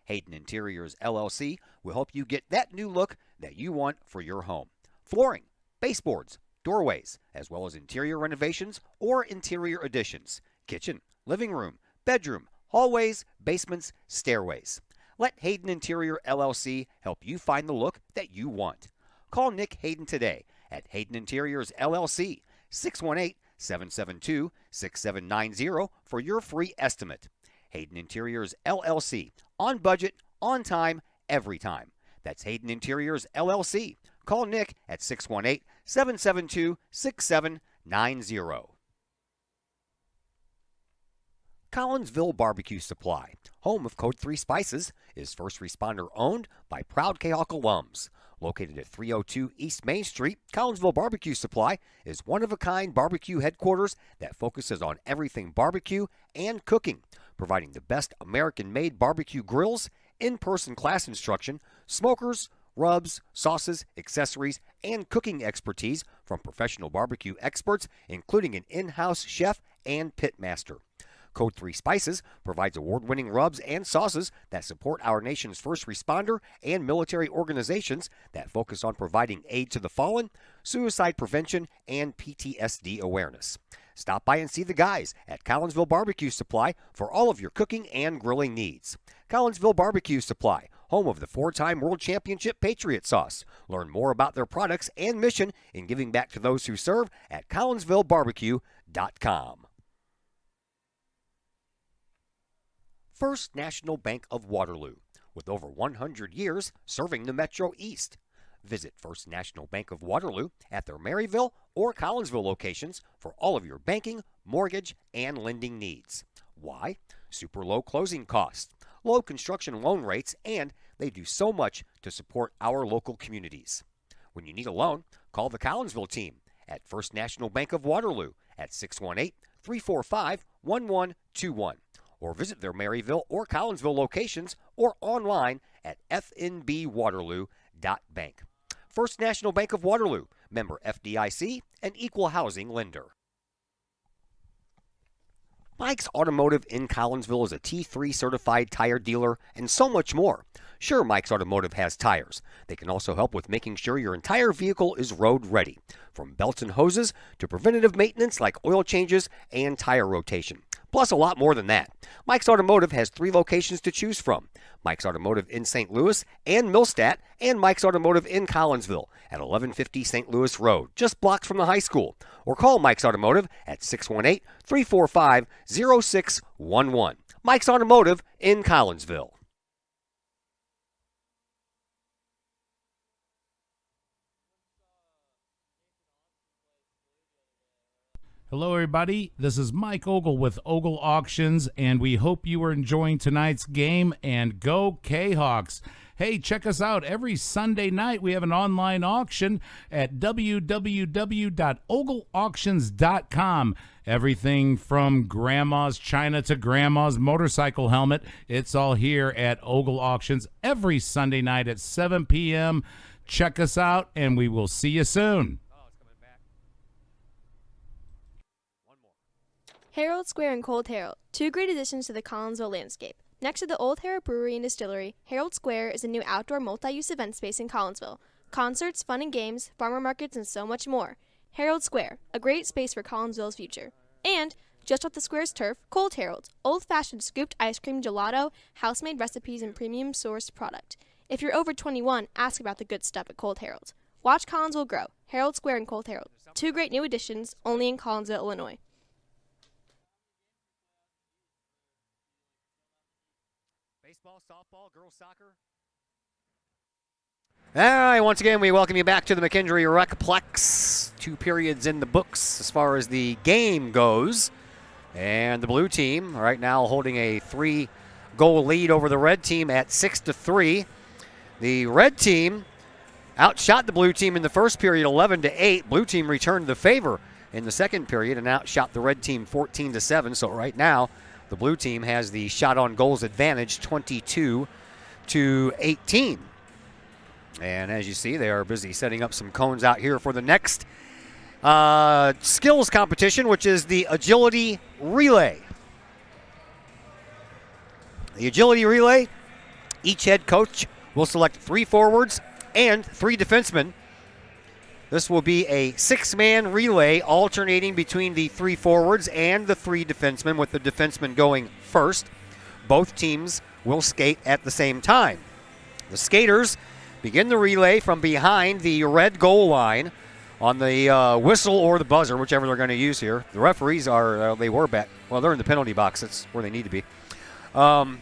Hayden Interiors, LLC will help you get that new look that you want for your home. Flooring, baseboards, doorways, as well as interior renovations or interior additions, kitchen, living room, bedroom, hallways, basements, stairways. Let Hayden Interior LLC help you find the look that you want. Call Nick Hayden today at Hayden Interiors LLC, 618-772-6790 for your free estimate. Hayden Interiors LLC, on budget, on time, every time. That's Hayden Interiors LLC. Call Nick at 618-772-6790. Collinsville Barbecue Supply, home of Code 3 Spices, is first responder owned by proud K-Hawk alums. Located at 302 East Main Street, Collinsville Barbecue Supply is one-of-a-kind barbecue headquarters that focuses on everything barbecue and cooking, providing the best American-made barbecue grills, in-person class instruction, smokers, rubs, sauces, accessories, and cooking expertise from professional barbecue experts, including an in-house chef and pitmaster. Code 3 Spices provides award-winning rubs and sauces that support our nation's first responder and military organizations that focus on providing aid to the fallen, suicide prevention, and PTSD awareness. Stop by and see the guys at Collinsville Barbecue Supply for all of your cooking and grilling needs. Collinsville Barbecue Supply, home of the 4-time World Championship Patriot Sauce. Learn more about their products and mission in giving back to those who serve at collinsvillebarbecue.com. First National Bank of Waterloo, with over 100 years serving the Metro East. Visit First National Bank of Waterloo at their Maryville or Collinsville locations for all of your banking, mortgage, and lending needs. Why? Super low closing costs, low construction loan rates, and they do so much to support our local communities. When you need a loan, call the Collinsville team at First National Bank of Waterloo at 618-345-1121. Or visit their Maryville or Collinsville locations or online at fnbwaterloo.bank. First National Bank of Waterloo, member FDIC, and equal housing lender. Mike's Automotive in Collinsville is a T3 certified tire dealer and so much more. Sure, Mike's Automotive has tires. They can also help with making sure your entire vehicle is road ready, from belts and hoses to preventative maintenance like oil changes and tire rotation. Plus a lot more than that. Mike's Automotive has 3 locations to choose from. Mike's Automotive in St. Louis and Millstadt, and Mike's Automotive in Collinsville at 1150 St. Louis Road, just blocks from the high school. Or call Mike's Automotive at 618-345-0611. Mike's Automotive in Collinsville. Hello, everybody. This is Mike Ogle with Ogle Auctions, and we hope you are enjoying tonight's game, and go K-Hawks. Hey, check us out. Every Sunday night, we have an online auction at www.ogleauctions.com. Everything from grandma's china to grandma's motorcycle helmet, it's all here at Ogle Auctions every Sunday night at 7 p.m. Check us out, and we will see you soon. Herald Square and Cold Herald, 2 great additions to the Collinsville landscape. Next to the Old Herald Brewery and Distillery, Herald Square is a new outdoor multi-use event space in Collinsville. Concerts, fun and games, farmer markets, and so much more. Herald Square, a great space for Collinsville's future. And, just off the square's turf, Cold Herald, old-fashioned scooped ice cream gelato, house-made recipes, and premium sourced product. If you're over 21, ask about the good stuff at Cold Herald. Watch Collinsville grow. Herald Square and Cold Herald, 2 great new additions, only in Collinsville, Illinois. Baseball, softball, girls soccer. All right, once again, we welcome you back to the McKendree Recplex. 2 periods in the books as far as the game goes. And the blue team right now holding a 3-goal lead over the red team at 6-3. The red team outshot the blue team in the first period 11-8. Blue team returned the favor in the second period and outshot the red team 14-7. So right now, the blue team has the shot on goals advantage 22-18. And as you see, they are busy setting up some cones out here for the next skills competition, which is the agility relay. The agility relay, each head coach will select 3 forwards and 3 defensemen. This will be a 6-man relay alternating between the 3 forwards and the 3 defensemen, with the defenseman going first. Both teams will skate at the same time. The skaters begin the relay from behind the red goal line on the whistle or the buzzer, whichever they're going to use here. The referees are, they were back. Well, they're in the penalty box. That's where they need to be. The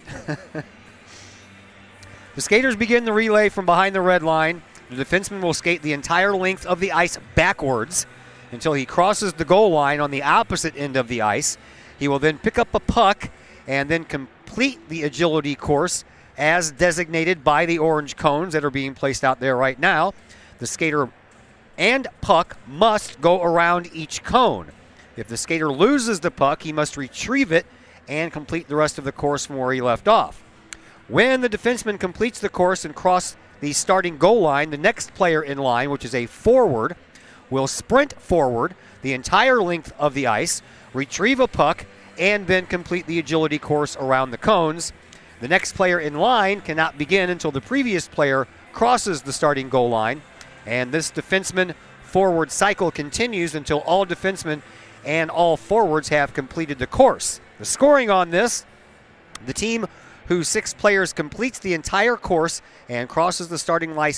skaters begin the relay from behind the red line. The defenseman will skate the entire length of the ice backwards until he crosses the goal line on the opposite end of the ice. He will then pick up a puck and then complete the agility course as designated by the orange cones that are being placed out there right now. The skater and puck must go around each cone. If the skater loses the puck, he must retrieve it and complete the rest of the course from where he left off. When the defenseman completes the course and crosses the starting goal line, the next player in line, which is a forward, will sprint forward the entire length of the ice, retrieve a puck, and then complete the agility course around the cones. The next player in line cannot begin until the previous player crosses the starting goal line, and this defenseman forward cycle continues until all defensemen and all forwards have completed the course. The scoring on this, the team whose 6 players completes the entire course and crosses the starting line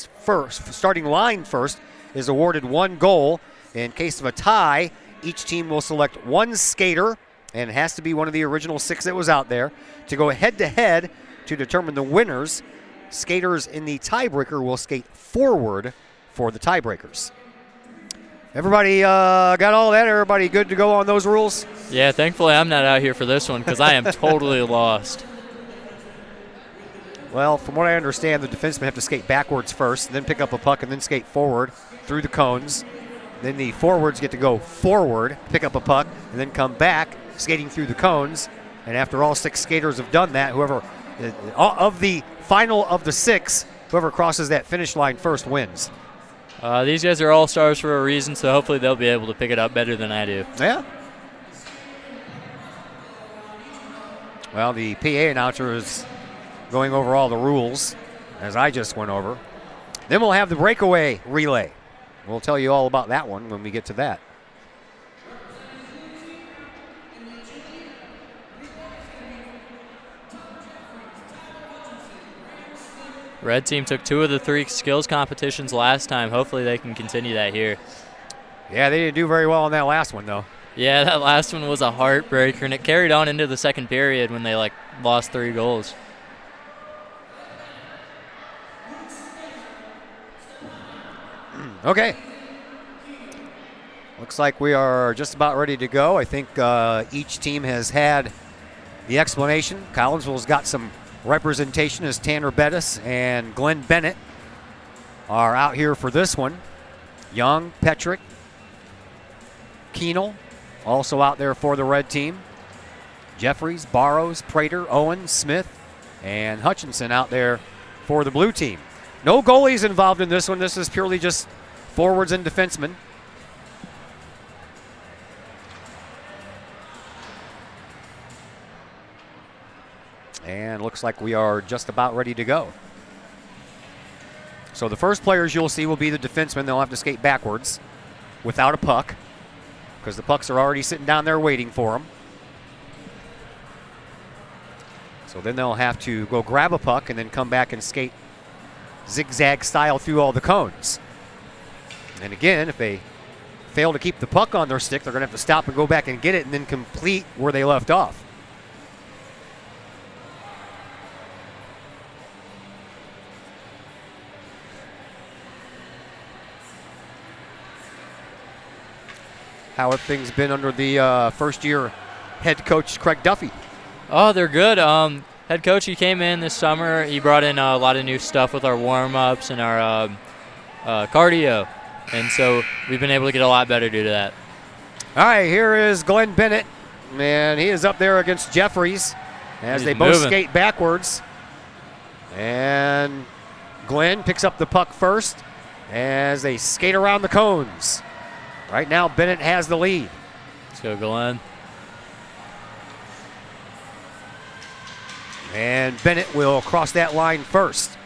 first is awarded 1 goal. In case of a tie, each team will select 1 skater, and it has to be one of the original 6 that was out there, to go head-to-head to determine the winners. Skaters in the tiebreaker will skate forward for the tiebreakers. Everybody got all that? Everybody good to go on those rules? Yeah, thankfully I'm not out here for this one because I am totally lost. Well, from what I understand, the defensemen have to skate backwards first, then pick up a puck, and then skate forward through the cones. Then the forwards get to go forward, pick up a puck, and then come back, skating through the cones. And after all 6 skaters have done that, whoever, of the final of the 6, whoever crosses that finish line first wins. These guys are all-stars for a reason, so hopefully they'll be able to pick it up better than I do. Yeah. Well, the PA announcer is going over all the rules, as I just went over. Then we'll have the breakaway relay. We'll tell you all about that one when we get to that. Red team took 2 of the 3 skills competitions last time. Hopefully they can continue that here. Yeah, they didn't do very well on that last one, though. Yeah, that last one was a heartbreaker, and it carried on into the second period when they lost 3 goals. Okay. Looks like we are just about ready to go. I think each team has had the explanation. Collinsville's got some representation as Tanner Bettis and Glenn Bennett are out here for this one. Young, Petrick, Keenel also out there for the red team. Jeffries, Barrows, Prater, Owen, Smith, and Hutchinson out there for the blue team. No goalies involved in this one. This is purely just forwards and defensemen. And looks like we are just about ready to go. So the first players you'll see will be the defensemen. They'll have to skate backwards without a puck because the pucks are already sitting down there waiting for them. So then they'll have to go grab a puck and then come back and skate zigzag style through all the cones. And again, if they fail to keep the puck on their stick, they're going to have to stop and go back and get it and then complete where they left off. How have things been under the first-year head coach, Craig Duffy? Oh, they're good. Head coach, he came in this summer. He brought in a lot of new stuff with our warm-ups and our cardio. And so we've been able to get a lot better due to that. All right, here is Glenn Bennett. And he is up there against Jeffries as they both skate backwards. And Glenn picks up the puck first as they skate around the cones. Right now, Bennett has the lead. Let's go, Glenn. And Bennett will cross that line first.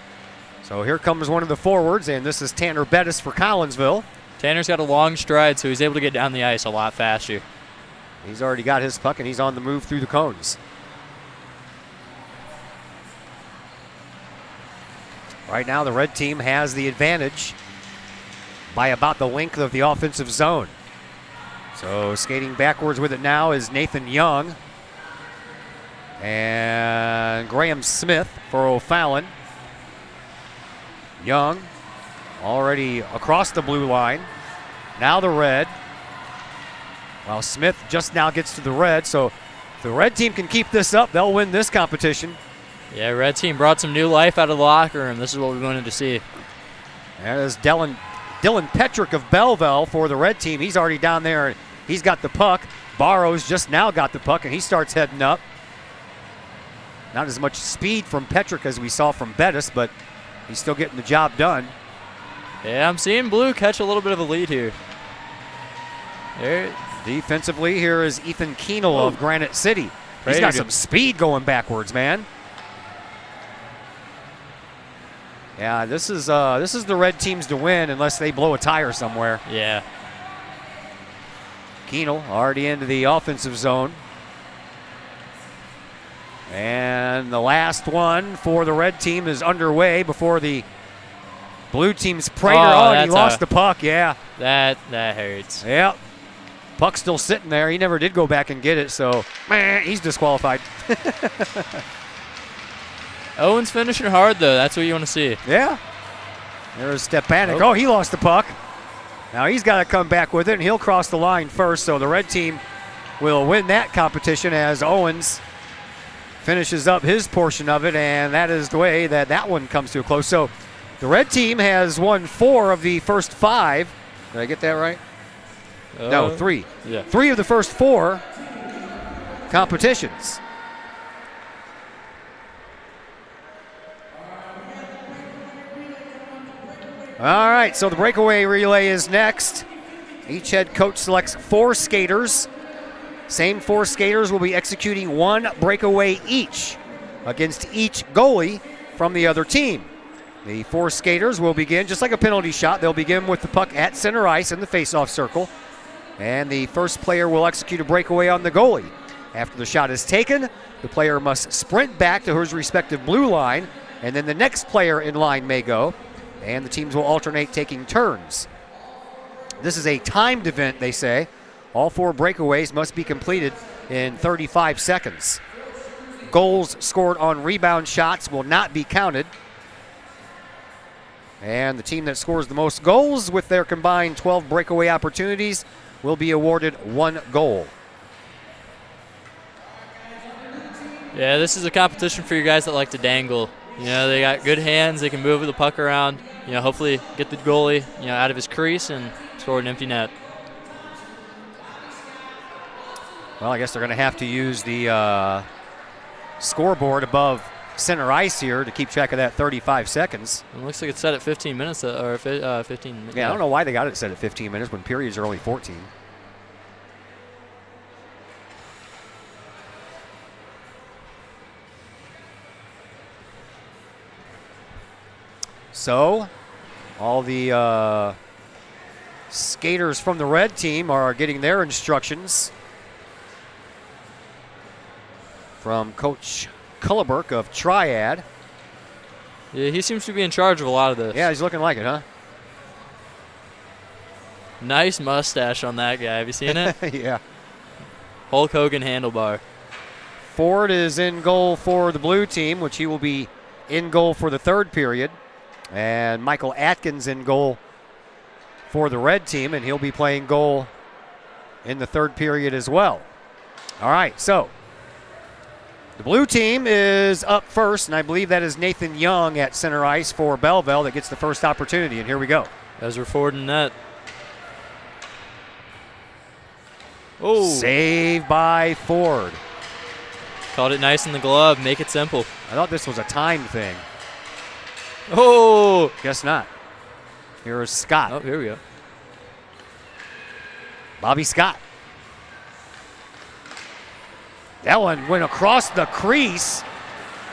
So here comes one of the forwards, and this is Tanner Bettis for Collinsville. Tanner's got a long stride, so he's able to get down the ice a lot faster. He's already got his puck, and he's on the move through the cones. Right now, the red team has the advantage by about the length of the offensive zone. So skating backwards with it now is Nathan Young and Graham Smith for O'Fallon. Young already across the blue line. Now the red. While Smith just now gets to the red. So if the red team can keep this up, they'll win this competition. Yeah, red team brought some new life out of the locker room. This is what we wanted to see. That is Dylan Petrick of Belleville for the red team. He's already down there. He's got the puck. Barrows just now got the puck, and he starts heading up. Not as much speed from Petrick as we saw from Bettis, but he's still getting the job done. Yeah, I'm seeing blue catch a little bit of a lead here. There. Defensively, here is Ethan Keenel of Granite City. He's got some speed going backwards, man. Yeah, this is the red teams to win unless they blow a tire somewhere. Yeah. Keenel already into the offensive zone. And the last one for the red team is underway before the blue team's Prater. Oh, he lost the puck, yeah. That hurts. Yep. Puck's still sitting there. He never did go back and get it, so he's disqualified. Owen's finishing hard, though. That's what you want to see. Yeah. There's Stepanek. Oh, he lost the puck. Now he's got to come back with it, and he'll cross the line first. So the red team will win that competition as Owens finishes up his portion of it, and that is the way that one comes to a close. So the red team has won 4 of the first 5. Did I get that right? No, 3. Yeah. 3 of the first 4 competitions. All right, so the breakaway relay is next. Each head coach selects 4 skaters. Same 4 skaters will be executing 1 breakaway each against each goalie from the other team. The 4 skaters will begin, just like a penalty shot, they'll begin with the puck at center ice in the face-off circle. And the first player will execute a breakaway on the goalie. After the shot is taken, the player must sprint back to his respective blue line, and then the next player in line may go, and the teams will alternate taking turns. This is a timed event, they say. All 4 breakaways must be completed in 35 seconds. Goals scored on rebound shots will not be counted. And the team that scores the most goals with their combined 12 breakaway opportunities will be awarded 1 goal. Yeah, this is a competition for you guys that like to dangle. You know, they got good hands. They can move the puck around. You know, hopefully get the goalie, you know, out of his crease and score an empty net. Well, I guess they're going to have to use the scoreboard above center ice here to keep track of that 35 seconds. It looks like it's set at 15 minutes or 15 minutes. Yeah, I don't know why they got it set at 15 minutes when periods are only 14. So, all the skaters from the red team are getting their instructions from Coach Culleberg of Triad. Yeah, he seems to be in charge of a lot of this. Yeah, he's looking like it, huh? Nice mustache on that guy. Have you seen it? Yeah. Hulk Hogan handlebar. Ford is in goal for the blue team, which he will be in goal for the 3rd period. And Michael Atkins in goal for the red team, and he'll be playing goal in the 3rd period as well. All right, so the blue team is up first, and I believe that is Nathan Young at center ice for Belleville that gets the first opportunity, and here we go. Ezra Ford in net. Oh. Save by Ford. Caught it nice in the glove. Make it simple. I thought this was a time thing. Oh. Guess not. Here is Scott. Oh, here we go. Bobby Scott. That one went across the crease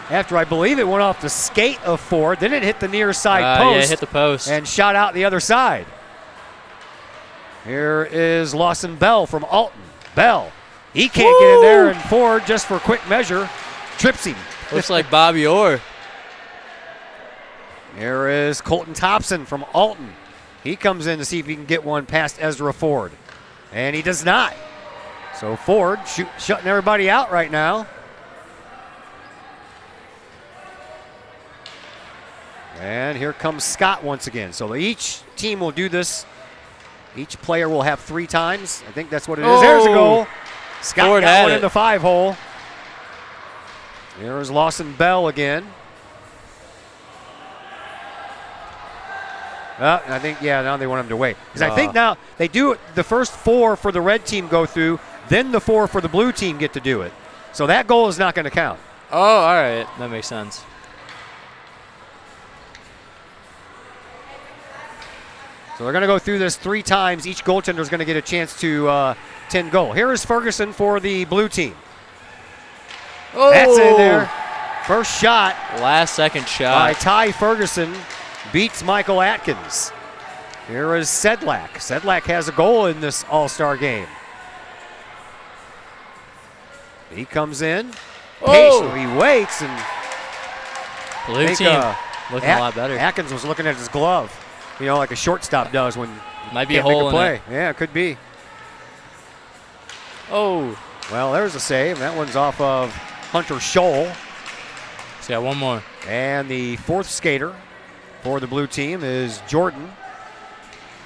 after I believe it went off the skate of Ford. Then it hit the near side post. Yeah, it hit the post. And shot out the other side. Here is Lawson Bell from Alton. Bell. He can't get in there, and Ford, just for quick measure, trips him. Looks like Bobby Orr. Here is Colton Thompson from Alton. He comes in to see if he can get one past Ezra Ford. And he does not. So Ford shutting everybody out right now. And here comes Scott once again. So each team will do this. Each player will have 3 times. I think that's what it is. There's a goal. Scott Ford got had one it. in the 5-hole. Here's Lawson Bell again. I think, yeah, now they want him to wait. Because I think now they do it, the first 4 for the red team go through, then the 4 for the blue team get to do it. So that goal is not going to count. Oh, all right. That makes sense. So they're going to go through this 3 times. Each goaltender is going to get a chance to 10 goal. Here is Ferguson for the blue team. Oh. That's in there. First shot. Last second shot. By Ty Ferguson. Beats Michael Atkins. Here is Sedlak. Sedlak has a goal in this all-star game. He comes in. Patiently waits and blue team looking a lot better. Atkins was looking at his glove, you know, like a shortstop does when might be a can't make hole in play. it. Yeah, it could be. Oh. Well, there's a save. That one's off of Hunter Scholl. So yeah, one more. And the 4th skater for the blue team is Jordan.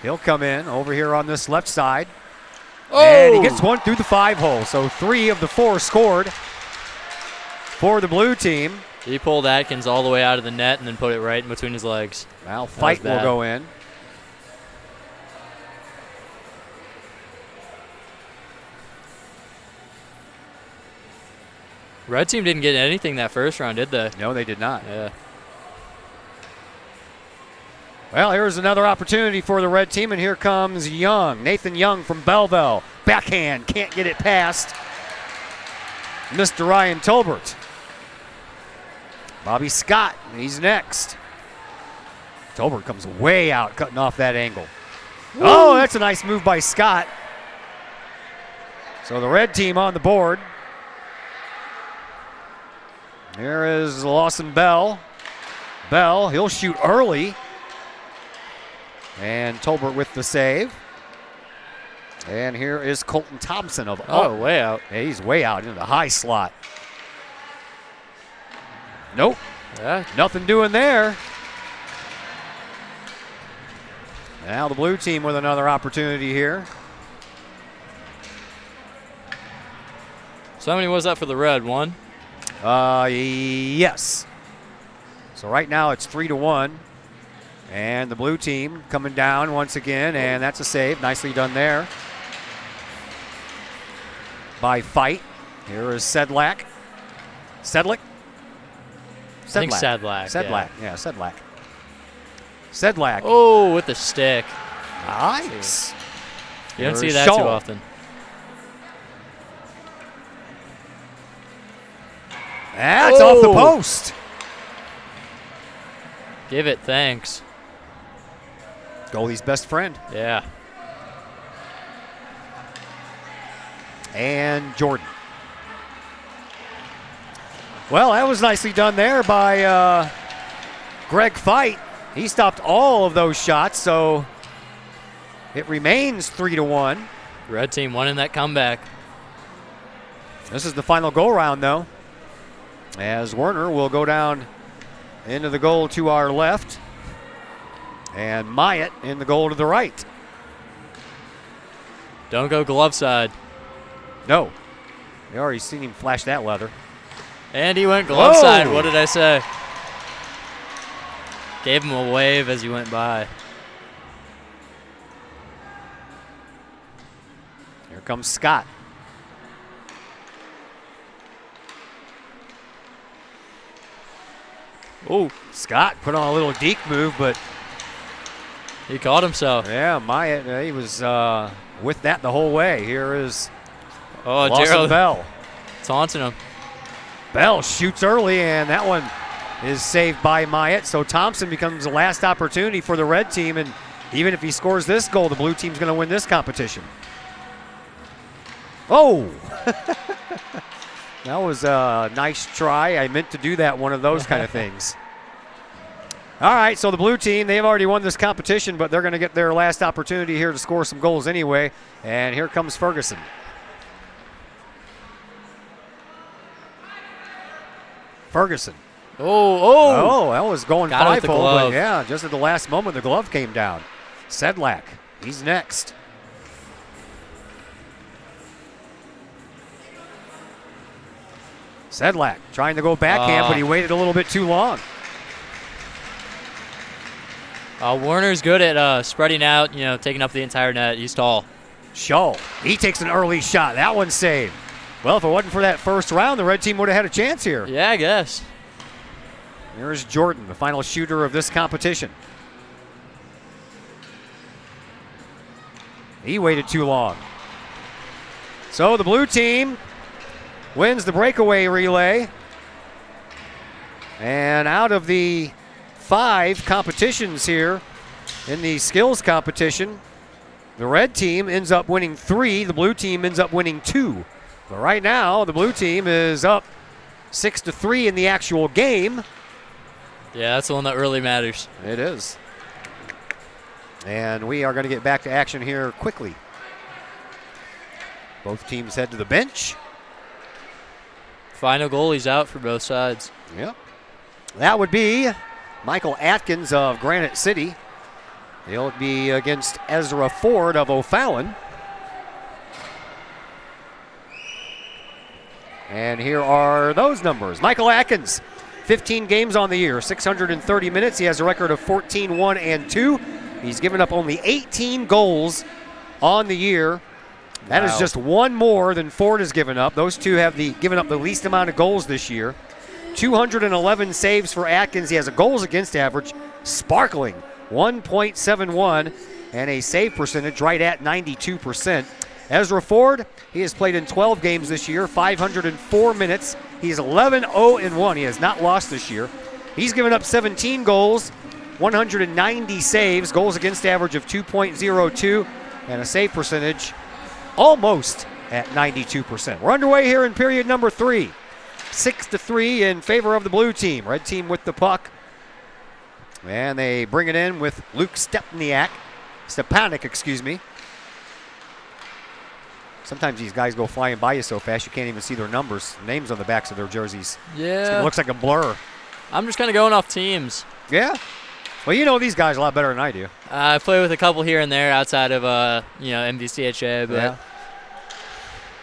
He'll come in over here on this left side. Oh. And he gets one through the 5-hole. So 3 of the 4 scored for the blue team. He pulled Atkins all the way out of the net and then put it right in between his legs. Now fight will go in. Red team didn't get anything that first round, did they? No, they did not. Yeah. Well, here's another opportunity for the red team, and here comes Young. Nathan Young from Belleville. Backhand, can't get it past Mr. Ryan Tolbert. Bobby Scott, he's next. Tolbert comes way out, cutting off that angle. Woo. Oh, that's a nice move by Scott. So the red team on the board. Here is Lawson Bell. Bell, he'll shoot early. And Tolbert with the save. And here is Colton Thompson of way out. Yeah, he's way out into the high slot. Nope. Yeah. Nothing doing there. Now the blue team with another opportunity here. So how many was that for the red? One? Yes. So right now it's 3-1. And the blue team coming down once again, and that's a save. Nicely done there by Fight. Here is Sedlak. Sedlick? I think Sedlak. Sedlak, yeah, Sedlak. Sedlak. Oh, with the stick. Nice. You don't see that too often. That's off the post. Give it thanks. Goalie's best friend. Yeah. And Jordan. Well, that was nicely done there by Greg Fight. He stopped all of those shots, so it remains 3-1. Red team winning that comeback. This is the final go round, though, as Werner will go down into the goal to our left, and Myatt in the goal to the right. Don't go glove side. No. You already seen him flash that leather. And he went glove side. What did I say? Gave him a wave as he went by. Here comes Scott. Oh, Scott put on a little deke move, but he caught himself. Yeah, Myatt, he was with that the whole way. Here is Gerald Bell. Taunting him. Bell shoots early, and that one is saved by Myatt. So Thompson becomes the last opportunity for the red team, and even if he scores this goal, the blue team's going to win this competition. Oh! That was a nice try. I meant to do that, one of those kind of things. All right, so the blue team, they've already won this competition, but they're going to get their last opportunity here to score some goals anyway. And here comes Ferguson. Ferguson. Oh, that was going five-fold, but yeah, just at the last moment, the glove came down. Sedlak, he's next. Sedlak trying to go backhand, but he waited a little bit too long. Warner's good at spreading out, taking up the entire net. He's tall. Shull, he takes an early shot. That one's saved. Well, if it wasn't for that first round, the red team would have had a chance here. Yeah, I guess. There's Jordan, the final shooter of this competition. He waited too long. So the blue team wins the breakaway relay. And out of the 5 competitions here in the skills competition, the red team ends up winning 3. The blue team ends up winning 2. But right now, the blue team is up 6-3 in the actual game. Yeah, that's the one that really matters. It is. And we are going to get back to action here quickly. Both teams head to the bench. Final goalie's out for both sides. Yep. That would be Michael Atkins of Granite City. He'll be against Ezra Ford of O'Fallon. And here are those numbers. Michael Atkins, 15 games on the year, 630 minutes. He has a record of 14-1-2. He's given up only 18 goals on the year. That is Wow. just one more than Ford has given up. Those two have given up the least amount of goals this year. 211 saves for Atkins. He has a goals against average, sparkling 1.71, and a save percentage right at 92%. Ezra Ford, he has played in 12 games this year, 504 minutes. He's 11-0-1. He has not lost this year. He's given up 17 goals, 190 saves, goals against average of 2.02, and a save percentage almost at 92%. We're underway here in period number 3. 6-3 in favor of the blue team. Red team with the puck. And they bring it in with Luke Stepanek, excuse me. Sometimes these guys go flying by you so fast you can't even see their names on the backs of their jerseys. Yeah. It looks like a blur. I'm just kind of going off teams. Yeah? Well, you know these guys a lot better than I do. I play with a couple here and there outside of, MVCHA. But Yeah.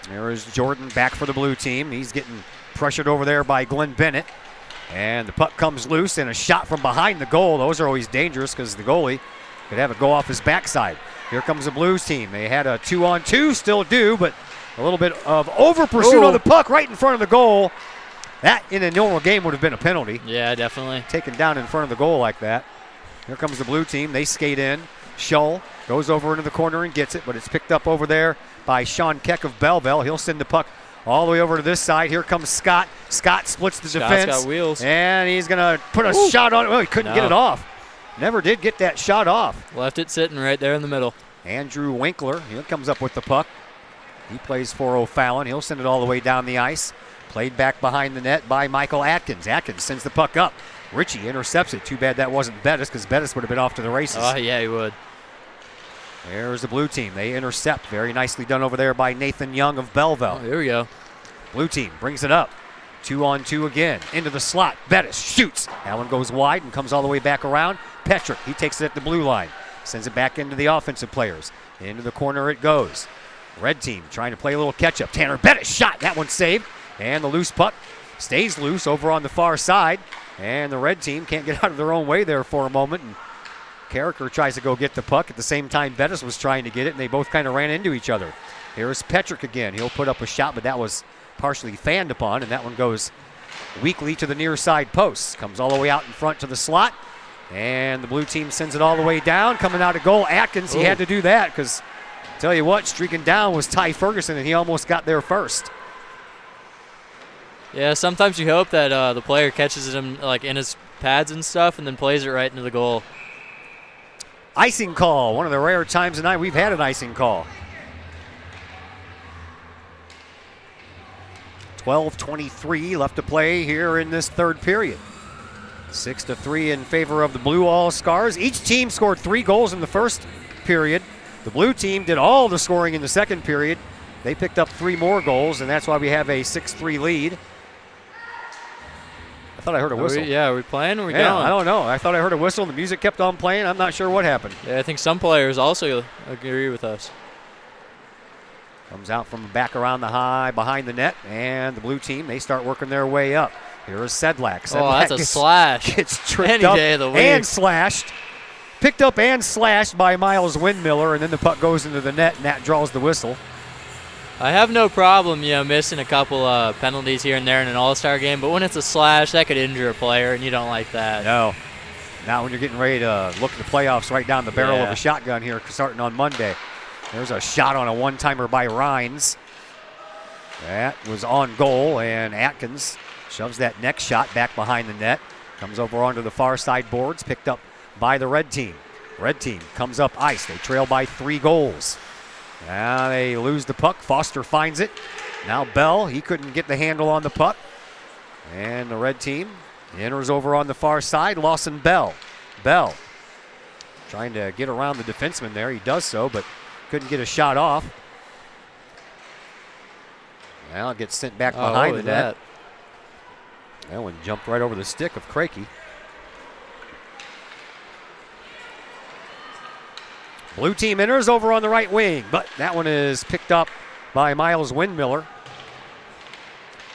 There is Jordan back for the blue team. He's getting pressured over there by Glenn Bennett. And the puck comes loose, and a shot from behind the goal. Those are always dangerous because the goalie could have it go off his backside. Here comes the Blues team. They had a 2-on-2, still do, but a little bit of over pursuit on the puck right in front of the goal. That, in a normal game, would have been a penalty. Yeah, definitely. Taken down in front of the goal like that. Here comes the blue team. They skate in. Shull goes over into the corner and gets it, but it's picked up over there by Sean Keck of Belleville. He'll send the puck all the way over to this side. Here comes Scott. Scott splits the defense. Got wheels. And he's going to put a shot on it. Well, he couldn't get it off. Never did get that shot off. Left it sitting right there in the middle. Andrew Winkler, he comes up with the puck. He plays for O'Fallon. He'll send it all the way down the ice. Played back behind the net by Michael Atkins. Atkins sends the puck up. Ritchie intercepts it. Too bad that wasn't Bettis, because Bettis would have been off to the races. Oh, yeah, he would. There's the blue team. They intercept. Very nicely done over there by Nathan Young of Belleville. Oh, here we go. Blue team brings it up. 2-on-2 again. Into the slot. Bettis shoots. That one goes wide and comes all the way back around. Petrick, he takes it at the blue line. Sends it back into the offensive players. Into the corner it goes. Red team trying to play a little catch-up. Tanner Bettis shot. That one saved. And the loose puck stays loose over on the far side. And the red team can't get out of their own way there for a moment. And Carricker tries to go get the puck. At the same time, Bettis was trying to get it, and they both kind of ran into each other. Here's Petrick again. He'll put up a shot, but that was partially fanned upon, and that one goes weakly to the near side post. Comes all the way out in front to the slot, and the blue team sends it all the way down. Coming out of goal, Atkins. He had to do that because, tell you what, streaking down was Ty Ferguson, and he almost got there first. Yeah, sometimes you hope that the player catches him like in his pads and stuff and then plays it right into the goal. Icing call. One of the rare times tonight we've had an icing call. 12:23 left to play here in this third period. 6-3 in favor of the Blue All-Stars. Each team scored 3 goals in the first period. The blue team did all the scoring in the second period. They picked up 3 more goals, and that's why we have a 6-3 lead. I thought I heard a whistle. Are we playing or are we Yeah, going? I don't know. I thought I heard a whistle and the music kept on playing. I'm not sure what happened. Yeah, I think some players also agree with us. Comes out from back around the high behind the net, and the blue team, they start working their way up. Here is Sedlak. Oh, that's a slash. Gets tripped Any up day of the week. and slashed. Picked up and slashed by Miles Windmiller, and then the puck goes into the net, and that draws the whistle. I have no problem, missing a couple penalties here and there in an all-star game, but when it's a slash, that could injure a player, and you don't like that. No. Not when you're getting ready to look at the playoffs right down the barrel of Yeah. a shotgun here starting on Monday. There's a shot on a one-timer by Rhines. That was on goal, and Atkins shoves that next shot back behind the net. Comes over onto the far side boards, picked up by the red team. Red team comes up ice. They trail by 3 goals. Now they lose the puck. Foster finds it. Now Bell, he couldn't get the handle on the puck. And the red team enters over on the far side. Lawson Bell. Bell trying to get around the defenseman there. He does so, but couldn't get a shot off. Now it gets sent back behind the net. That one jumped right over the stick of Krakey. Blue team enters over on the right wing, but that one is picked up by Miles Windmiller.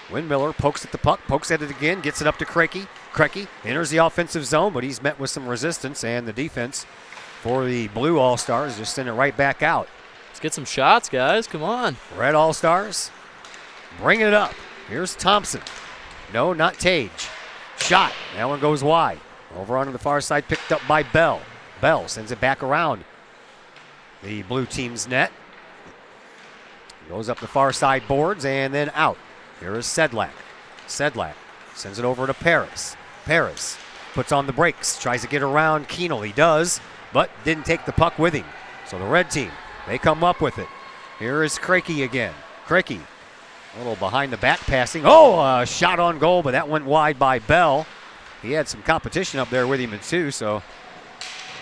Windmiller pokes at the puck, pokes at it again, gets it up to Krakey. Krakey enters the offensive zone, but he's met with some resistance, and the defense for the Blue All-Stars just send it right back out. Let's get some shots, guys. Come on. Red All-Stars bringing it up. Here's Thompson. No, not Tage. Shot. That one goes wide. Over onto the far side, picked up by Bell. Bell sends it back around the blue team's net. Goes up the far side boards and then out. Here is Sedlak. Sedlak sends it over to Paris. Paris puts on the brakes, tries to get around Keenel. He does, but didn't take the puck with him. So the red team, they come up with it. Here is Krakey again. Krakey, a little behind the back passing. Oh, a shot on goal, but that went wide by Bell. He had some competition up there with him too, so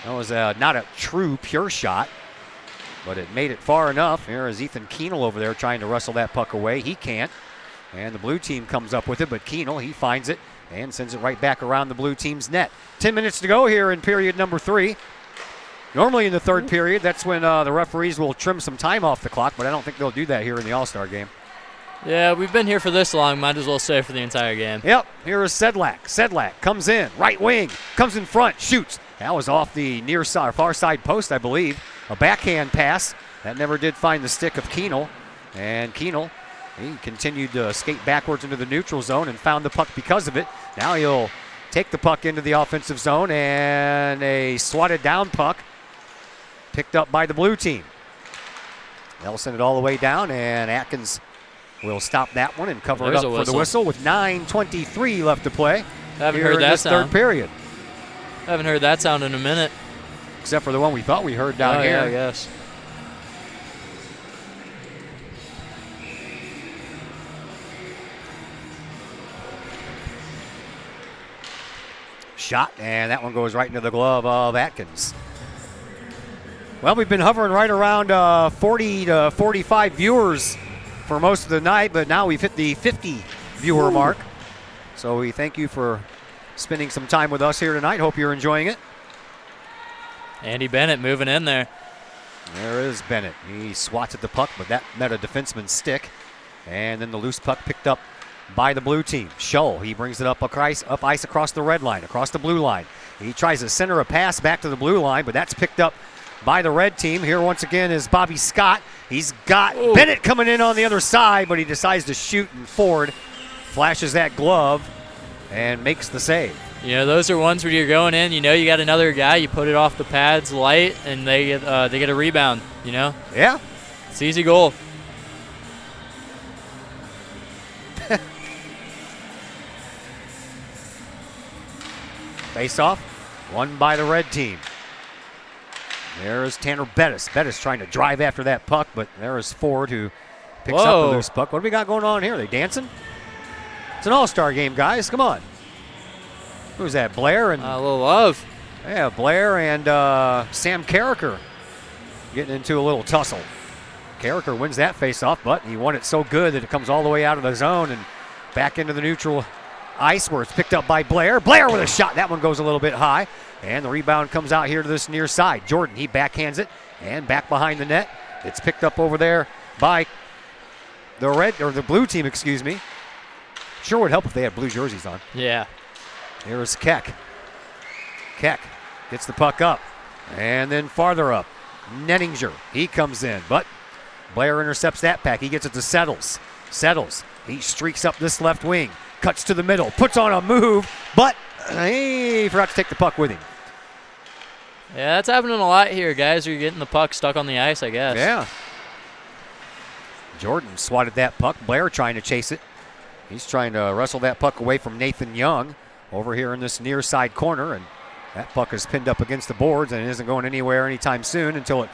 that was not a true pure shot, but it made it far enough. Here is Ethan Keenel over there trying to wrestle that puck away. He can't. And the blue team comes up with it, but Keenel, he finds it and sends it right back around the blue team's net. 10 minutes to go here in period number 3. Normally in the third period, that's when the referees will trim some time off the clock, but I don't think they'll do that here in the All-Star game. Yeah, we've been here for this long. Might as well stay for the entire game. Yep, here is Sedlak. Sedlak comes in, right wing, comes in front, shoots. That was off the near side, far side post, I believe. A backhand pass. That never did find the stick of Keenel. And Keenel, he continued to skate backwards into the neutral zone and found the puck because of it. Now he'll take the puck into the offensive zone, and a swatted down puck picked up by the blue team. They'll send it all the way down, and Atkins will stop that one and cover it up for the whistle with 9:23 left to play. Haven't here heard in that this sound. third period. Haven't heard that sound in a minute. Except for the one we thought we heard down here. Yeah, I guess. Shot, and that one goes right into the glove of Atkins. Well, we've been hovering right around 40 to 45 viewers for most of the night, but now we've hit the 50 viewer mark. So we thank you for spending some time with us here tonight. Hope you're enjoying it. Andy Bennett moving in there. There is Bennett. He swats at the puck, but that met a defenseman's stick. And then the loose puck picked up by the blue team. Scholl, he brings it up ice across the red line, across the blue line. He tries to center a pass back to the blue line, but that's picked up by the red team. Here once again is Bobby Scott. He's got Bennett coming in on the other side, but he decides to shoot, and Ford flashes that glove and makes the save. You know, those are ones where you're going in, you know you got another guy, you put it off the pads light, and they get a rebound, you know? Yeah. It's an easy goal. Face off, won by the red team. There's Tanner Bettis. Bettis trying to drive after that puck, but there is Ford who picks up the loose puck. What do we got going on here? Are they dancing? It's an all-star game, guys. Come on. Who's that? Blair and a little love. Yeah, Blair and Sam Carricker getting into a little tussle. Carricker wins that face-off, but he won it so good that it comes all the way out of the zone and back into the neutral ice where it's picked up by Blair. Blair with a shot. That one goes a little bit high. And the rebound comes out here to this near side. Jordan, he backhands it and back behind the net. It's picked up over there by the blue team, excuse me. Sure would help if they had blue jerseys on. Yeah. Here's Keck. Keck gets the puck up. And then farther up, Nettinger. He comes in, but Blair intercepts that pack. He gets it to Settles. Settles, he streaks up this left wing. Cuts to the middle, puts on a move, but he forgot to take the puck with him. Yeah, that's happening a lot here, guys. You're getting the puck stuck on the ice, I guess. Yeah. Jordan swatted that puck. Blair trying to chase it. He's trying to wrestle that puck away from Nathan Young over here in this near side corner, and that puck is pinned up against the boards and it isn't going anywhere anytime soon until it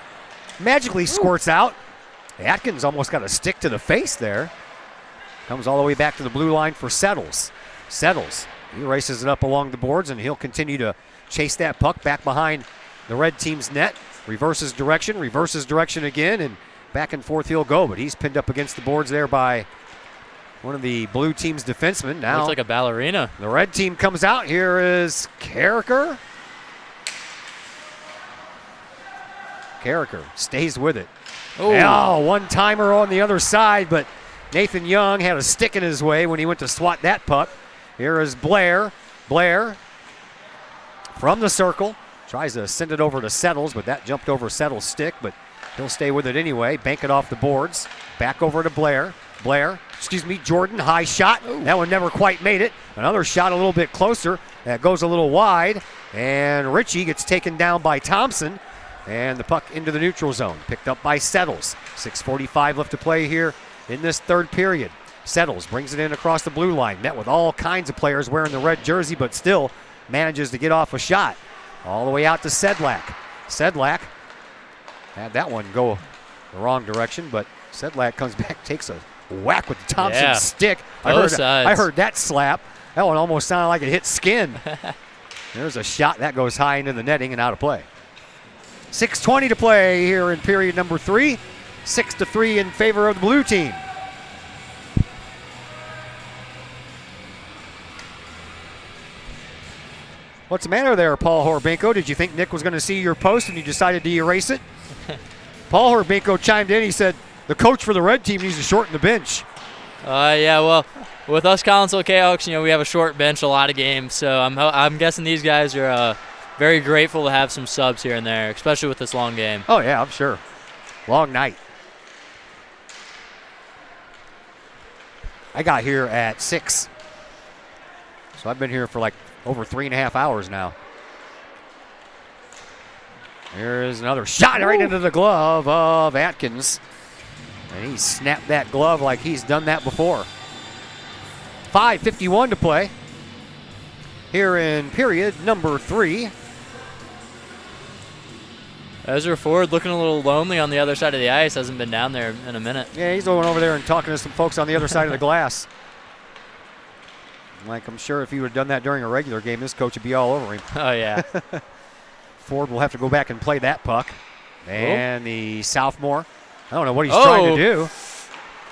magically squirts out. Atkins almost got a stick to the face there. Comes all the way back to the blue line for Settles. Settles, he races it up along the boards, and he'll continue to chase that puck back behind the red team's net. Reverses direction again, and back and forth he'll go. But he's pinned up against the boards there by one of the blue team's defensemen. Now looks like a ballerina. The red team comes out. Here is Carricker. Carricker stays with it. Oh, one-timer on the other side, but Nathan Young had a stick in his way when he went to swat that puck. Here is Blair. Blair from the circle. Tries to send it over to Settles, but that jumped over Settles' stick. But He'll stay with it anyway. Bank it off the boards. Back over to Blair. Jordan, high shot. Ooh. That one never quite made it. Another shot a little bit closer. That goes a little wide. And Ritchie gets taken down by Thompson. And the puck into the neutral zone. Picked up by Settles. 6:45 left to play here in this third period. Settles brings it in across the blue line. Met with all kinds of players wearing the red jersey, but still manages to get off a shot. All the way out to Sedlak. Sedlak had that one go the wrong direction, but Sedlak comes back, takes a whack with the Thompson stick. I heard that slap. That one almost sounded like it hit skin. There's a shot that goes high into the netting and out of play. 6:20 to play here in period number 3. 6-3 in favor of the blue team. What's the matter there, Paul Horbenko? Did you think Nick was going to see your post and you decided to erase it? Paul Horbenko chimed in. He said, the coach for the red team needs to shorten the bench. Yeah, well, with us Collinsville K-Hawks, we have a short bench a lot of games, so I'm guessing these guys are very grateful to have some subs here and there, especially with this long game. Oh, yeah, I'm sure. Long night. I got here at 6, so I've been here for like over 3.5 hours now. Here's another shot right into the glove of Atkins. And he snapped that glove like he's done that before. 5:51 to play here in period number 3. Ezra Ford looking a little lonely on the other side of the ice. Hasn't been down there in a minute. Yeah, he's going over there and talking to some folks on the other side of the glass. Like, I'm sure if he would have done that during a regular game, this coach would be all over him. Oh, yeah. Ford will have to go back and play that puck. And the sophomore, I don't know what he's trying to do.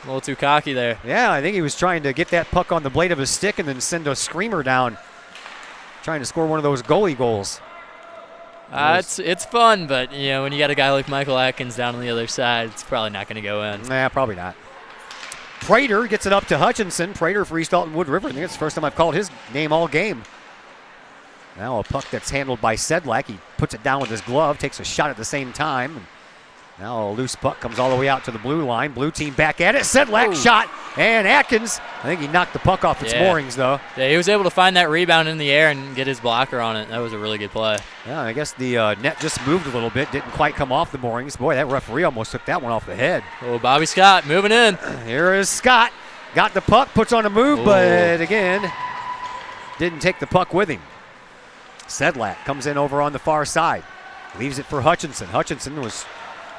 A little too cocky there. Yeah, I think he was trying to get that puck on the blade of his stick and then send a screamer down. Trying to score one of those goalie goals. It's fun, but when you got a guy like Michael Atkins down on the other side, it's probably not going to go in. Nah, probably not. Prater gets it up to Hutchinson. Prater for East Alton Wood River. I think it's the first time I've called his name all game. Now a puck that's handled by Sedlak. He puts it down with his glove, takes a shot at the same time. Now a loose puck comes all the way out to the blue line. Blue team back at it. Sedlak shot, and Atkins, I think he knocked the puck off its moorings, though. Yeah, he was able to find that rebound in the air and get his blocker on it. That was a really good play. Yeah, I guess the net just moved a little bit. Didn't quite come off the moorings. Boy, that referee almost took that one off the head. Oh, Bobby Scott moving in. Here is Scott. Got the puck, puts on a move, but again, didn't take the puck with him. Sedlak comes in over on the far side. Leaves it for Hutchinson. Hutchinson was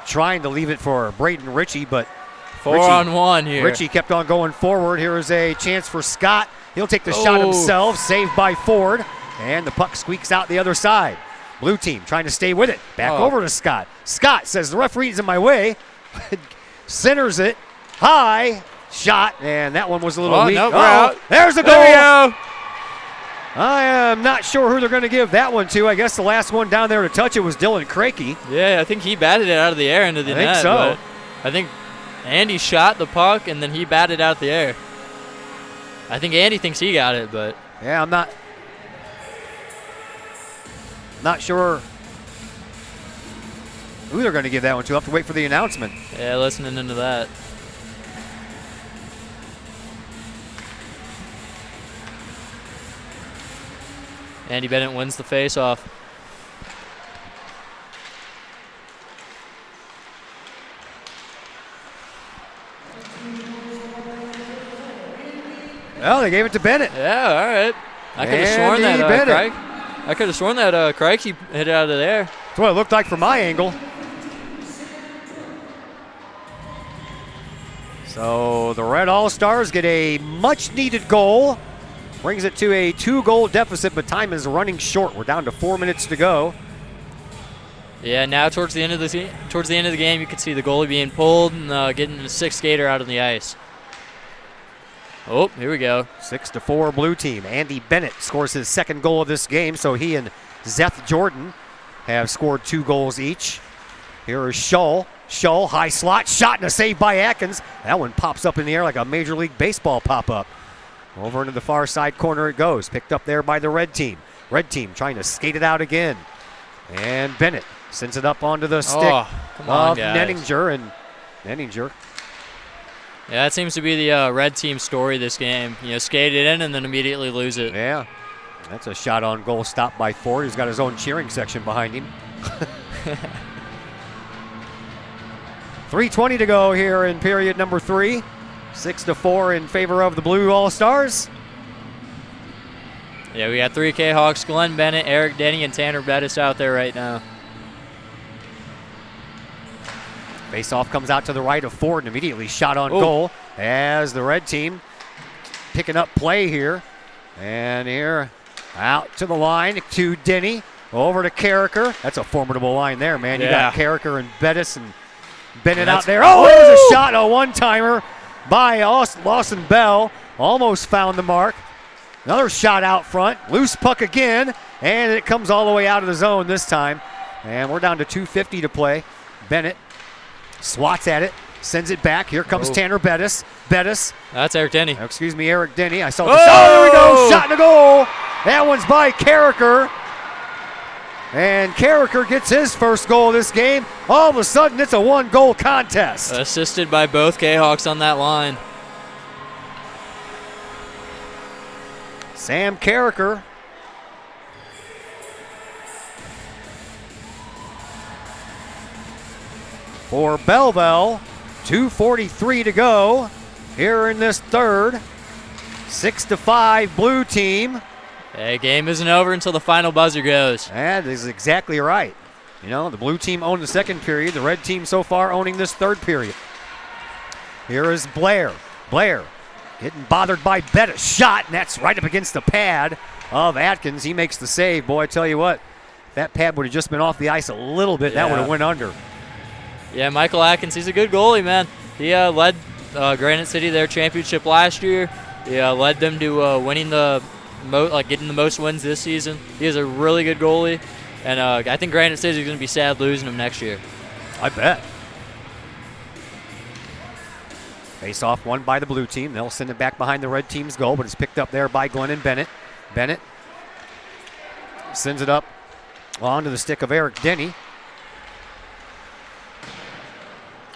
trying to leave it for Braden Ritchie, but 4-on-1 here. Ritchie kept on going forward. Here is a chance for Scott. He'll take the shot himself, saved by Ford, and the puck squeaks out the other side. Blue team trying to stay with it. Back over to Scott. Scott says the referee's in my way. Centers it. High shot, and that one was a little weak. No, we're out. There's a goal. There we go. I am not sure who they're going to give that one to. I guess the last one down there to touch it was Dylan Crakey. Yeah, I think he batted it out of the air into the net. I think so. I think Andy shot the puck, and then he batted out the air. I think Andy thinks he got it, but... Yeah, I'm not sure who they're going to give that one to. I'll have to wait for the announcement. Yeah, listening into that. Andy Bennett wins the face-off. Well, they gave it to Bennett. Yeah, all right. I could have sworn that I could have sworn that Crikey hit it out of there. That's what it looked like from my angle. So the Red All-Stars get a much-needed goal. Brings it to a 2-goal deficit, but time is running short. We're down to 4 minutes to go. Yeah, now towards the end of the game, you can see the goalie being pulled and getting the sixth skater out on the ice. Oh, here we go. 6-4 blue team. Andy Bennett scores his second goal of this game, so he and Zeth Jordan have scored 2 goals each. Here is Shull. Shull, high slot, shot and a save by Atkins. That one pops up in the air like a Major League Baseball pop-up. Over into the far side corner it goes. Picked up there by the red team. Red team trying to skate it out again. And Bennett Sends it up onto the stick come on, of guys. Nenninger, and Nenninger. Yeah, that seems to be the red team story this game. Skate it in and then immediately lose it. Yeah, that's a shot on goal stopped by Ford. He's got his own cheering section behind him. 3:20 to go here in period number 3. 6-4 in favor of the Blue All-Stars. Yeah, we got 3 K-Hawks, Glenn Bennett, Eric Denny, and Tanner Bettis out there right now. Face-off comes out to the right of Ford and immediately shot on goal as the red team picking up play here. And here out to the line to Denny, over to Carricker. That's a formidable line there, man. You got Carricker and Bettis and Bennett out there. Oh, it was a shot, a one-timer by Lawson Bell. Almost found the mark. Another shot out front. Loose puck again, and it comes all the way out of the zone this time. And we're down to 2:50 to play. Bennett swats at it, sends it back. Here comes Tanner Bettis. Bettis. That's Eric Denny. Excuse me, Eric Denny. I saw the there we go. Shot in the goal. That one's by Carricker. And Carricker gets his first goal of this game. All of a sudden, it's a one-goal contest. Assisted by both K-Hawks on that line. Sam Carricker. For Belleville, 2:43 to go here in this third. 6-5 blue team. Hey, game isn't over until the final buzzer goes. That is exactly right. The blue team owned the second period. The red team so far owning this third period. Here is Blair. Blair getting bothered by Bettis. Shot, and that's right up against the pad of Atkins. He makes the save. Boy, I tell you what, if that pad would have just been off the ice a little bit, that would have went under. Yeah, Michael Atkins, he's a good goalie, man. He led Granite City their championship last year. He led them to winning getting the most wins this season. He is a really good goalie, and I think Granite City is going to be sad losing him next year. I bet. Face off won by the blue team. They'll send it back behind the red team's goal, but it's picked up there by Glennon Bennett. Bennett sends it up onto the stick of Eric Denny.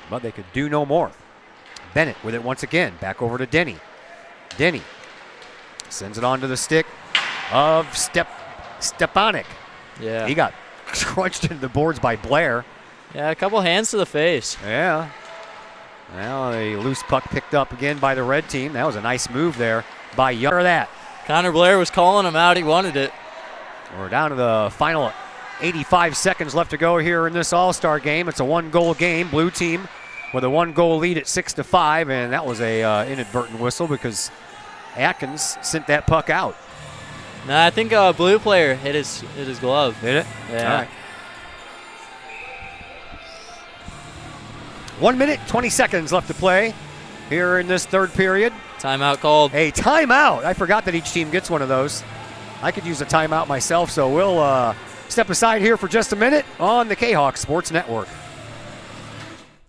But they could do no more. Bennett with it once again. Back over to Denny. Denny sends it onto the stick of Stepanek. Yeah. He got crunched into the boards by Blair. Yeah, a couple hands to the face. Yeah. Now a loose puck picked up again by the red team. That was a nice move there by Young. That. Connor Blair was calling him out. He wanted it. We're down to the final 85 seconds left to go here in this All-Star game. It's a one-goal game. Blue team with a one-goal lead at 6-5, and that was a inadvertent whistle because Atkins sent that puck out. No, I think a blue player hit his glove. Did it? Yeah. All right. 1 minute, 20 seconds left to play here in this third period. Timeout called. A timeout. I forgot that each team gets one of those. I could use a timeout myself, so we'll step aside here for just a minute on the K-Hawk Sports Network.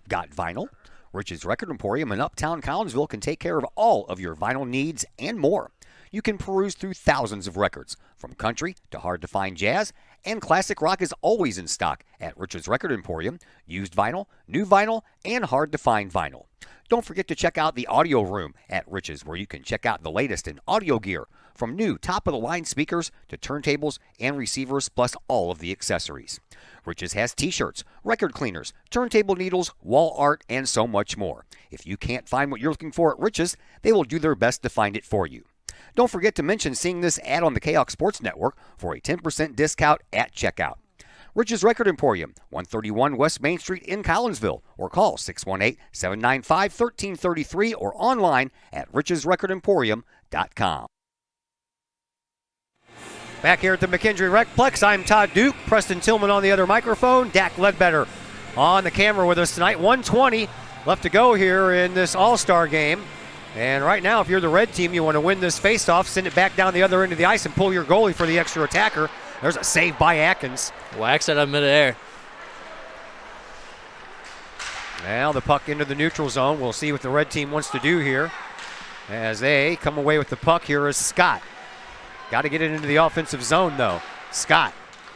Got vinyl? Rich's Record Emporium in Uptown Collinsville can take care of all of your vinyl needs and more. You can peruse through thousands of records, from country to hard-to-find jazz, and classic rock is always in stock at Rich's Record Emporium. Used vinyl, new vinyl, and hard-to-find vinyl. Don't forget to check out the audio room at Rich's, where you can check out the latest in audio gear, from new top-of-the-line speakers to turntables and receivers, plus all of the accessories. Rich's has t-shirts, record cleaners, turntable needles, wall art, and so much more. If you can't find what you're looking for at Rich's, they will do their best to find it for you. Don't forget to mention seeing this ad on the K-Hawk Sports Network for a 10% discount at checkout. Rich's Record Emporium, 131 West Main Street in Collinsville, or call 618-795-1333 or online at richesrecordemporium.com. Back here at the McKendree Recplex, I'm Todd Duke. Preston Tillman on the other microphone. Dak Ledbetter on the camera with us tonight. 1:20 left to go here in this All-Star game. And right now, if you're the red team, you want to win this faceoff, send it back down the other end of the ice and pull your goalie for the extra attacker. There's a save by Atkins. Whacks it up midair. Now the puck into the neutral zone. We'll see what the red team wants to do here. As they come away with the puck, here is Scott. Got to get it into the offensive zone, though. Scott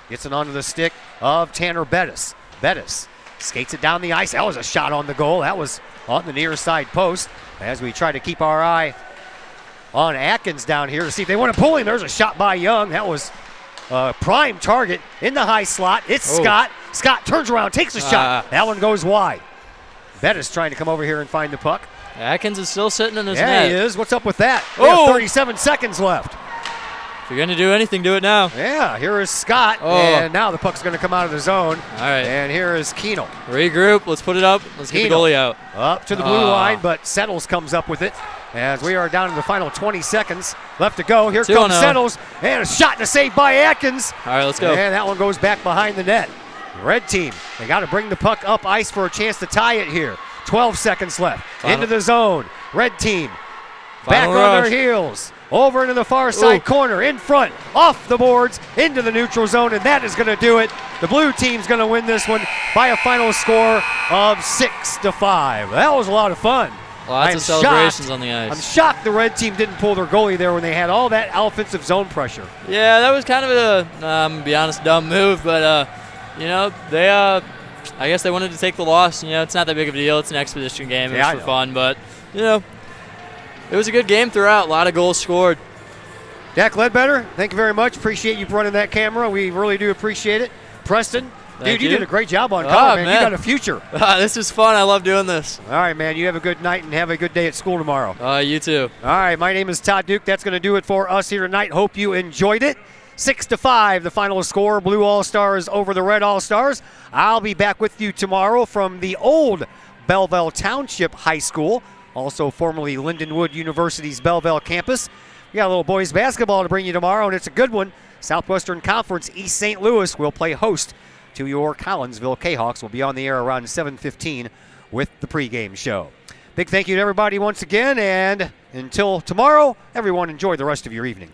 Gets it onto the stick of Tanner Bettis. Bettis skates it down the ice. That was a shot on the goal. That was on the near side post. As we try to keep our eye on Atkins down here to see if they want to pull him. There's a shot by Young. That was a prime target in the high slot. It's Scott. Scott turns around, takes a shot. That one goes wide. Bettis trying to come over here and find the puck. Atkins is still sitting in his net. Yeah, he is. What's up with that? We have 37 seconds left. If you're going to do anything, do it now. Yeah, here is Scott, and now the puck's going to come out of the zone. All right. And here is Keenel. Regroup. Let's put it up. Let's get the goalie out. Up to the blue line, but Settles comes up with it. As we are down to the final 20 seconds left to go. Here comes Settles, and a shot and a save by Atkins. All right, let's go. And that one goes back behind the net. Red team, they got to bring the puck up ice for a chance to tie it here. 12 seconds left. Into the zone. Red team back on their heels. Over into the far side corner, in front, off the boards, into the neutral zone, and that is going to do it. The blue team's going to win this one by a final score of 6-5. That was a lot of fun. Lots of celebrations on the ice. I'm shocked the red team didn't pull their goalie there when they had all that offensive zone pressure. Yeah, that was kind of a, I'm going to be honest, dumb move, but, you know, they, I guess they wanted to take the loss. You know, it's not that big of a deal. It's an exhibition game. It's for fun, but, you know, it was a good game throughout. A lot of goals scored. Dak Ledbetter, thank you very much. Appreciate you running that camera. We really do appreciate it. Preston, dude, you did a great job on color, man. You got a future. This is fun. I love doing this. All right, man. You have a good night and have a good day at school tomorrow. You too. All right, my name is Todd Duke. That's going to do it for us here tonight. Hope you enjoyed it. 6-5, the final score. Blue All-Stars over the Red All-Stars. I'll be back with you tomorrow from the old Belleville Township High School, also formerly Lindenwood University's Belleville campus. We got a little boys basketball to bring you tomorrow, and it's a good one. Southwestern Conference East St. Louis will play host to your Collinsville Jayhawks. We'll be on the air around 7:15 with the pregame show. Big thank you to everybody once again, and until tomorrow, everyone enjoy the rest of your evening.